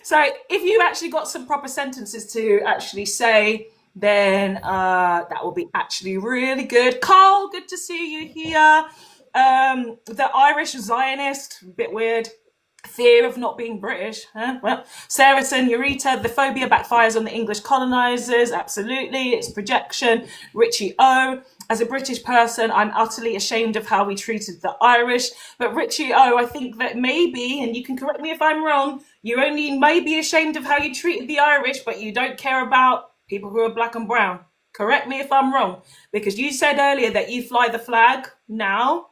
A: So if you actually got some proper sentences to actually say, then that will be actually really good. Carl, good to see you here. The Irish Zionist, a bit weird. Fear of not being British. Huh? Well, Sarah Senorita, the phobia backfires on the English colonizers. Absolutely, it's projection. Richie O, as a British person, I'm utterly ashamed of how we treated the Irish. But Richie O, I think that maybe, and you can correct me if I'm wrong, you only may be ashamed of how you treated the Irish, but you don't care about people who are black and brown. Correct me if I'm wrong, because you said earlier that you fly the flag now.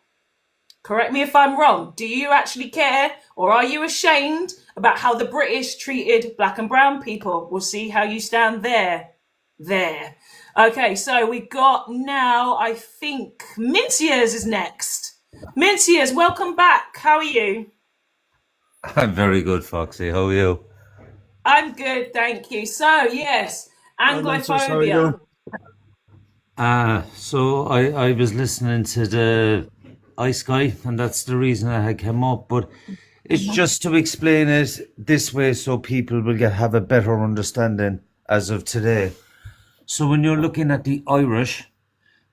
A: Correct me if I'm wrong. Do you actually care, or are you ashamed about how the British treated black and brown people? We'll see how you stand there. Okay, so we got now, I think, Minciers is next. Minciers, welcome back. How are you?
E: I'm very good, Foxy. How are you?
A: I'm good, thank you. So, yes, Anglophobia.
E: So I was listening to the Ice Guy, and that's the reason I had come up. But it's just to explain it this way so people will have a better understanding as of today. So when you're looking at the Irish,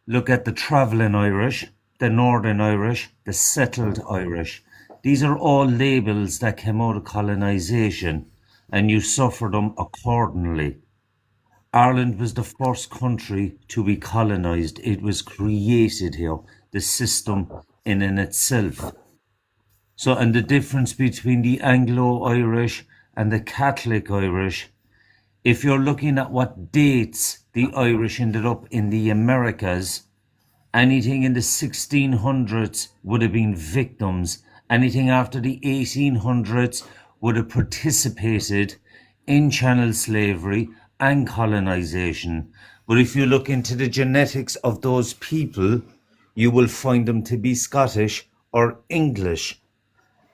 E: look at the travelling Irish, the Northern Irish, the settled Irish. These are all labels that came out of colonisation, and you suffer them accordingly. Ireland was the first country to be colonised. It was created here, the system in itself. So, and the difference between the Anglo-Irish and the Catholic Irish, if you're looking at what dates the Irish ended up in the Americas, anything in the 1600s would have been victims. Anything after the 1800s would have participated in chattel slavery and colonization. But if you look into the genetics of those people, you will find them to be Scottish or English.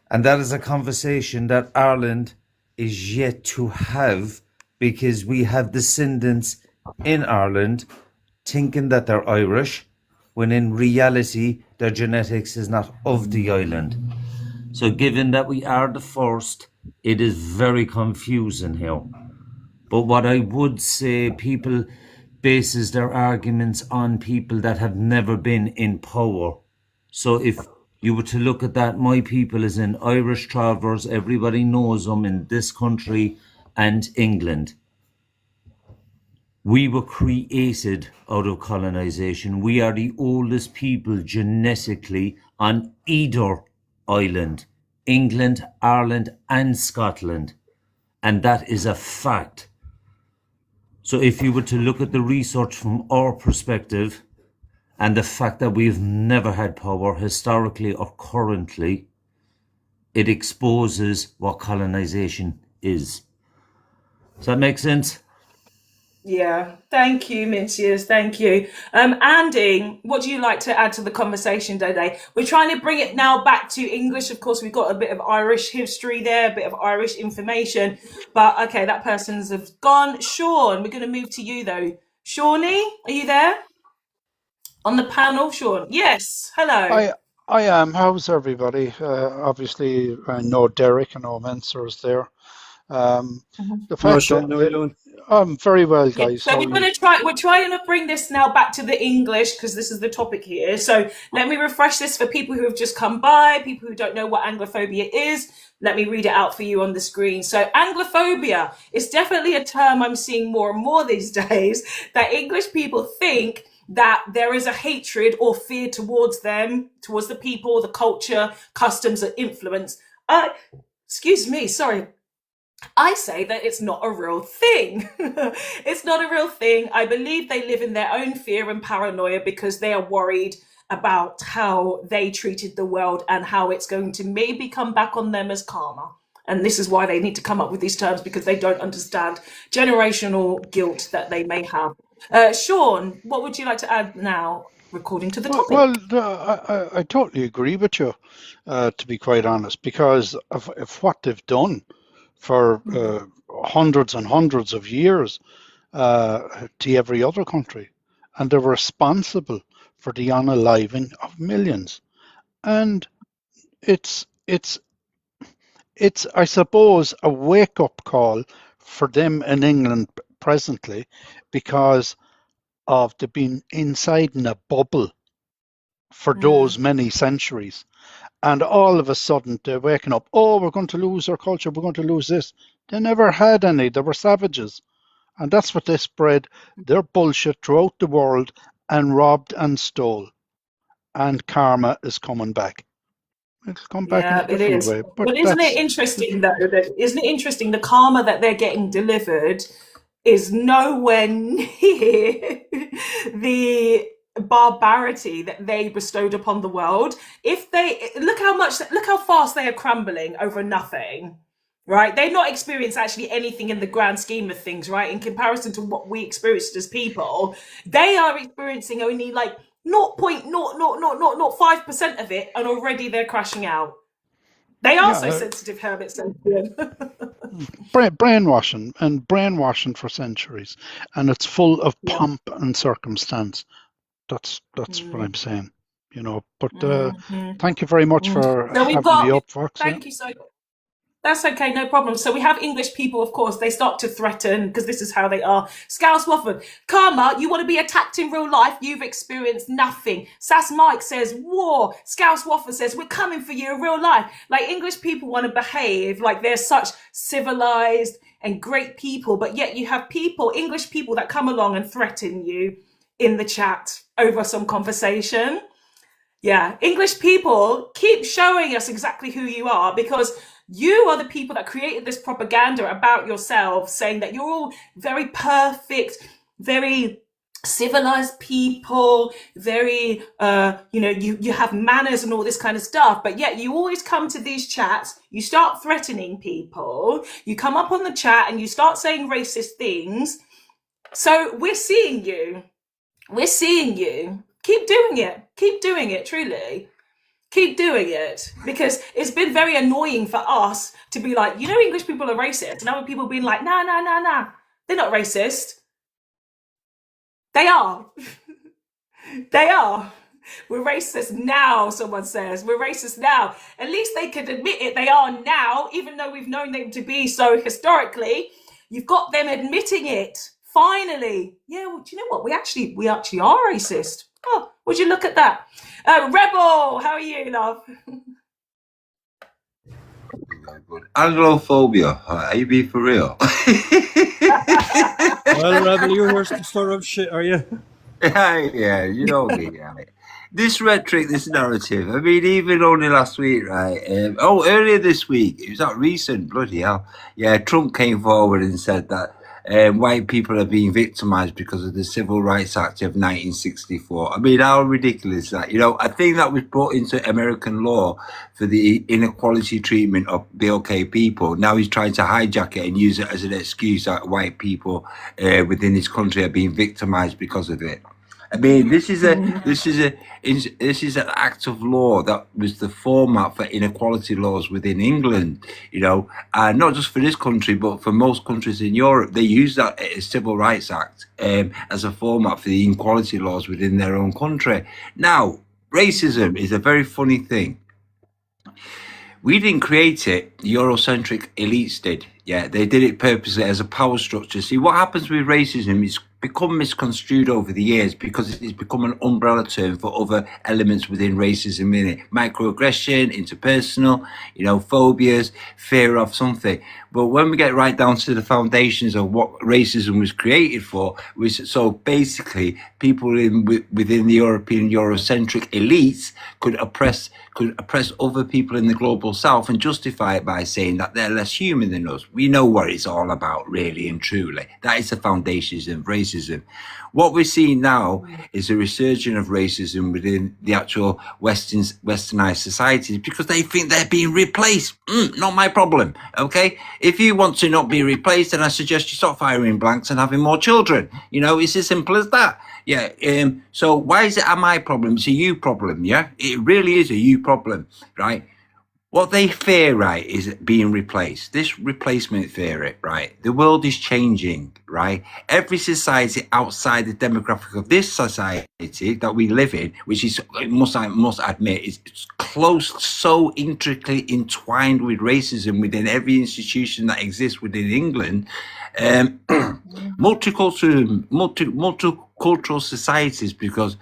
E: And that is a conversation that Ireland is yet to have, because we have descendants in Ireland thinking that they're Irish, when in reality their genetics is not of the island. So given that we are the first, it is very confusing here. But what I would say, people bases their arguments on people that have never been in power. So if you were to look at that, my people is in Irish Travellers, everybody knows them in this country and England. We were created out of colonisation. We are the oldest people genetically on either island, England, Ireland and Scotland. And that is a fact. So if you were to look at the research from our perspective and the fact that we've never had power historically or currently, it exposes what colonisation is. Does that make sense?
A: Yeah, thank you, Minciers, thank you. Andy, what do you like to add to the conversation today? We're trying to bring it now back to English. Of course, we've got a bit of Irish history there, a bit of Irish information. But okay, that person's have gone. Sean, we're going to move to you though. Shawnee, are you there? On the panel, Sean? Yes, hello.
V: I am. How's everybody? Obviously, I know Derek and Omenser is there.
F: The
N: Hello,
F: fact
N: Sean. How are you
F: that
N: doing?
F: I'm very well,
A: Yeah,
F: guys.
A: so
F: How are
A: we're
F: you?
A: going to try, we're trying to bring this now back to the English because this is the topic here. So let me refresh this for people who have just come by, people who don't know what Anglophobia is. Let me read it out for you on the screen. So Anglophobia is definitely a term I'm seeing more and more these days, that English people think that there is a hatred or fear towards them, towards the people, the culture, customs, and influence. Excuse me, sorry. I say that it's not a real thing. It's not a real thing. I believe they live in their own fear and paranoia because they are worried about how they treated the world and how it's going to maybe come back on them as karma. And this is why they need to come up with these terms, because they don't understand generational guilt that they may have. Sean, what would you like to add now, according to the topic?
F: Well, I totally agree with you, to be quite honest, because of what they've done for hundreds and hundreds of years to every other country, and they're responsible for the unaliving of millions. And it's I suppose a wake-up call for them in England presently, because of they've been inside in a bubble for those many centuries. And all of a sudden they're waking up, oh, we're going to lose our culture, we're going to lose this. They never had any, they were savages. And that's what they spread their bullshit throughout the world and robbed and stole. And karma is coming back. It's come back in a
A: Yeah, it
F: different
A: is.
F: way. But
A: But isn't it
F: that's
A: interesting though? Isn't it interesting the karma that they're getting delivered is nowhere near the barbarity that they bestowed upon the world. If they look how fast they are crumbling over nothing, right? They've not experienced actually anything in the grand scheme of things, right? In comparison to what we experienced as people, they are experiencing only like 0.00005% of it, and already they're crashing out. They are so
F: yeah,
A: sensitive, Herbert said.
F: brainwashing for centuries. And it's full of
A: Yeah.
F: pomp and circumstance. That's what I'm saying, But thank you very much for
A: So we've
F: having me
A: got,
F: up, Fox. Yeah.
A: thank you so much. That's okay, no problem. So we have English people, of course, they start to threaten because this is how they are. Scouse Wofford, karma, you want to be attacked in real life, you've experienced nothing. Sass Mike says, war. Scouse Wofford says, we're coming for you in real life. Like, English people want to behave like they're such civilized and great people, but yet you have people, English people, that come along and threaten you in the chat over some conversation. Yeah, English people, keep showing us exactly who you are, because you are the people that created this propaganda about yourselves, saying that you're all very perfect, very civilized people, very you have manners and all this kind of stuff, but yet you always come to these chats, you start threatening people, you come up on the chat and you start saying racist things. So we're seeing you. Keep doing it, truly. Keep doing it, because it's been very annoying for us to be like, English people are racist, and other people being like, nah, they're not racist. They are. They are. We're racist now, someone says. We're racist now. At least they could admit it, they are now, even though we've known them to be so historically. You've got them admitting it. Finally. Yeah, well, do you know what? We actually are racist. Oh, would you look at that? Rebel, how are you, love?
V: Anglophobia. Are you being for real?
N: Well, Rebel, you hear some sort of shit, are you?
V: Yeah, you know me, right? This rhetoric, this narrative, I mean, even only last week, right? Earlier this week, it was not recent, bloody hell. Yeah, Trump came forward and said that white people are being victimized because of the Civil Rights Act of 1964. I mean, how ridiculous is that? I think that was brought into American law for the inequality treatment of BLK people. Now he's trying to hijack it and use it as an excuse that white people within his country are being victimized because of it. I mean, this is an act of law that was the format for inequality laws within England, and not just for this country, but for most countries in Europe. They use that Civil Rights Act as a format for the inequality laws within their own country. Now, racism is a very funny thing. We didn't create it, the Eurocentric elites did. Yeah, they did it purposely as a power structure. See, what happens with racism is become misconstrued over the years because it's become an umbrella term for other elements within racism, in it. Microaggression, interpersonal, phobias, fear of something. But when we get right down to the foundations of what racism was created for, so basically people within the European Eurocentric elites could oppress other people in the global south and justify it by saying that they're less human than us. We know what it's all about, really and truly. That is the foundations of racism. What we're seeing now is a resurgence of racism within the actual westernized societies because they think they're being replaced. Not my problem, okay? If you want to not be replaced, then I suggest you stop firing blanks and having more children. It's as simple as that. Yeah. So why is it a my problem? It's a you problem, yeah? It really is a you problem, right? What they fear, right, is being replaced. This replacement theory, right? The world is changing, right? Every society outside the demographic of this society that we live in, which is, I must admit, is close, so intricately entwined with racism within every institution that exists within England. Multicultural societies, because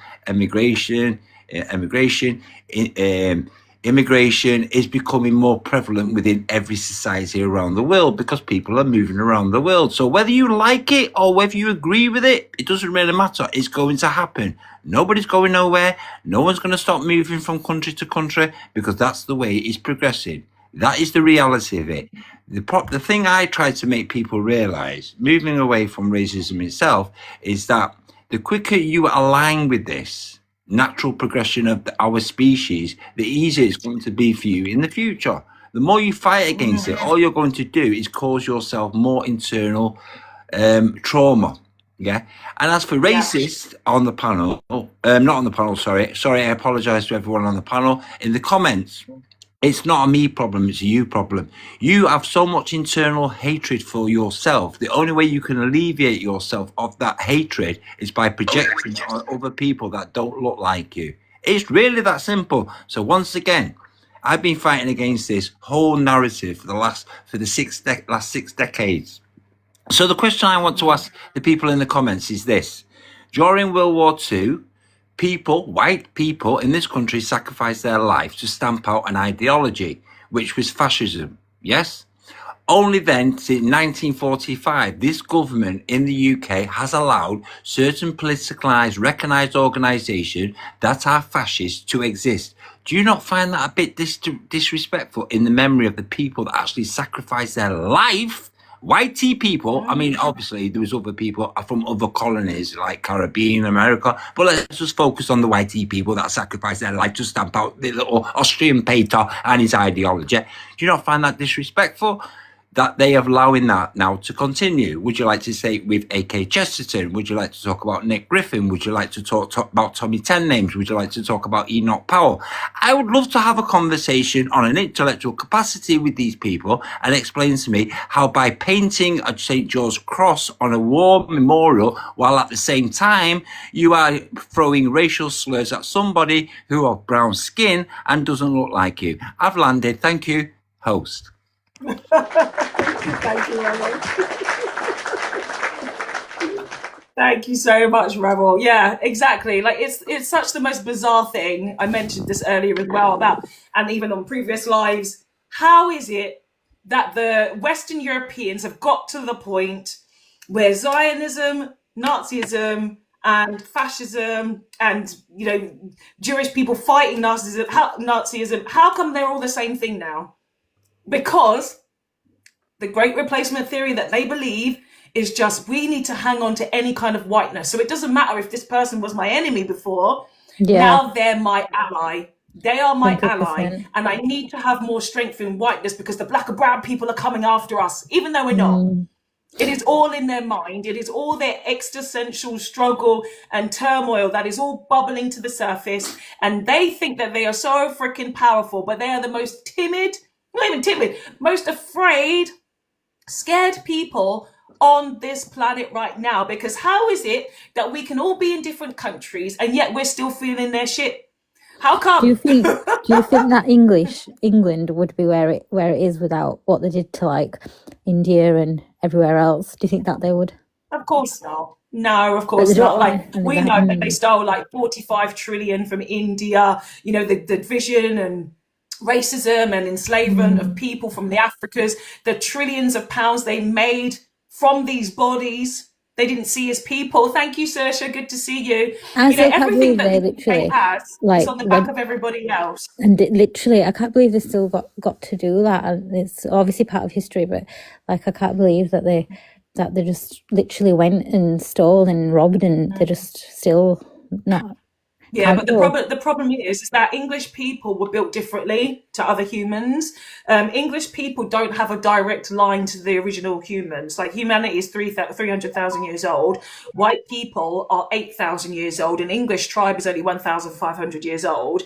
V: immigration is becoming more prevalent within every society around the world because people are moving around the world. So whether you like it or whether you agree with it, it doesn't really matter. It's going to happen. Nobody's going nowhere. No one's going to stop moving from country to country because that's the way it's progressing. That is the reality of it. The thing I try to make people realize, moving away from racism itself, is that the quicker you align with this natural progression of our species, the easier it's going to be for you in the future. The more you fight against it, all you're going to do is cause yourself more internal trauma. Yeah. And as for racists on the panel, not on the panel, sorry, I apologize to everyone on the panel. In the comments, it's not a me problem, it's a you problem. You have so much internal hatred for yourself. The only way you can alleviate yourself of that hatred is by projecting on other people that don't look like you. It's really that simple. So once again, I've been fighting against this whole narrative for the last 6 decades. So the question I want to ask the people in the comments is this. During World War II, white people in this country sacrificed their life to stamp out an ideology, which was fascism, yes? Only then, since 1945, this government in the UK has allowed certain politicalised, recognised organisations that are fascist to exist. Do you not find that a bit disrespectful in the memory of the people that actually sacrificed their life? White people, I mean, obviously there was other people from other colonies like Caribbean, America, but let's just focus on the white people that sacrificed their life to stamp out the little Austrian Peter and his ideology. Do you not find that disrespectful? That they are allowing that now to continue? Would you like to say with A.K. Chesterton? Would you like to talk about Nick Griffin? Would you like to talk about Tommy Ten Names? Would you like to talk about Enoch Powell? I would love to have a conversation on an intellectual capacity with these people and explain to me how by painting a St. George's cross on a war memorial while at the same time you are throwing racial slurs at somebody who have brown skin and doesn't look like you. I've landed. Thank you, host.
A: Thank you, Rebel. Thank you so much, Rebel. Yeah, exactly. Like it's such the most bizarre thing. I mentioned this earlier as well about, and even on previous lives, how is it that the Western Europeans have got to the point where Zionism, Nazism, and fascism, and Jewish people fighting Nazism, how come they're all the same thing now? Because the great replacement theory that they believe is just, we need to hang on to any kind of whiteness. So it doesn't matter if this person was my enemy before, now they're my ally. They are my 100%. Ally. And I need to have more strength in whiteness because the black and brown people are coming after us, even though we're not. It is all in their mind. It is all their existential struggle and turmoil that is all bubbling to the surface. And they think that they are so freaking powerful, but they are the most timid, not even timid, most afraid, scared people on this planet right now. Because how is it that we can all be in different countries and yet we're still feeling their shit? How come?
G: Do you think that England would be where it is without what they did to like India and everywhere else? Do you think that they would?
A: Of course not. No, of
G: But
A: course
G: they don't
A: not.
G: want
A: Like,
G: to. And
A: we
G: they're
A: know
G: like,
A: that they stole like 45 trillion from India, you know, the division and racism and enslavement of people from the Africas, the trillions of pounds they made from these bodies they didn't see as people. Thank you, Saoirse. Good to see you.
G: I
A: You know,
G: still can't
A: everything
G: believe
A: that
G: they
A: the UK
G: literally
A: has is
G: like
A: on the
G: went.
A: back of everybody else.
G: And literally, I can't believe they still got to do that. And it's obviously part of history, but like I can't believe that they just literally went and stole and robbed, and they're just still not.
A: Yeah, but
G: accountable.
A: the problem is that English people were built differently to other humans. English people don't have a direct line to the original humans. Like, humanity is 300,000 years old. White people are 8,000 years old. An English tribe is only 1,500 years old.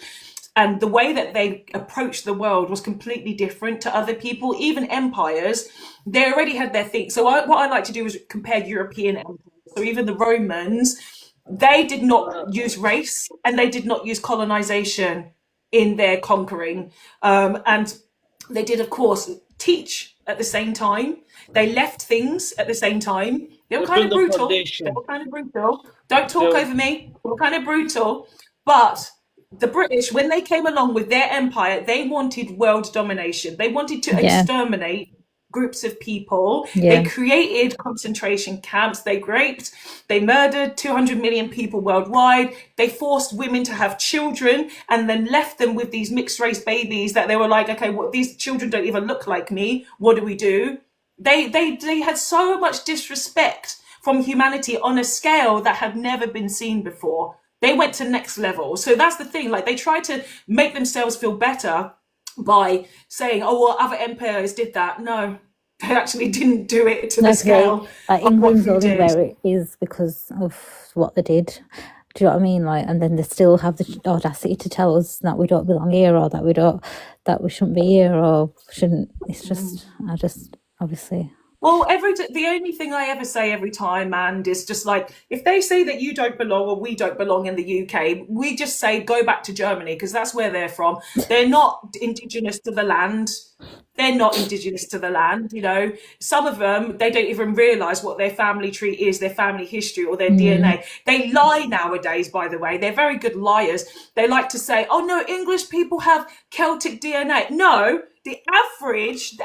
A: And the way that they approached the world was completely different to other people. Even empires, they already had their thing. So what I like to do is compare European empires. So even the Romans, they did not use race and they did not use colonization in their conquering. And they did, of course, teach at the same time. They left things at the same time. They were kind of brutal. Don't talk over me. They were kind of brutal. But the British, when they came along with their empire, they wanted world domination. They wanted to exterminate groups of people. They created concentration camps. They raped, they murdered 200 million people worldwide. They forced women to have children and then left them with these mixed race babies that they were like, okay, well, these children don't even look like me. What do? They had so much disrespect from humanity on a scale that had never been seen before. They went to next level. So that's the thing. Like, they tried to make themselves feel better by saying, oh, well, other empires did that. No, they actually didn't do it to the scale of what
G: England's
A: we
G: only
A: did.
G: where it is because of what they did. Do you know what I mean? Like, and then they still have the audacity to tell us that we don't belong here, or that we shouldn't be here, or shouldn't. It's just, obviously.
A: Well, the only thing I ever say every time, and is just like, if they say that you don't belong or we don't belong in the UK, we just say go back to Germany, because that's where they're from. They're not indigenous to the land. They're not indigenous to the land, you know. Some of them, they don't even realise what their family tree is, their family history, or their DNA. They lie nowadays, by the way. They're very good liars. They like to say, oh no, English people have Celtic DNA. No, the average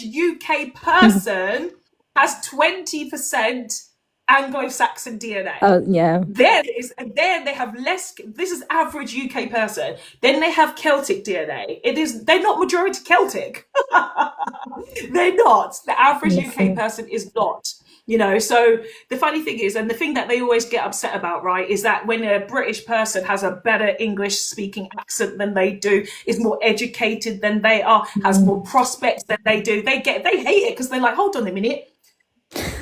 A: UK person has 20% Anglo-Saxon DNA.
G: Oh yeah.
A: Then they have less. This is average UK person. Then they have Celtic DNA. They're not majority Celtic. They're not. The average UK person is not. You know, so the funny thing is, and the thing that they always get upset about, right, is that when a British person has a better English speaking accent than they do, is more educated than they are, has more prospects than they do, they hate it, because they're like, hold on a minute,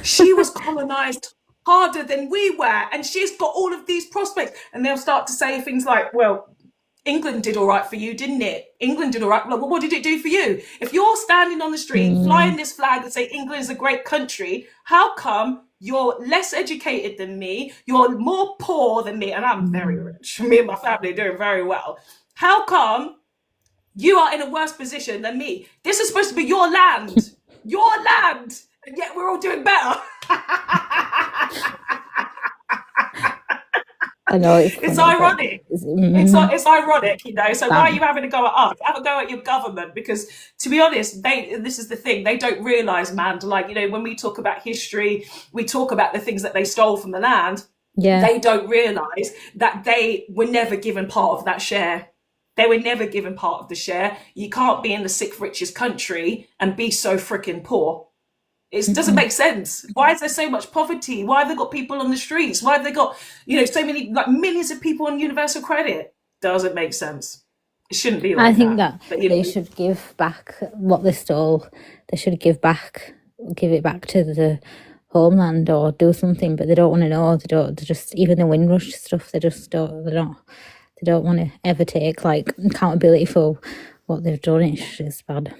A: she was colonized harder than we were and she's got all of these prospects. And they'll start to say things like, well, England did all right for you, didn't it? England did all right. Well, what did it do for you? If you're standing on the street flying this flag and say England is a great country, how come you're less educated than me, you're more poor than me, and I'm very rich, me and my family are doing very well, how come you are in a worse position than me? This is supposed to be your land, and yet we're all doing better.
G: I know it's
A: ironic. It's ironic, you know. So why are
G: Damn.
A: you having a go at us? Have a go at your government, because, to be honest, this is the thing, they don't realise, man. Like, you know, when we talk about history, we talk about the things that they stole from the land.
G: Yeah.
A: They don't realise that they were never given part of that share. They were never given part of the share. You can't be in the sixth richest country and be so freaking poor. It doesn't make sense. Why is there so much poverty? Why have they got people on the streets? Why have they got, you know, so many, like, millions of people on universal credit? Doesn't make sense. It shouldn't be like that.
G: I think that
A: But, you know,
G: they should give back what they stole. They should give it back to the homeland or do something. But they don't want to know. They just, even the Windrush stuff, they don't want to ever take like accountability for what they've done. It's bad.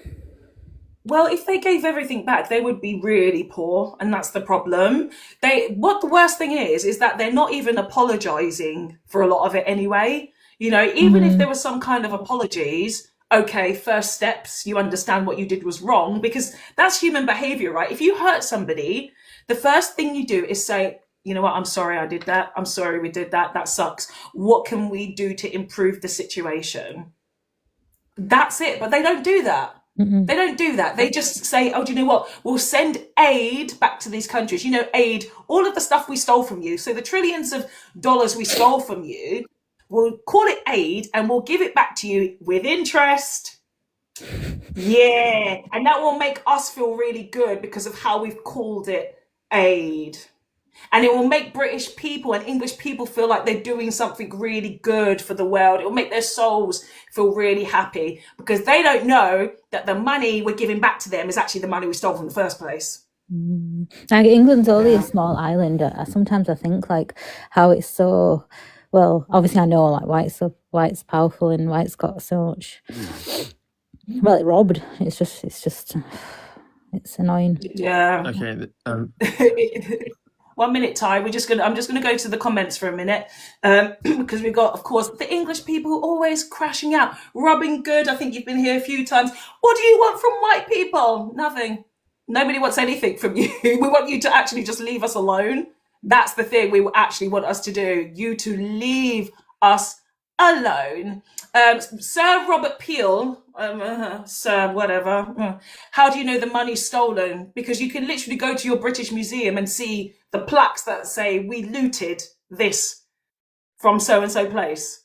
A: well, if they gave everything back, they would be really poor, and that's the problem. What the worst thing is that they're not even apologising for a lot of it anyway. You know, even if there was some kind of apologies, okay, first steps, you understand what you did was wrong, because that's human behavior, right? If you hurt somebody, the first thing you do is say, you know what, I'm sorry I did that. I'm sorry we did that. That sucks. What can we do to improve the situation? That's it. But they don't do that. They don't do that. They just say, oh, do you know what? We'll send aid back to these countries. You know, aid, all of the stuff we stole from you. So the trillions of dollars we stole from you, we'll call it aid and we'll give it back to you with interest. Yeah. And that will make us feel really good because of how we've called it aid. And it will make British people and English people feel like they're doing something really good for the world. It will make their souls feel really happy because they don't know that the money we're giving back to them is actually the money we stole from the first place.
G: Like England's only a small island. Sometimes I think like how it's so, well, obviously I know like why it's powerful and why it's got so much. Well, it robbed. It's just, it's annoying.
A: Yeah.
T: Okay.
A: 1 minute, Ty. I'm just gonna go to the comments for a minute because we've got, of course, the English people always crashing out. Robin Good, I think you've been here a few times. What do you want from white people? Nothing. Nobody wants anything from you. We want you to actually just leave us alone. That's the thing we actually want us to do. You to leave us alone. Sir Robert Peel, Sir whatever. How do you know the money's stolen? Because you can literally go to your British Museum and see the plaques that say we looted this from so and so place.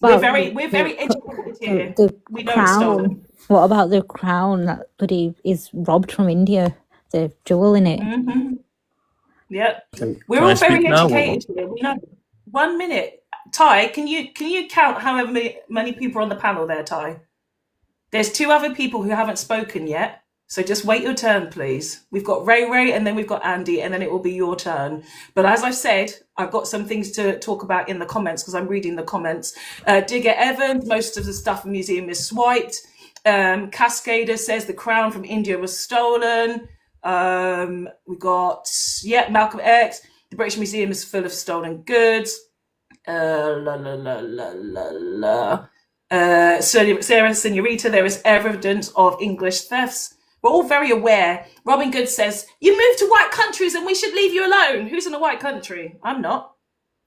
G: Well,
A: we're very educated here. We know it's
G: crown.
A: stolen.
G: What about the crown that bloody is robbed from India? The jewel in it.
A: Yeah,
T: Can
A: we're
T: I
A: all very
T: speak now, or-
A: educated here. We know. 1 minute. Ty, can you count however many people are on the panel there, Ty? There's 2 other people who haven't spoken yet, so just wait your turn, please. We've got Ray, and then we've got Andy, and then it will be your turn. But as I've said, I've got some things to talk about in the comments because I'm reading the comments. Digger Evans, most of the stuff in the museum is swiped. Cascader says the crown from India was stolen. We got, Malcolm X, the British Museum is full of stolen goods. Sarah Senorita, there is evidence of English thefts. We're all very aware. Robin Good says, you moved to white countries and we should leave you alone. Who's in a white country? I'm not.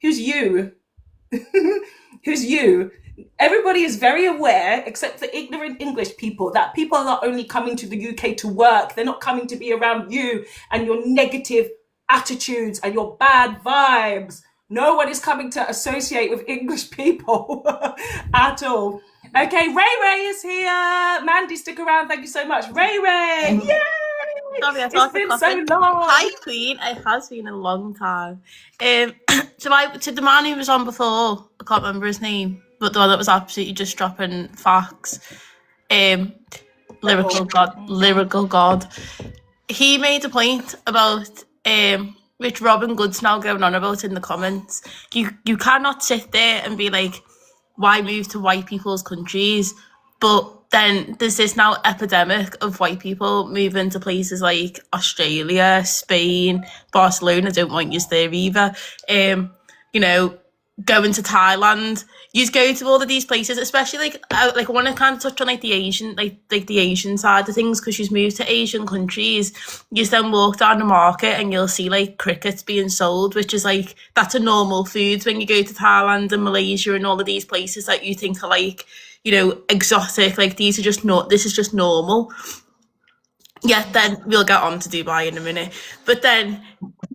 A: Who's you? Who's you? Everybody is very aware, except for ignorant English people, that people are not only coming to the UK to work, they're not coming to be around you and your negative attitudes and your bad vibes. No one is coming to associate with English people at all. Okay, Ray is here. Mandy, stick around. Thank you so much. Ray. Yay!
I: Sorry, I
A: It's
I: thought
A: been
I: the
A: so
I: coffee.
A: long.
I: Hi, Queen. It has been a long time. To the man who was on before, I can't remember his name, but the one that was absolutely just dropping facts. Lyrical God. He made a point about which Robin Good's now going on about in the comments. You cannot sit there and be like, why move to white people's countries? But then there's this now epidemic of white people moving to places like Australia, Spain, Barcelona. Don't want you there either. Going to Thailand. You go to all of these places, especially I want to kind of touch on the Asian side of things, because you've moved to Asian countries. You then walk down the market and you'll see crickets being sold, which is that's a normal food when you go to Thailand and Malaysia and all of these places that you think are exotic. These are just not. This is just normal. Yeah, then we'll get on to Dubai in a minute. But then,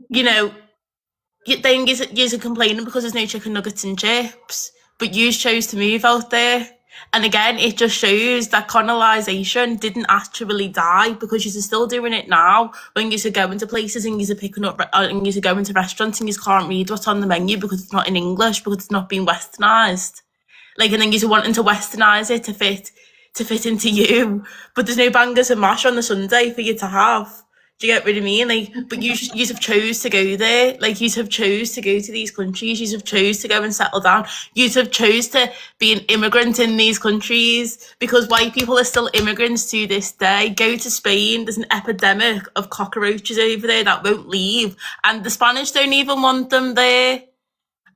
I: then you're complaining because there's no chicken nuggets and chips, but you chose to move out there. And again, it just shows that colonisation didn't actually die, because you're still doing it now when you're going to places and you're picking up and you're going to restaurants and you can't read what's on the menu because it's not in English, because it's not being westernised. And then you're wanting to westernise it to fit into you, but there's no bangers and mash on the Sunday for you to have. Do you get what I mean? But you have chose to go there. You have chose to go to these countries. You have chose to go and settle down. You have chose to be an immigrant in these countries, because white people are still immigrants to this day. Go to Spain. There's an epidemic of cockroaches over there that won't leave, and the Spanish don't even want them there.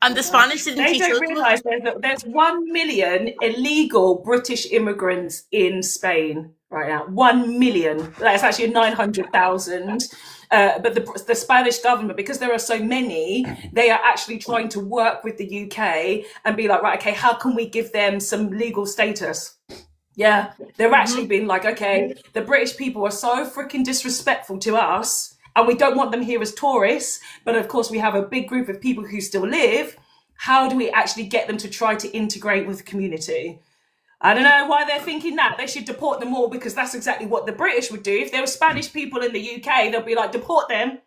I: And the Spanish didn't
A: They
I: treat
A: don't
I: us well.
A: realise there's 1 million illegal British immigrants in Spain right now. 1 million. That's actually 900,000. But the Spanish government, because there are so many, they are actually trying to work with the UK and be like, right, okay, how can we give them some legal status? Yeah, they're actually being like, okay, the British people are so freaking disrespectful to us, and we don't want them here as tourists, but of course we have a big group of people who still live. How do we actually get them to try to integrate with the community? I don't know why they're thinking that. They should deport them all, because that's exactly what the British would do. If there were Spanish people in the UK, they'll be like, deport them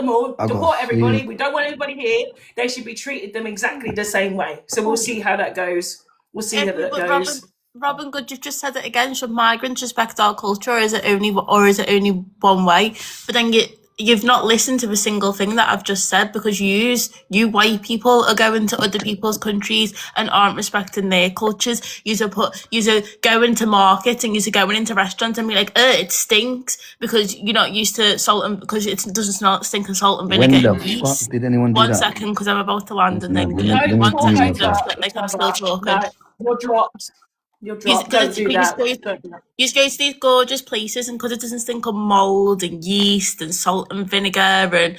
A: all, deport everybody. We don't want anybody here. They should be treated them exactly the same way. So we'll see how that goes. We'll see how that goes.
I: Robin Good, you've just said it again. Should migrants respect our culture, or is it only one way? But then you've not listened to a single thing that I've just said, because you white people are going to other people's countries and aren't respecting their cultures. You're going to markets and you're going into restaurants and be like, it stinks, because you're not used to salt, and because it doesn't stink of salt and vinegar.
H: When the fuck did anyone do that?
I: 1 second, because I'm about to land, and then
A: No,
I: one
A: talk
I: second,
A: over
I: like
A: each
I: I'm
A: other.
I: still talking.
A: No, you're dropped. You're dropped. Don't do that. Don't do that.
I: You just go to these gorgeous places, and because it doesn't stink of mold and yeast and salt and vinegar and,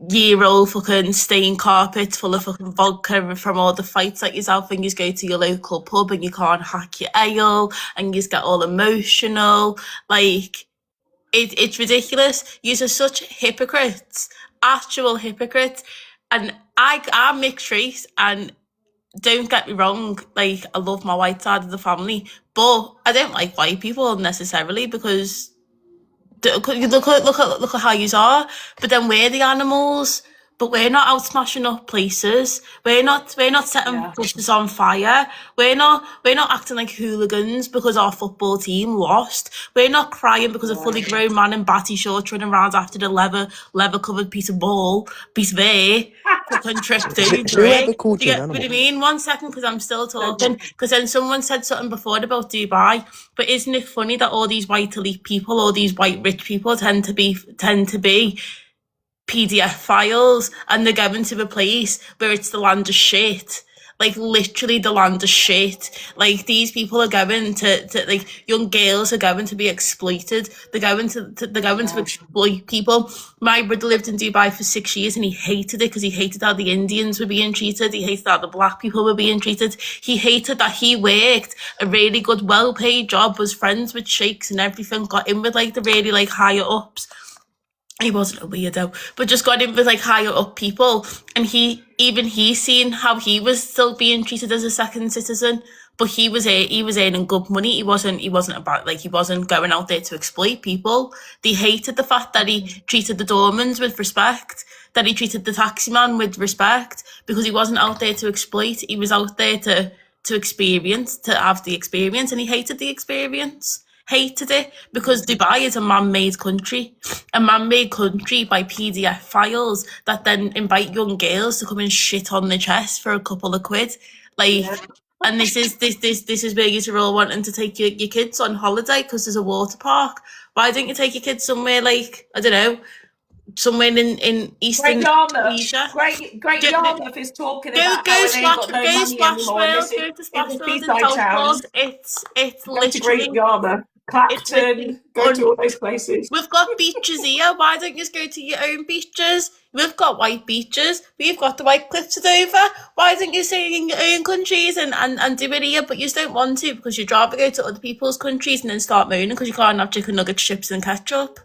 I: year-old fucking stained carpets full of fucking vodka from all the fights that you're having, you just go to your local pub and you can't hack your ale and you just get all emotional. Like, it's ridiculous. You're such hypocrites, actual hypocrites. And I'm mixed race, and don't get me wrong, like, I love my white side of the family, but I don't like white people necessarily, because look at how you are. But then we're the animals, but we're not out smashing up places. We're not setting buses on fire. We're not acting like hooligans because our football team lost. We're not crying because a fully grown man in batty shorts running around after the leather covered piece of air fucking tripped over.
H: Whoever called
I: Do you
H: you
I: get
H: an
I: what I
H: animal?
I: mean? 1 second, because I'm still talking. Because then someone said something before about Dubai, but isn't it funny that all these white elite people, all these white rich people tend to be PDF files, and they're going to a place where it's the land of shit. Like, literally the land of shit. Like, these people are going to like, young girls are going to be exploited. They're going to exploit people. My brother lived in Dubai for 6 years, and he hated it, because he hated how the Indians were being treated. He hated how the black people were being treated. He hated that he worked a really good, well-paid job, was friends with sheikhs and everything, got in with like the really like higher ups. He wasn't a weirdo, but just got in with like higher up people, and he seen how he was still being treated as a second citizen, but he was earning good money. He wasn't about, like, he wasn't going out there to exploit people. They hated the fact that he treated the doormans with respect, that he treated the taxi man with respect, because he wasn't out there to exploit. He was out there to experience, to have the experience, and he hated the experience. Hated it, because Dubai is a man-made country by PDF files that then invite young girls to come and shit on the chest for a couple of quid. Like, and this is where you're all wanting to take your kids on holiday because there's a water park. Why don't you take your kids somewhere, like, I don't know, somewhere in Eastern Asia?
A: Great Yarmouth is talking about how they ain't got no money anymore.
I: Go to Splashfield in Southport. It's literally
A: Great Yarmouth. Clacton, go to all those places.
I: We've got beaches here. Why don't you just go to your own beaches? We've got white beaches. We've got the White Cliffs of Dover. Why don't you stay in your own countries and do it here? But you just don't want to, because you'd rather go to other people's countries and then start moaning because you can't have chicken nuggets, chips and ketchup.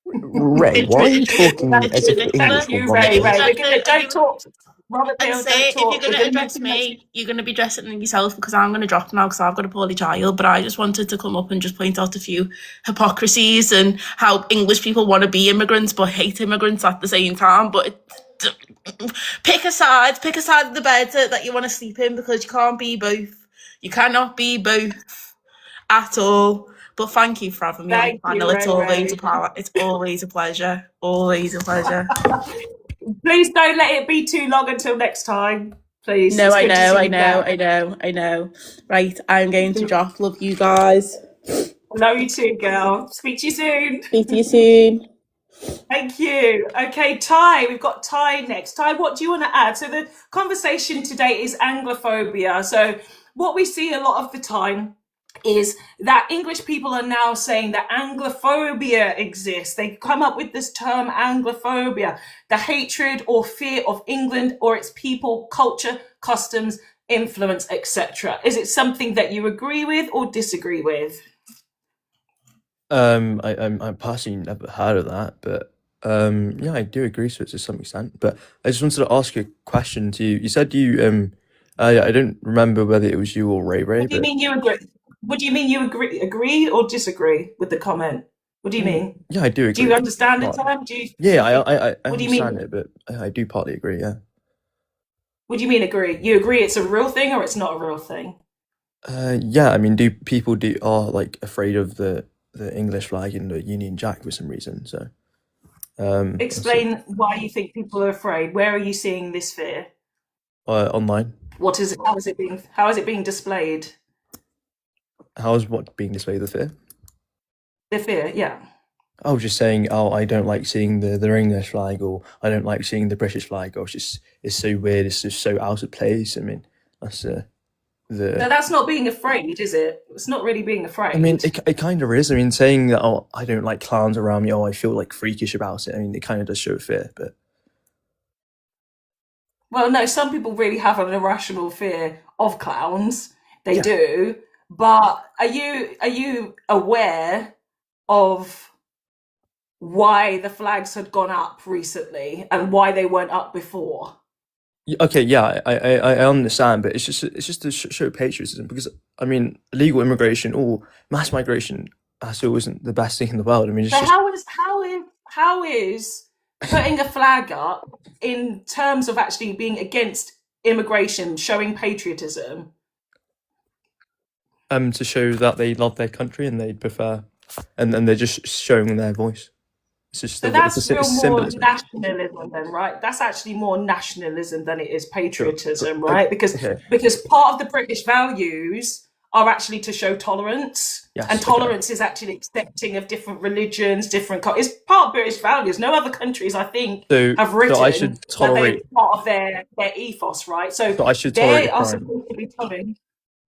H: Ray, why are you talking as if English
A: Thank you,
H: was
A: Ray.
H: wrong?
A: Don't talk. Robert,
I: And say, if you're going to address me, you're going to be dressing yourself, because I'm going to drop now because I've got a poorly child. But I just wanted to come up and just point out a few hypocrisies and how English people want to be immigrants but hate immigrants at the same time. But pick a side of the bed that you want to sleep in, because you can't be both. You cannot be both at all. But thank you for having me on the panel. It's always a pleasure. Always a pleasure.
A: Please don't let it be too long until next time. Please.
I: No, I know. Right, I'm going to drop. Love you guys.
A: Love you too, girl. Speak to you soon.
I: Speak to you soon.
A: Thank you. Okay, Ty, we've got Ty next. Ty, what do you want to add? So the conversation today is Anglophobia. So what we see a lot of the time is that English people are now saying that Anglophobia exists. They come up with this term Anglophobia, the hatred or fear of England or its people, culture, customs, influence, etc. Is it something that you agree with or disagree with?
H: I personally never heard of that, but yeah, I do agree to it to some extent. But I just wanted to ask you a question to you. You said you I don't remember whether it was you or Ray,
A: What do you
H: but
A: mean you agree? What do you mean you agree or disagree with the comment? What do you mean?
H: yeah, I do
A: Do you
H: agree.
A: understand it,
H: Partly.
A: Tom? Do you
H: Yeah, I
A: what do you mean?
H: understand it, but I do partly agree. Yeah.
A: What do you mean agree? You agree it's a real thing or it's not a real thing?
H: Yeah, I mean, do people are like afraid of the English flag and the Union Jack for some reason? So that's it.
A: Explain why you think people are afraid. Where are you seeing this fear?
H: Online.
A: What is it? How is it being displayed?
H: How is what being displayed, the fear?
A: The fear, yeah.
H: I was just saying, oh, I don't like seeing the English flag, or I don't like seeing the British flag, or it's so weird, it's just so out of place. I mean, that's
A: No, that's not being afraid, is it? It's not really being afraid.
H: I mean, it kind of is. I mean, saying that, oh, I don't like clowns around me, oh, I feel like freakish about it. I mean, it kind of does show fear, but
A: well, no, some people really have an irrational fear of clowns. They
H: yeah.
A: do. But are you aware of why the flags had gone up recently and why they weren't up before?
H: Okay, yeah, I understand, but it's just to show patriotism, because I mean, illegal immigration or mass migration still isn't the best thing in the world. I mean, it's
A: So
H: just
A: how is putting a flag up in terms of actually being against immigration showing patriotism?
H: to show that they love their country and they prefer, and they're just showing their voice. It's just
A: So that's real more nationalism then, right? That's actually more nationalism than it is patriotism, right? Because part of the British values are actually to show tolerance, and tolerance is actually accepting of different religions, different it's part of British values. No other countries, I think, have written
H: I should tolerate
A: that part of their ethos, right? So
H: I should
A: they
H: tolerate a
A: are
H: crime.
A: supposed to be tolerant.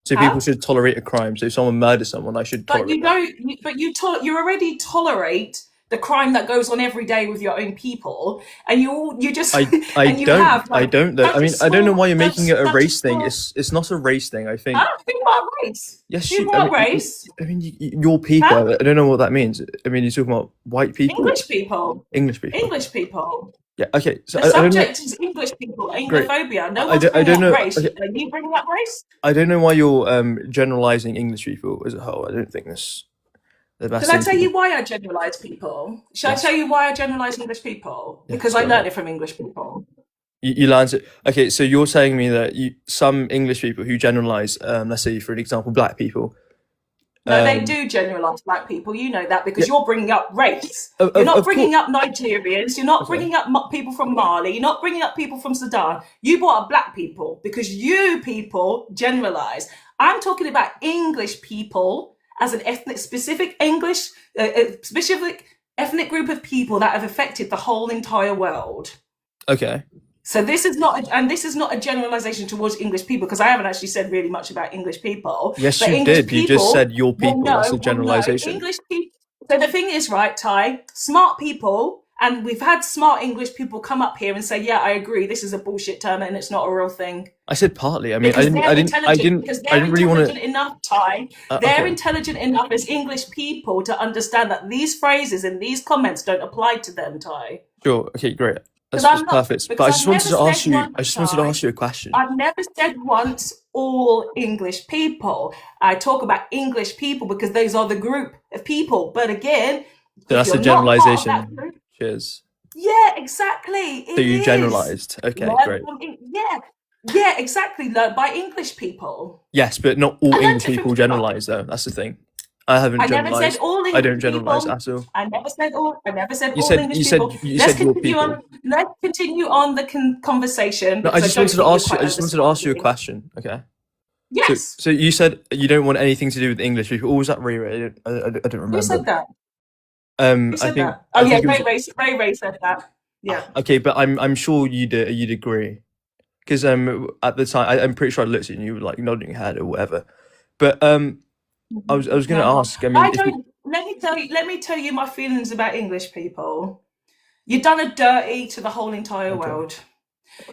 H: So people should tolerate a crime. So if someone murders someone, I should
A: But
H: tolerate
A: you don't. But you already tolerate the crime that goes on every day with your own people, and you just
H: I
A: and you
H: don't
A: have, like,
H: I don't though. I mean, I don't know why you're making it a
A: such
H: race thing.
A: small-
H: It's not a race thing. I think.
A: Huh? Who what race?
H: Yes,
A: Who what race?
H: I mean, your people.
A: Huh?
H: I don't know what that means. I mean, you're talking about white people.
A: English people.
H: English people.
A: English people.
H: Yeah. Okay. So
A: The
H: I don't know.
A: subject is English people. Anglophobia. No one's
H: I
A: bringing
H: don't know.
A: up race.
H: Okay.
A: Are you bringing up race?
H: I don't know why you're generalizing English people as a whole. I don't think that's the best
A: Should I
H: thing.
A: tell you why I generalize people? Should I tell you why I generalize English people? Because I learned it from English people.
H: You learned it. Okay, so you're telling me that some English people who generalize, let's say for an example, black people.
A: No, they do generalise black people. You know that because you're bringing up race. You're not bringing up Nigerians. You're not bringing up people from Mali. You're not bringing up people from Sudan. You brought up black people because you people generalise. I'm talking about English people as an specific ethnic group of people that have affected the whole entire world.
H: Okay.
A: So this is not a generalization towards English people, because I haven't actually said really much about English people.
H: Yes,
A: but
H: you
A: English
H: did. You just said your people.
A: Well, no,
H: That's a generalization.
A: English people. So the thing is, right, Ty, smart people, and we've had smart English people come up here and say, "Yeah, I agree. This is a bullshit term, and it's not a real thing."
H: I said partly. I mean,
A: Because
H: I didn't really want to.
A: Enough, Ty. They're intelligent enough as English people to understand that these phrases and these comments don't apply to them, Ty.
H: Sure. Okay. Great. That's perfect. But I just wanted to ask you. I just wanted to ask you a question.
A: I've never said once all English people. I talk about English people because those are the group of people. But again,
H: so that's a generalization. Cheers.
A: Yeah, exactly.
H: So you generalized. Okay, great.
A: Yeah, exactly. Learned by English people.
H: Yes, but not all English people generalize, though. That's the thing. I haven't generalized.
A: Never said all English
H: I don't generalize
A: people.
H: at all.
A: I never said all. I never said
H: you
A: all
H: said,
A: English
H: you
A: people.
H: Said, you said your people.
A: Let's continue on the conversation.
H: No, I just wanted to ask you. I just wanted to ask you a question. Okay.
A: Yes.
H: So you said you don't want anything to do with English people. Or was that Riri? I don't remember.
A: Who said that? Who
H: I
A: said
H: think
A: that? Oh
H: I
A: yeah,
H: think it was
A: Ray said that. Yeah.
H: okay, but I'm sure you'd agree because at the time I'm pretty sure I looked at you and you were like nodding your head or whatever. But I was going to
A: No,
H: ask. I mean,
A: I
H: if we
A: don't. Let me tell you my feelings about English people. You've done a dirty to the whole entire world.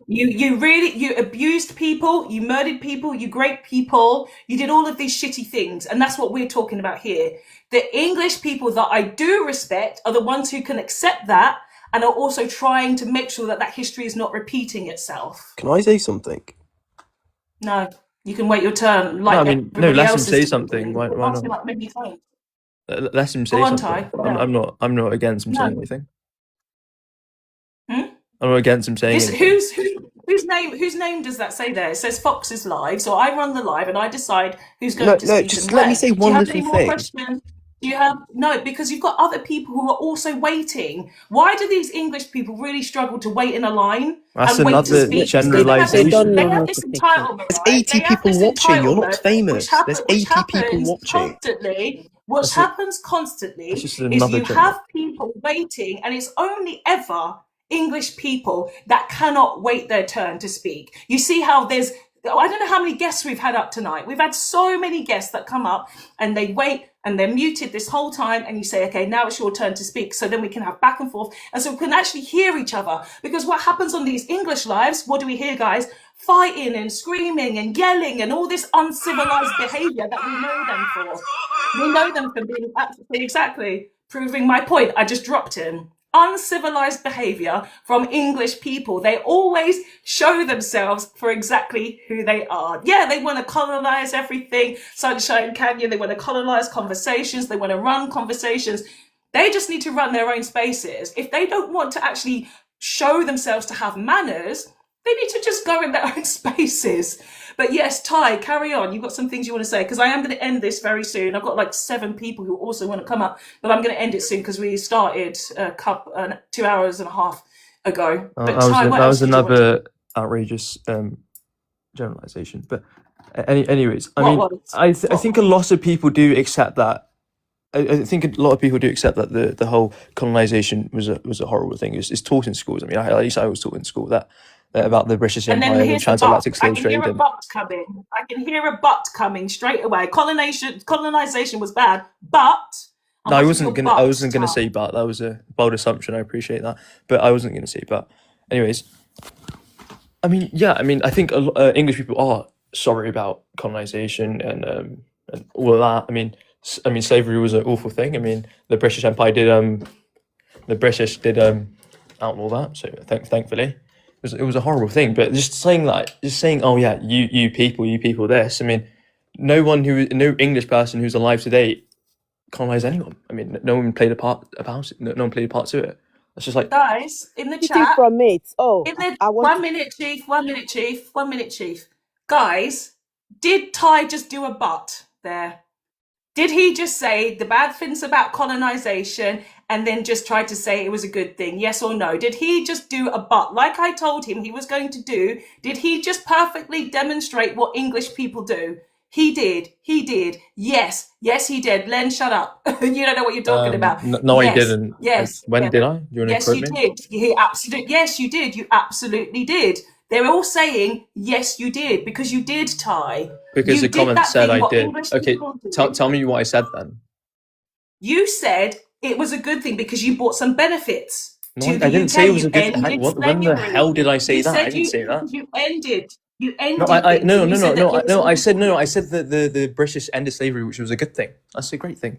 A: You abused people, you murdered people, you raped people, you did all of these shitty things, and that's what we're talking about here. The English people that I do respect are the ones who can accept that and are also trying to make sure that that history is not repeating itself.
J: Can I say something?
A: No, you can wait your turn
H: no,
A: like
H: I mean, no,
A: everybody
H: let him
A: else
H: say
A: is
H: something.
A: doing.
H: Why
A: Asking
H: not?
A: like many times.
H: Let him
A: Go
H: say
A: on,
H: something.
A: Ty. Yeah.
H: I'm not against him saying
A: No.
H: anything.
A: Hmm?
H: I'm not against him saying
A: This
H: anything.
A: whose name does that say there? It says Fox's live, so I run the live and I decide who's
J: No,
A: going to
J: no,
A: speak
J: just
A: and
J: let me
A: when.
J: say
A: Do
J: one
A: you have
J: little
A: any more
J: thing.
A: questions? Do you have no? Because you've got other people who are also waiting. Why do these English people really struggle to wait in a line
H: That's
A: and wait to
H: another
A: speak? Because
J: They don't
A: they
J: know
A: have
J: how
A: this
J: to pick it.
A: entitlement,
J: There's
A: right? They
J: 80
A: have
J: people
A: this
J: watching. You're not
A: entitlement,
J: famous. There's 80 people
A: happens
J: watching.
A: constantly. What
H: That's
A: happens
H: that's
A: constantly
H: just
A: is
H: another
A: you
H: gender.
A: have people waiting, and it's only ever English people that cannot wait their turn to speak. You see how there's, I don't know how many guests we've had up tonight. We've had so many guests that come up and they wait and they're muted this whole time. And you say, okay, now it's your turn to speak. So then we can have back and forth. And so we can actually hear each other. Because what happens on these English lives, what do we hear, guys? Fighting and screaming and yelling and all this uncivilized behavior that we know them for. We know them for being absolutely exactly proving my point. I just dropped him. Uncivilized behavior from English people. They always show themselves for exactly who they are. Yeah, they want to colonize everything. Sunshine Canyon, they want to colonize conversations. They want to run conversations. They just need to run their own spaces. If they don't want to actually show themselves to have manners, they need to just go in their own spaces. But yes, Ty, carry on. You've got some things you want to say, because I am going to end this very soon. I've got like 7 people who also want to come up, but I'm going to end it soon because we started 2 hours and a half ago. But Ty, what
H: that
A: else
H: was
A: did you want to say?
H: another outrageous generalization. But anyways, I
A: What
H: mean,
A: was?
H: I think a lot of people do accept that. I think a lot of people do accept that the whole colonization was a horrible thing. It's taught in schools. I mean, at least I was taught in school that about the British
A: And then
H: Empire and
A: here's the but.
H: transatlantic
A: I
H: slave
A: can hear
H: trade.
A: a
H: And
A: but coming. I can hear a but coming straight away. Colonization was bad, but
H: no, I
A: what's
H: wasn't
A: your
H: gonna. I
A: but,
H: wasn't gonna
A: Ty?
H: say but. That was a bold assumption. I appreciate that, but I wasn't gonna say but. Anyways, I mean, yeah. I mean, I think English people are sorry about colonization and all of that. I mean, slavery was an awful thing. I mean, the British Empire did outlaw that. So thankfully, it was a horrible thing. But just saying, oh yeah, you people this. I mean, no English person who's alive today colonized anyone. I mean, no one played a part about it. No one played a part to it. It's just like,
A: Guys, in the
L: Cheating
A: chat,
L: from it. Oh,
A: in the
L: I want
A: 1
L: to.
A: minute, chief, 1 minute, chief, 1 minute, chief. Guys, did Ty just do a but there? Did he just say the bad things about colonization and then just try to say it was a good thing? Yes or no? Did he just do a but like I told him he was going to do? Did he just perfectly demonstrate what English people do? He did. He did. Yes. Yes, he did. Len, shut up. You don't know what you're talking about.
H: no, I
A: Yes.
H: didn't.
A: Yes.
H: When
A: Yes.
H: did I? Do you want to
A: Yes,
H: quote
A: you
H: me?
A: did. He absolutely. Yes, you did. You absolutely did. They're all saying yes, you did, because you did, Ty.
H: Because
A: You
H: the
A: did
H: comment
A: that
H: said
A: thing
H: I
A: what
H: did.
A: English
H: Okay,
A: people do.
H: tell me what I said then.
A: You said it was a good thing because you brought some benefits
H: No,
A: to
H: I
A: the
H: didn't
A: UK.
H: say it was
A: You
H: a good thing.
A: ended
H: When the
A: slavery.
H: hell did I say
A: You
H: that? I
A: said
H: didn't say that.
A: you ended
H: No,
A: things.
H: no,
A: And you said that it was
H: I said no. I said that the British ended slavery, which was a good thing. That's a great thing.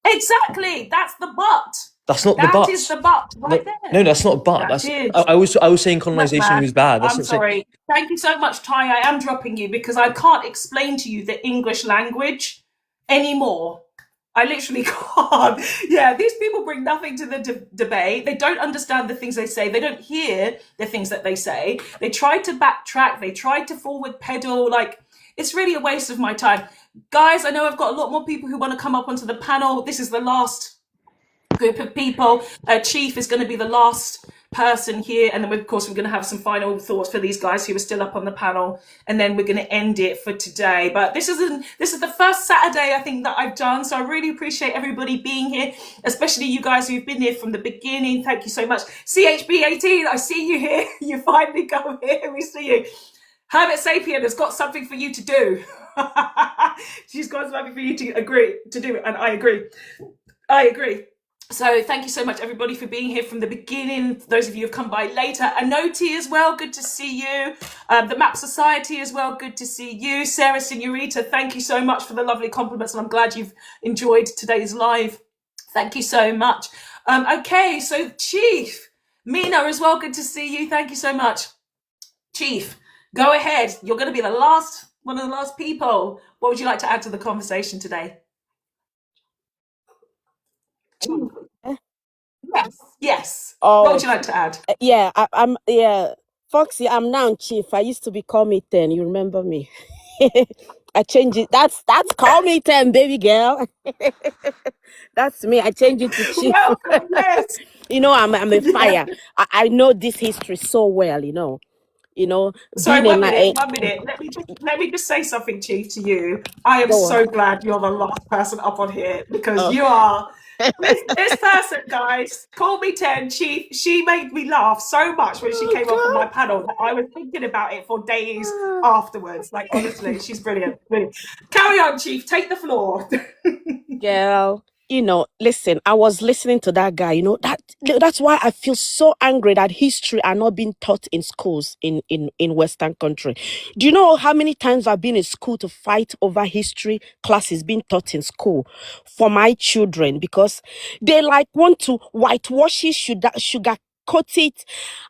A: exactly. That's the but.
H: That's not the
A: That
H: but.
A: is the but right there.
H: No, that's not a but.
A: That
H: That's
A: is.
H: I was saying
A: Look,
H: colonization
A: man,
H: was bad. That's
A: I'm
H: not saying.
A: sorry. Thank you so much, Ty. I am dropping you because I can't explain to you the English language anymore. I literally can't. Yeah, these people bring nothing to the debate. They don't understand the things they say. They don't hear the things that they say. They try to backtrack. They try to forward pedal. Like, it's really a waste of my time. Guys, I know I've got a lot more people who want to come up onto the panel. This is the last group of people. Chief is going to be the last person here, and then of course we're going to have some final thoughts for these guys who are still up on the panel, and then we're going to end it for today. But this is the first Saturday I think that I've done, so I really appreciate everybody being here, especially you guys who've been here from the beginning. Thank you so much. CHB18, I see you here. You finally come here. We see you. Hermit Sapien has got something for you to do. She's got something for you to do, and I agree. So thank you so much, everybody, for being here from the beginning. Those of you who've come by later. Anoti as well, good to see you. The Map Society as well, good to see you. Sarah Signorita, thank you so much for the lovely compliments, and I'm glad you've enjoyed today's live. Thank you so much. Okay, so Chief, Mina as well, good to see you. Thank you so much. Chief, go ahead. You're going to be one of the last people. What would you like to add to the conversation today? Yes. What would you like to add?
L: Yeah, I'm Foxy, I'm now Chief. I used to be Call Me 10. You remember me? I changed it. That's Call Me 10, baby girl. That's me. I changed it to Chief.
A: Welcome, yes.
L: You know, I'm a fire. I know this history so well,
A: Sorry,
L: being
A: one minute. Let me just say something, Chief, to you. I am
L: Go on.
A: so glad you're the last person up on here, because you are this person, guys. Call Me 10, Chief. She made me laugh so much when she came up on my panel that I was thinking about it for days afterwards. Like, honestly, she's brilliant. Brilliant. Carry on, Chief. Take the floor.
L: Girl, listen, I was listening to that guy, that's why I feel so angry that history are not being taught in schools in Western country. Do you know how many times I've been in school to fight over history classes being taught in school for my children, because they want to whitewash it, sugar coat it,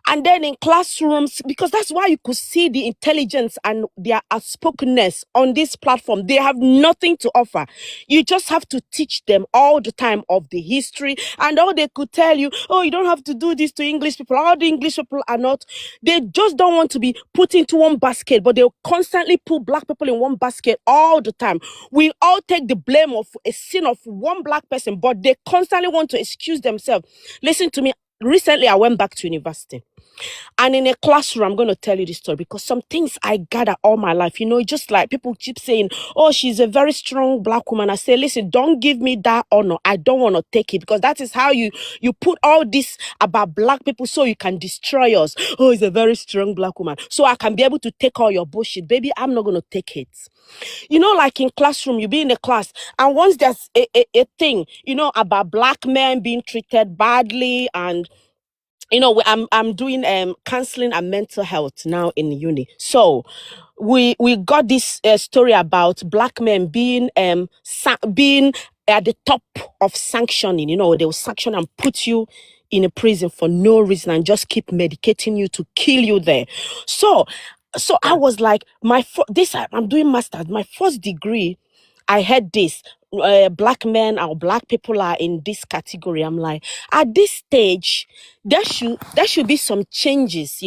L: and then in classrooms, because that's why you could see the intelligence and their outspokenness on this platform. They have nothing to offer. You just have to teach them all the time of the history, and all they could tell you, oh, you don't have to do this to English people. All the English people are not. They just don't want to be put into one basket, but they'll constantly put black people in one basket all the time. We all take the blame of a sin of one black person, but they constantly want to excuse themselves. Listen to me. Recently, I went back to university, and in a classroom, I'm going to tell you this story, because some things I gather all my life, just like people keep saying, oh, she's a very strong black woman. I say, listen, don't give me that honor. I don't want to take it, because that is how you put all this about black people so you can destroy us. Oh, it's a very strong black woman, so I can be able to take all your bullshit. Baby, I'm not going to take it. Like in classroom, you be in a class, and once there's a thing, about black men being treated badly, and I'm doing counseling and mental health now in uni. So we got this story about black men being being at the top of sanctioning. They will sanction and put you in a prison for no reason and just keep medicating you to kill you there. So I was like, I'm doing master's. My first degree, I had this. Black men or black people are in this category. I'm like, at this stage, there should be some changes.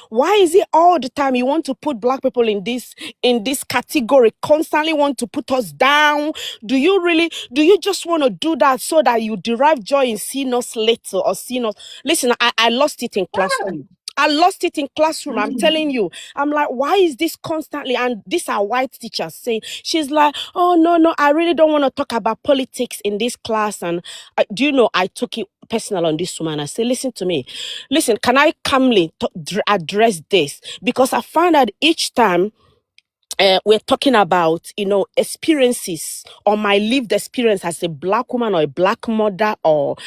L: Why is it all the time you want to put black people in this category, constantly want to put us down? Do you just want to do that so that you derive joy in seeing us little or seeing us? Listen, I lost it in classroom. I'm telling you. I'm like, why is this constantly? And these are white teachers saying, she's like, oh, no, I really don't want to talk about politics in this class. And I took it personal on this woman. I said, listen to me. Listen, can I calmly address this? Because I found that each time we're talking about, experiences, or my lived experience as a black woman or a black mother, or,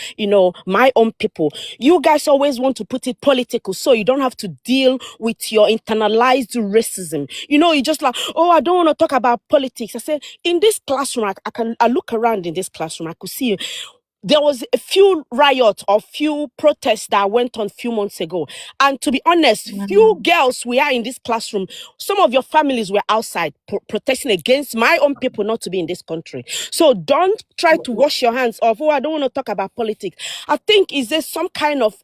L: my own people. You guys always want to put it political, so you don't have to deal with your internalized racism. You just like, oh, I don't want to talk about politics. I said, in this classroom, I look around in this classroom, I could see there was a few riots or few protests that went on a few months ago. And to be honest, few girls we are in this classroom. Some of your families were outside protesting against my own people not to be in this country. So don't try to wash your hands off. Oh, I don't want to talk about politics. I think is there some kind of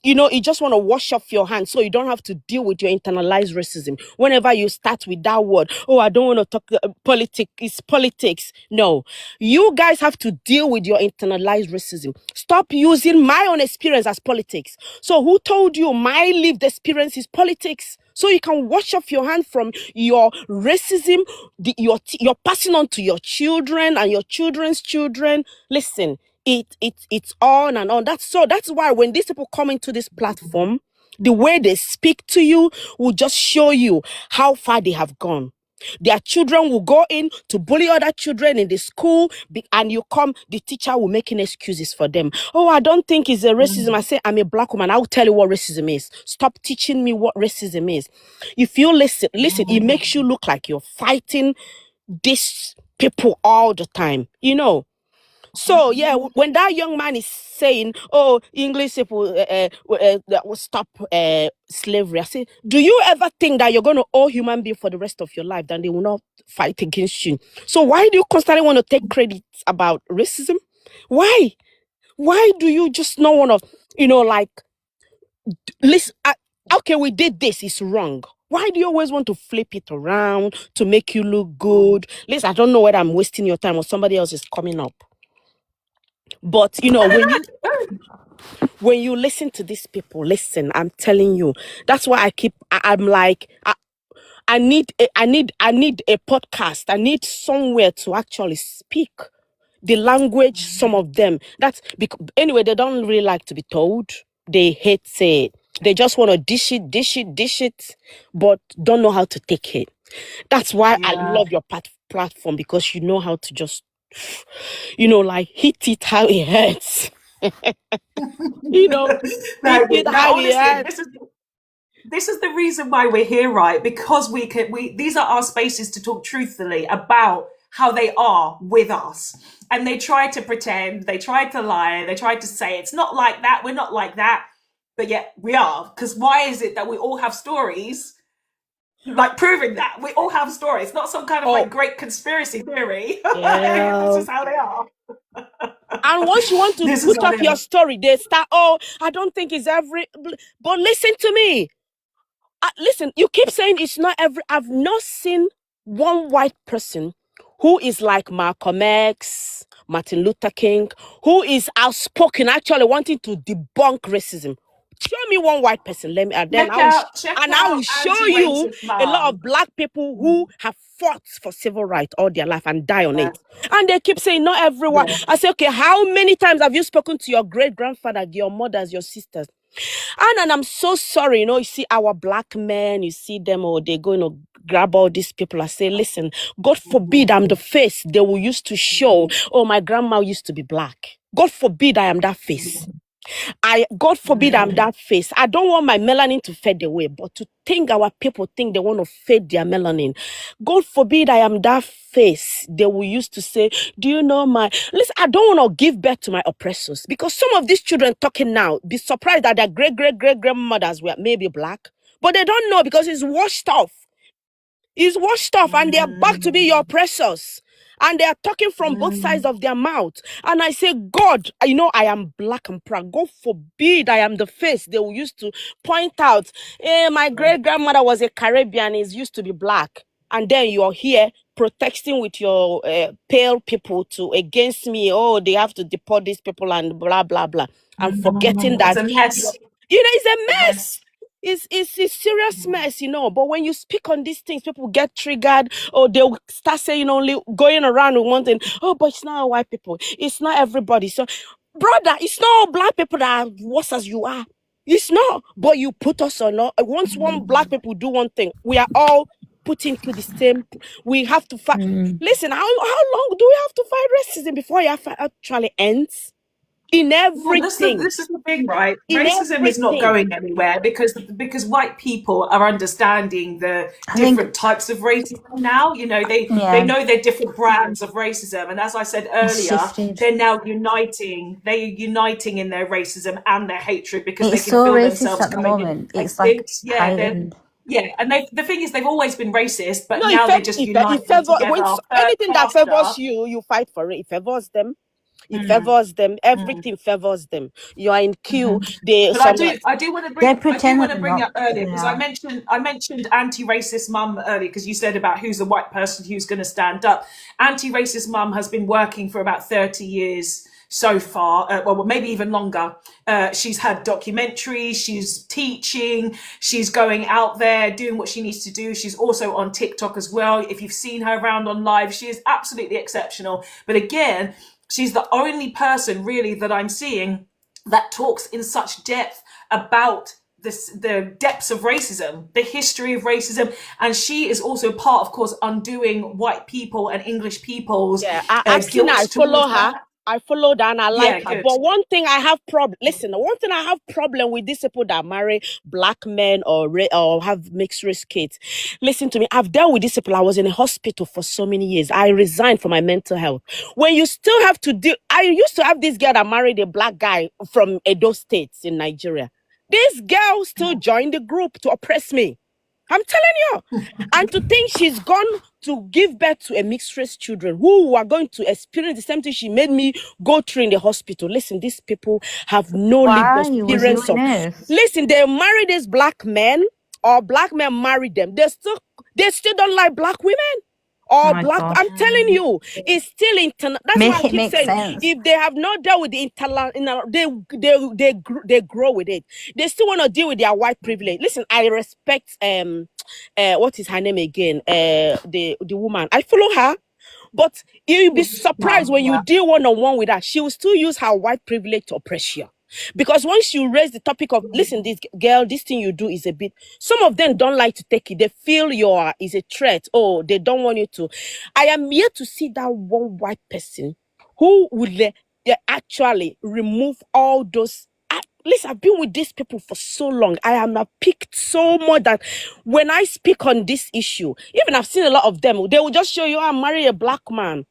L: you just want to wash off your hands so you don't have to deal with your internalized racism. Whenever you start with that word, oh, I don't want to talk politics, it's politics. No, you guys have to deal with your internalized racism. Stop using my own experience as politics. So who told you my lived experience is politics? So you can wash off your hand from your racism, you're passing on to your children and your children's children. Listen, it's on and on. That's why when these people come into this platform, the way they speak to you will just show you how far they have gone. Their children will go in to bully other children in the school, and the teacher will making excuses for them. Oh, I don't think it's a racism. I say, I'm a black woman. I'll tell you what racism is. Stop teaching me what racism is. If you listen, it makes you look like you're fighting these people all the time, So yeah, when that young man is saying, "Oh, English people that will stop slavery," I say, do you ever think that you're going to owe human being for the rest of your life, then they will not fight against you? So why do you constantly want to take credit about racism? Why? Why do you just not want to, listen? Okay, we did this. It's wrong. Why do you always want to flip it around to make you look good? Listen, I don't know whether I'm wasting your time or somebody else is coming up. But when you listen to these people, listen, I'm telling you, that's why I'm like, I need a podcast. I need somewhere to actually speak the language. Some of them, that's because anyway, they don't really like to be told. They hate it. They just want to dish it, but don't know how to take it. That's why I love your platform, because you know how to just, hit it how it hurts.
A: This is the reason why we're here, right? Because these are our spaces to talk truthfully about how they are with us. And they try to pretend, they try to lie, they try to say it's not like that, we're not like that, but yet we are. Because why is it that we all have stories like proving that we all have stories, not some kind of great conspiracy theory? This is how they are.
L: And once you want to put up your story, they start, I don't think it's but listen to me. Listen, you keep saying it's not I've not seen one white person who is like Malcolm X, Martin Luther King, who is outspoken, actually wanting to debunk racism. Show me one white person, I will show you a lot of black people who have fought for civil rights all their life and die on it. And they keep saying, not everyone. I say, okay, how many times have you spoken to your great-grandfather, your mothers, your sisters? And I'm so sorry, you see our black men, you see them, or they're going to grab all these people. I say, listen, God forbid I'm the face they will use to show, my grandma used to be black. God forbid I am that face. God forbid I'm that face. I don't want my melanin to fade away, but to think our people think they want to fade their melanin. God forbid I am that face they will use to say, do you know listen, I don't want to give birth to my oppressors, because some of these children talking now, be surprised that their great-great-great-grandmothers were maybe black, but they don't know because it's washed off. It's washed off and they're back to be your oppressors. And they are talking from both sides of their mouth. And I say, God, I am black and proud. God forbid I am the face they will use to point out, my great-grandmother was a Caribbean, is used to be black. And then you're here protesting with your pale people against me. Oh, they have to deport these people and blah, blah, blah. And forgetting that.
A: It's a mess.
L: It's a mess. It's a serious mess, but when you speak on these things, people get triggered, or they'll start saying, only going around and wanting, but it's not all white people, it's not everybody. So, brother, it's not all black people that are worse as you are. It's not. But you put us on. Once one black people do one thing, we are all put into the same. We have to fight. Listen, how long do we have to fight racism before it actually ends? In everything.
A: This is the thing, right? Racism is not going anywhere because white people are understanding the different types of racism now. They know their different brands of racism, and as I said earlier, they're now uniting. They're uniting in their racism and their hatred because
G: it's
A: they can
G: so
A: feel
G: racist
A: themselves
G: at the moment. It's like heightened.
A: And the thing is, they've always been racist, but now they're just uniting together.
L: Anything that favors you fight for it. It favors them. It favors them. Everything favors them. You are in queue.
A: But I do want to bring up earlier because
G: Yeah.
A: I mentioned anti-racist mum earlier because you said about who's the white person who's going to stand up. Anti-racist mum has been working for about 30 years so far, well, maybe even longer. She's had documentaries, she's teaching, she's going out there doing what she needs to do. She's also on TikTok as well. If you've seen her around on live, she is absolutely exceptional. But again, she's the only person really that I'm seeing that talks in such depth about the depths of racism, the history of racism, and she is also part, of course, undoing white people and English people's
L: I've seen her. I follow
A: towards
L: her.
A: that.
L: I followed her and I like her.
A: Good.
L: But one thing I have problem. Listen, one thing I have problem with these people that marry black men or have mixed race kids. Listen to me. I've dealt with these people. I was in a hospital for so many years. I resigned for my mental health. When you still have to do, I used to have this girl that married a black guy from Edo State in Nigeria. This girl still joined the group to oppress me. I'm telling you. And to think she's gone to give birth to a mixed race children who are going to experience the same thing she made me go through in the hospital. Listen, these people have no lived experience of. Listen, they marry these black men or black men marry them. They still don't like black women. Or black,
G: God.
L: I'm telling you, it's still internal. That's why I keep saying,
G: sense.
L: if they have not dealt with the internal, they grow with it. They still want to deal with their white privilege. Listen, I respect what is her name again? The woman. I follow her, but you'll be surprised when you deal one-on-one with her. She will still use her white privilege to oppress you. Because once you raise the topic of, listen, this girl, this thing you do is a bit, some of them don't like to take it. They feel is a threat. Oh, they don't want you to. I am yet to see that one white person who would actually remove all those. Listen, I've been with these people for so long. I am picked so much that when I speak on this issue, even I've seen a lot of them, they will just show you, I marry a black man.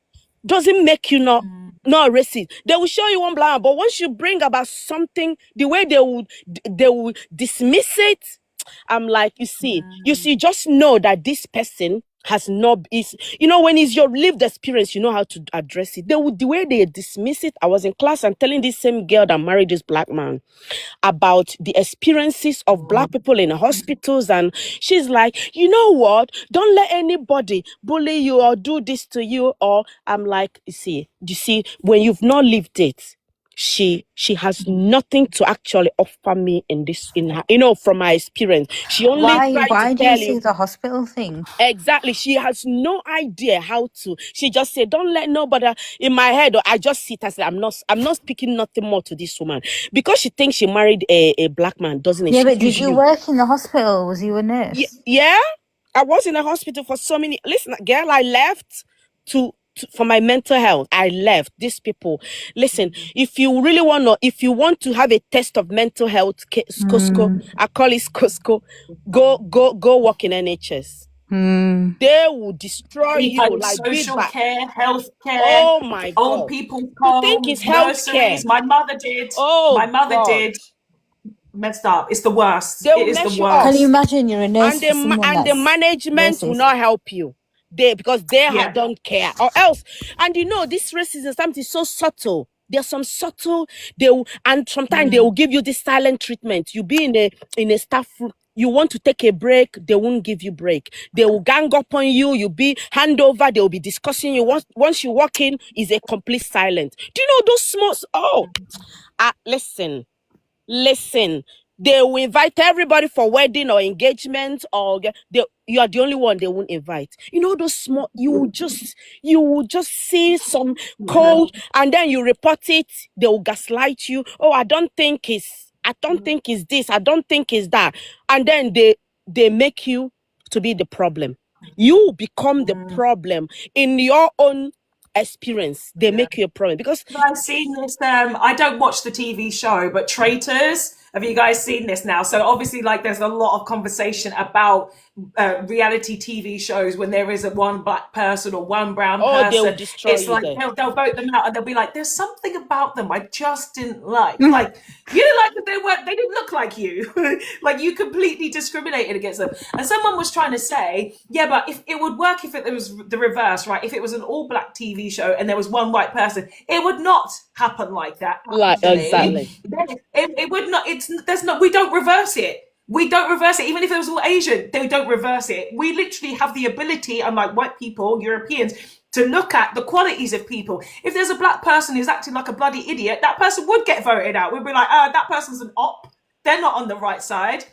L: Doesn't make you not racist. They will show you one black man, but once you bring about something, the way they will dismiss it, I'm like, you see, just know that this person has not when it's your lived experience, you know how to address it. The way they dismiss it. I was in class and telling this same girl that married this black man about the experiences of black people in hospitals, and she's like, you know what? Don't let anybody bully you or do this to you. Or I'm like, you see, when you've not lived it, she has nothing to actually offer me in her, from my experience. She only
G: Why do you say the hospital thing?
L: Exactly. She has no idea how to. She just said, don't let nobody. In my head, I just sit and say, I'm not speaking nothing more to this woman because she thinks she married a black man, doesn't it?
G: Yeah, but did you work in the hospital? Was you a nurse?
L: Yeah, I was in a hospital for so many. Listen, girl, I left for my mental health. I left. These people, listen, if you want to have a test of mental health, Costco, I call it Costco, go work in NHS. They will destroy you like
A: social
L: feedback.
A: care, health care.
L: Oh my God!
A: Old people's homes,
L: think it's health care.
A: My mother did.
L: Oh,
A: my mother
L: God.
A: did. Messed up. It's the worst.
L: They will
A: It is
L: mess
A: the
L: you
A: worst.
L: up.
G: Can you imagine you're a nurse for someone
L: And the management will not help you. Because they don't care, or else. And this racism something so subtle. There's some subtle. And sometimes they will give you this silent treatment. You be in a staff room. You want to take a break, they won't give you break. They will gang up on you. You'll be handover. They will be discussing you. Once you walk in, is a complete silence. Do you know those small? Listen. They will invite everybody for wedding or engagement, or you are the only one they won't invite. Those small, you will just see some cold, and then you report it. They will gaslight you. Oh, I don't think it's this. I don't think it's that. And then they make you to be the problem. You become the problem in your own experience. They make you a problem because
A: I've seen this. I don't watch the TV show, but Traitors. Have you guys seen this now? So obviously, like, there's a lot of conversation about reality TV shows when there is a one black person or one brown
L: Oh, they will
A: person.
L: destroy
A: It's
L: you
A: like
L: there.
A: they'll vote them out, and they'll be like, "There's something about them I just didn't like." Like, you didn't like that they didn't look like you. Like, you completely discriminated against them. And someone was trying to say, yeah, but if it would work if it was the reverse, right? If it was an all black TV show and there was one white person, it would not happen like that.
L: Like,
A: Actually,
L: exactly.
A: it would not. We don't reverse it. We don't reverse it. Even if it was all Asian, they don't reverse it. We literally have the ability, unlike white people, Europeans, to look at the qualities of people. If there's a black person who's acting like a bloody idiot, that person would get voted out. We'd be like, that person's an op. They're not on the right side.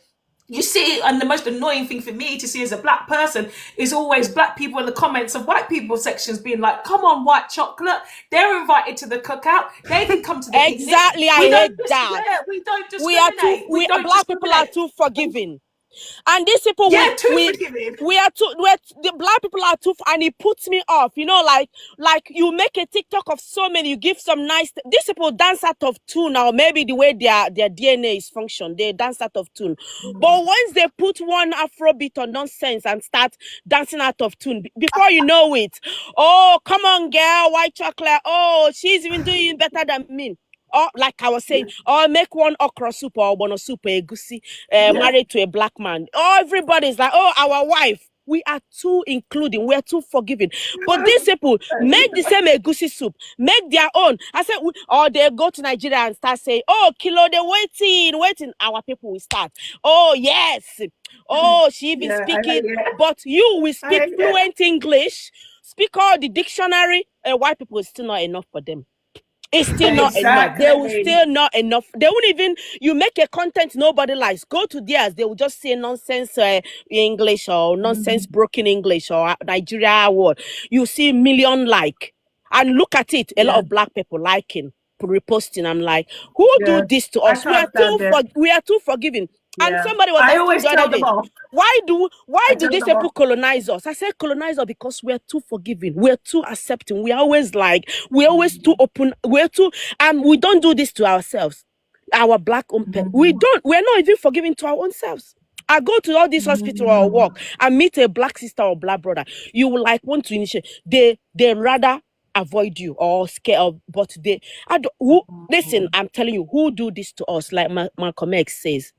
A: You see, and the most annoying thing for me to see as a black person is always black people in the comments of white people sections being like, come on, white chocolate. They're invited to the cookout. They can come to the
L: Exactly, I hate that.
A: We don't
L: We
A: discriminate.
L: black people are too forgiving. And these people,
A: Yeah,
L: the black people are too, and it puts me off. You know, like you make a TikTok of so many, you give some nice. These people dance out of tune now. Maybe the way their DNA is function, they dance out of tune. But once they put one Afrobeat or nonsense and start dancing out of tune, before you know it, oh, come on, girl, white chocolate. Oh, she's even doing better than me. Or like I was saying, or make one okra soup or bono soup, egusi, married to a black man. Oh, everybody's like, oh, our wife. We are too including. We are too forgiving. But these people make the same egusi soup, make their own. I said, or they go to Nigeria and start saying, oh, kilo, they're waiting. Our people will start. Oh, yes. Oh, she be speaking. But you will speak fluent English, speak all the dictionary, and white people is still not enough for them. It's still not enough. They will still not enough. They won't even, you make a content nobody likes. Go to theirs. They will just say nonsense English or nonsense broken English or Nigeria word. You see million like. And look at it. A lot of black people liking, reposting. I'm like, who do this to us? We are too forgiving. And somebody was asking the other day, why do these people colonize us? I said colonize us because we're too forgiving, we're too accepting, we're always too open, we don't do this to ourselves. Our black we're not even forgiving to our own selves. I go to all these hospitals or work and meet a black sister or black brother. You will like want to initiate. They rather avoid you or scare of, but listen, I'm telling you, who do this to us? Like Malcolm X says.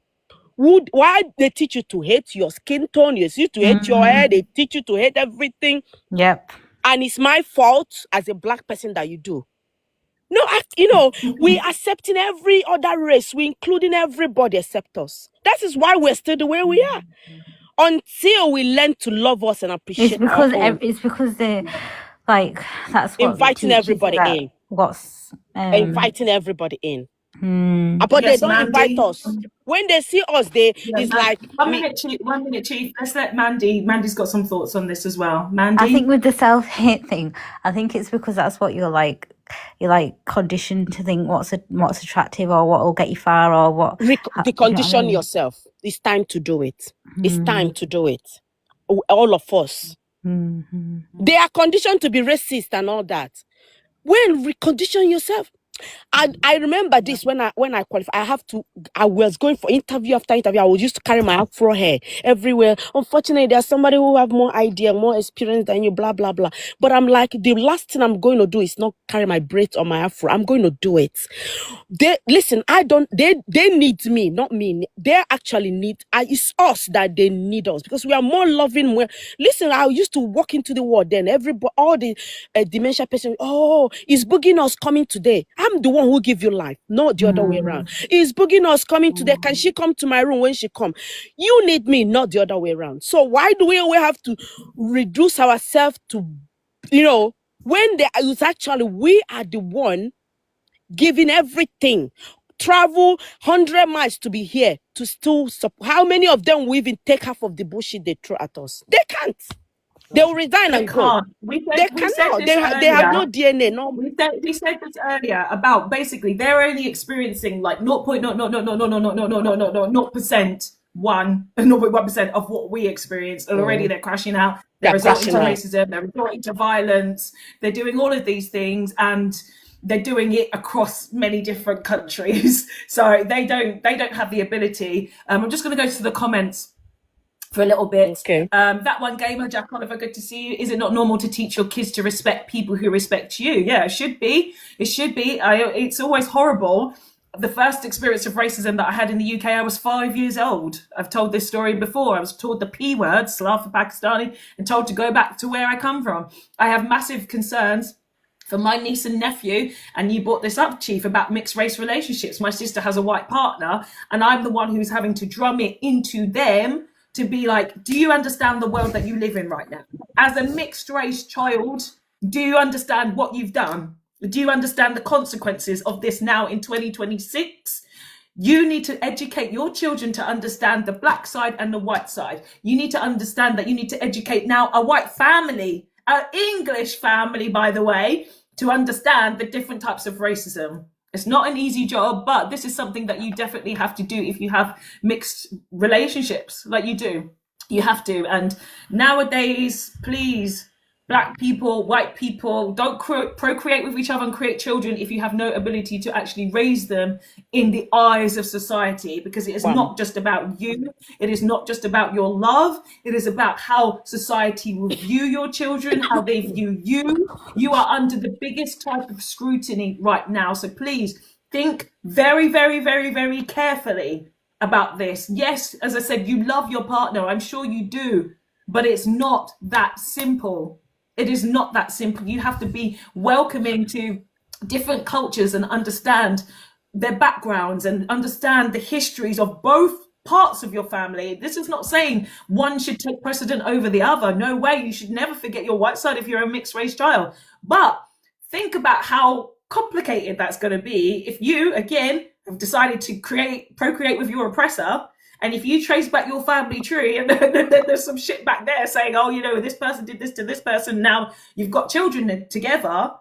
L: Why they teach you to hate your skin tone, you teach you to hate your hair, they teach you to hate everything.
G: Yep.
L: And it's my fault as a black person that you do. No, we accepting every other race, we including everybody except us. That is why we're still the way we are. Until we learn to love us and appreciate
G: it's because they like that's what
L: inviting everybody in. Inviting everybody in. But they don't invite us. When they see us, it's like
A: 1 minute, Chief. Let's let Mandy. Mandy's got some thoughts on this as well. Mandy,
G: I think with the self-hate thing, I think it's because that's what you're like conditioned to think what's attractive or what will get you far or what.
L: Decondition yourself. It's time to do it. It's time to do it. All of us. They are conditioned to be racist and all that. Well, recondition yourself. And I remember this when I qualified. I was going for interview after interview. I was used to carry my afro hair everywhere. Unfortunately, there's somebody who have more idea, more experience than you, blah, blah, blah. But I'm like, the last thing I'm going to do is not carry my braids or my afro. I'm going to do it. They need me, not me. They actually need, it's us that they need us because we are more loving. Listen, I used to walk into the world then. Everybody, all the dementia patients, is Boogie Nurse coming today? I'm the one who give you life, not the other way around. Is Boogie Nurse coming today? Can she come to my room when she come? You need me, not the other way around. So why do we always have to reduce ourselves to, when it's actually we are the one giving everything. Travel 100 miles to be here to still support. How many of them will even take half of the bullshit they throw at us? They can't. They will resign and go. They cannot. They have no DNA. No.
A: We said this earlier about basically they're only experiencing like 0.1% of what we experience, and already they're crashing out. They're resorting to racism. They're resorting to violence. They're doing all of these things, and they're doing it across many different countries. So they don't have the ability. I'm just going to go to the comments for a little bit.
L: Okay.
A: That one gamer, Jack Oliver, good to see you. Is it not normal to teach your kids to respect people who respect you? Yeah, it should be. It should be. It's always horrible. The first experience of racism that I had in the UK, I was 5 years old. I've told this story before. I was told the P word, Salah for Pakistani, and told to go back to where I come from. I have massive concerns for my niece and nephew, and you brought this up, Chief, about mixed race relationships. My sister has a white partner, and I'm the one who's having to drum it into them to be like, do you understand the world that you live in right now? As a mixed race child, do you understand what you've done? Do you understand the consequences of this now in 2026? You need to educate your children to understand the black side and the white side. You need to understand that you need to educate now a white family, an English family, by the way, to understand the different types of racism. It's not an easy job, but this is something that you definitely have to do if you have mixed relationships, like you do. You have to. And nowadays, please, black people, white people, don't procreate with each other and create children if you have no ability to actually raise them in the eyes of society, because it is not just about you. It is not just about your love. It is about how society will view your children, how they view you. You are under the biggest type of scrutiny right now. So please think very, very, very, very carefully about this. Yes, as I said, you love your partner. I'm sure you do, but it's not that simple. It is not that simple. You have to be welcoming to different cultures and understand their backgrounds and understand the histories of both parts of your family. This is not saying one should take precedent over the other. No way. You should never forget your white side if you're a mixed race child. But think about how complicated that's going to be if you, again, have decided to procreate with your oppressor. And if you trace back your family tree and there's some shit back there saying, oh, you know, this person did this to this person, now you've got children together,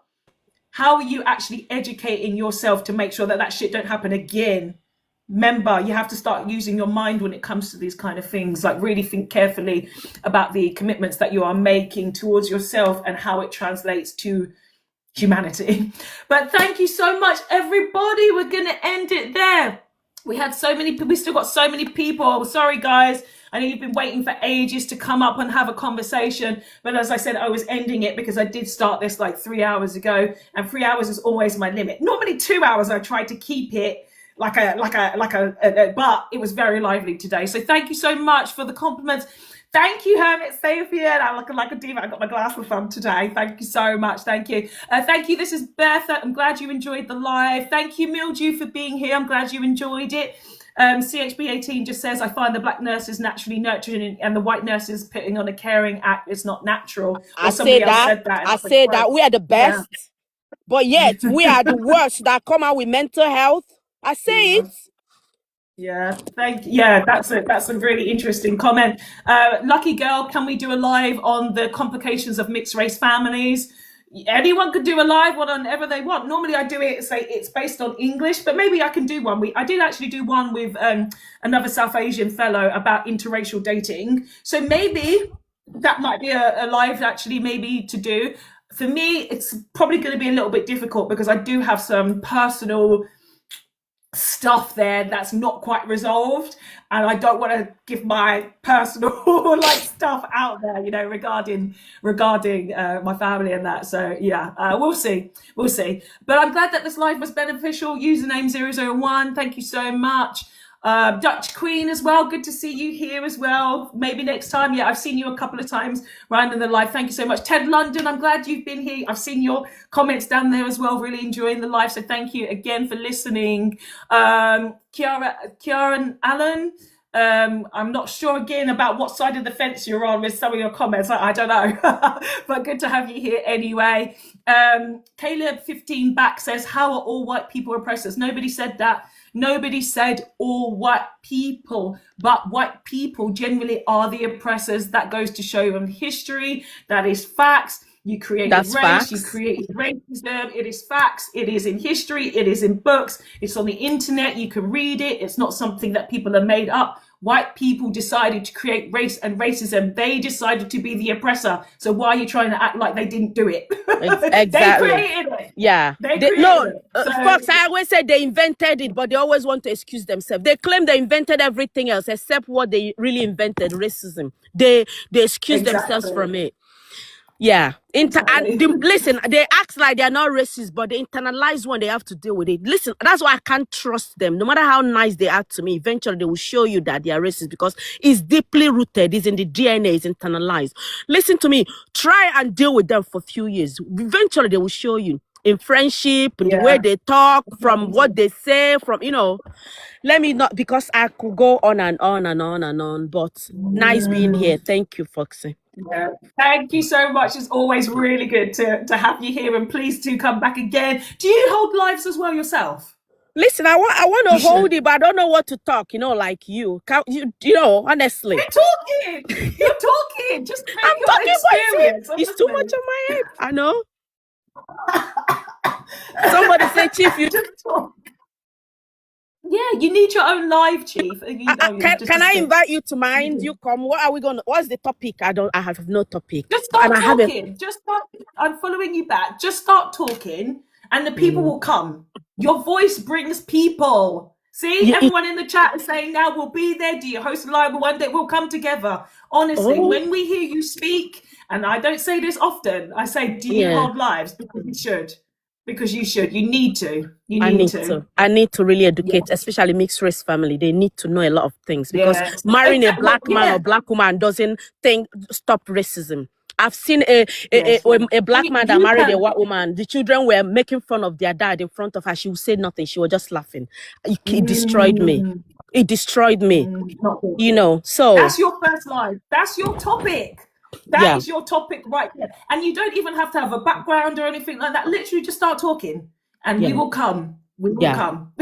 A: how are you actually educating yourself to make sure that that shit don't happen again? Remember, you have to start using your mind when it comes to these kind of things. Like, really think carefully about the commitments that you are making towards yourself and how it translates to humanity. But thank you so much, everybody. We're going to end it there. We had so many people, we still got so many people. Sorry, guys. I know you've been waiting for ages to come up and have a conversation. But as I said, I was ending it because I did start this like 3 hours ago. And 3 hours is always my limit. Normally 2 hours, I try to keep it but it was very lively today. So thank you so much for the compliments. Thank you, Hermit Sapien. I'm looking like a diva. I got my glasses on today. Thank you so much. Thank you. Thank you. This is Bertha. I'm glad you enjoyed the live. Thank you, Mildew, for being here. I'm glad you enjoyed it. CHB18 just says, I find the black nurses naturally nurturing and the white nurses putting on a caring act. It's not natural.
L: I say that we are the best, but yet we are the worst that come out with mental health. I say it.
A: Yeah, that's a really interesting comment. Lucky Girl, can we do a live on the complications of mixed race families? Anyone could do a live one on whatever they want. Normally I do it, say it's based on English, but maybe I can do one. I did actually do one with another South Asian fellow about interracial dating. So maybe that might be a live actually maybe to do. For me, it's probably going to be a little bit difficult because I do have some personal stuff there that's not quite resolved, and I don't want to give my personal like stuff out there, you know, regarding my family and that. So yeah, we'll see. But I'm glad that this live was beneficial. Username 001, thank you so much. Dutch Queen as well, good to see you here as well. Maybe next time. Yeah, I've seen you a couple of times Ryan in the live. Thank you so much. Ted London, I'm glad you've been here. I've seen your comments down there as well, really enjoying the live, so thank you again for listening. Kiara Allen, I'm not sure again about what side of the fence you're on with some of your comments. I don't know, but good to have you here anyway. Caleb 15 back says, how are all white people oppressors? Nobody said that. Nobody said all white people, but white people generally are the oppressors. That goes to show you in history. That is facts. You created race, you created racism. It is facts. It is in history. It is in books. It's on the internet. You can read it. It's not something that people have made up white people decided to create race and racism. They decided to be the oppressor. So why are you trying to act like they didn't do it?
L: Exactly.
A: They created it.
L: Yeah.
A: They created it. So,
L: Fox, I always say they invented it, but they always want to excuse themselves. They claim they invented everything else except what they really invented, racism. They excuse themselves from it. Yeah. Listen, they act like they're not racist, but the internalized one, they have to deal with it. Listen, that's why I can't trust them. No matter how nice they act to me, eventually they will show you that they are racist because it's deeply rooted. It's in the DNA, it's internalized. Listen to me. Try and deal with them for a few years. Eventually they will show you in friendship, in the way they talk, from what they say, from, let me not, because I could go on and on and on and on, but nice being here. Thank you, Foxy.
A: Yeah. Thank you so much. It's always really good to have you here, and please do come back again. Do you hold lives as well yourself?
L: Listen, I want to hold it, but I don't know what to talk, like you. Honestly.
A: You're talking. You're talking. Just make
L: I'm
A: your
L: talking
A: experience.
L: It's too much on my head. I know. Somebody say, Chief, you
A: just talk. Yeah, you need your own live, Chief.
L: Can I invite you to mine? You come. What's the topic? I have no topic.
A: Just start talking. I'm following you back. Just start talking and the people will come. Your voice brings people. See, everyone in the chat is saying now we'll be there. Do you host a live? One day we'll come together. Honestly, when we hear you speak, and I don't say this often, I say, do you hold lives? Because you should. Because you should. You need to.
L: I need to really educate, especially mixed race family. They need to know a lot of things because marrying a black man or black woman doesn't stop racism. I've seen a black man that married a white woman. The children were making fun of their dad in front of her. She would say nothing. She was just laughing. It destroyed me. It destroyed me. So
A: that's your first line. That's your topic. That is your topic right there. And you don't even have to have a background or anything like that. Literally just start talking and we will come. We will come.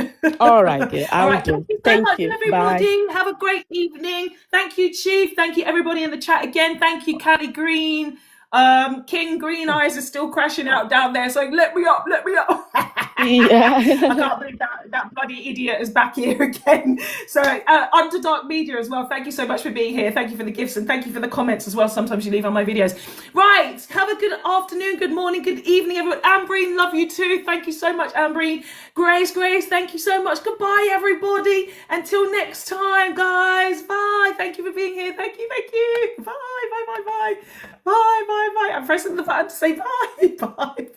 L: All right.
A: All right. Thank you so much, everybody.
L: Bye.
A: Have a great evening. Thank you, Chief. Thank you, everybody in the chat again. Thank you, Callie Green. King Green Eyes is still crashing out down there. So let me up. I can't believe that bloody idiot is back here again. So Underdark Media as well. Thank you so much for being here. Thank you for the gifts and thank you for the comments as well. Sometimes you leave on my videos. Right. Have a good afternoon, good morning, good evening, everyone. Ambreen, love you too. Thank you so much, Ambreen. Grace, thank you so much. Goodbye, everybody. Until next time, guys. Bye. Thank you for being here. Thank you. Bye. I'm pressing the button to say bye. Bye.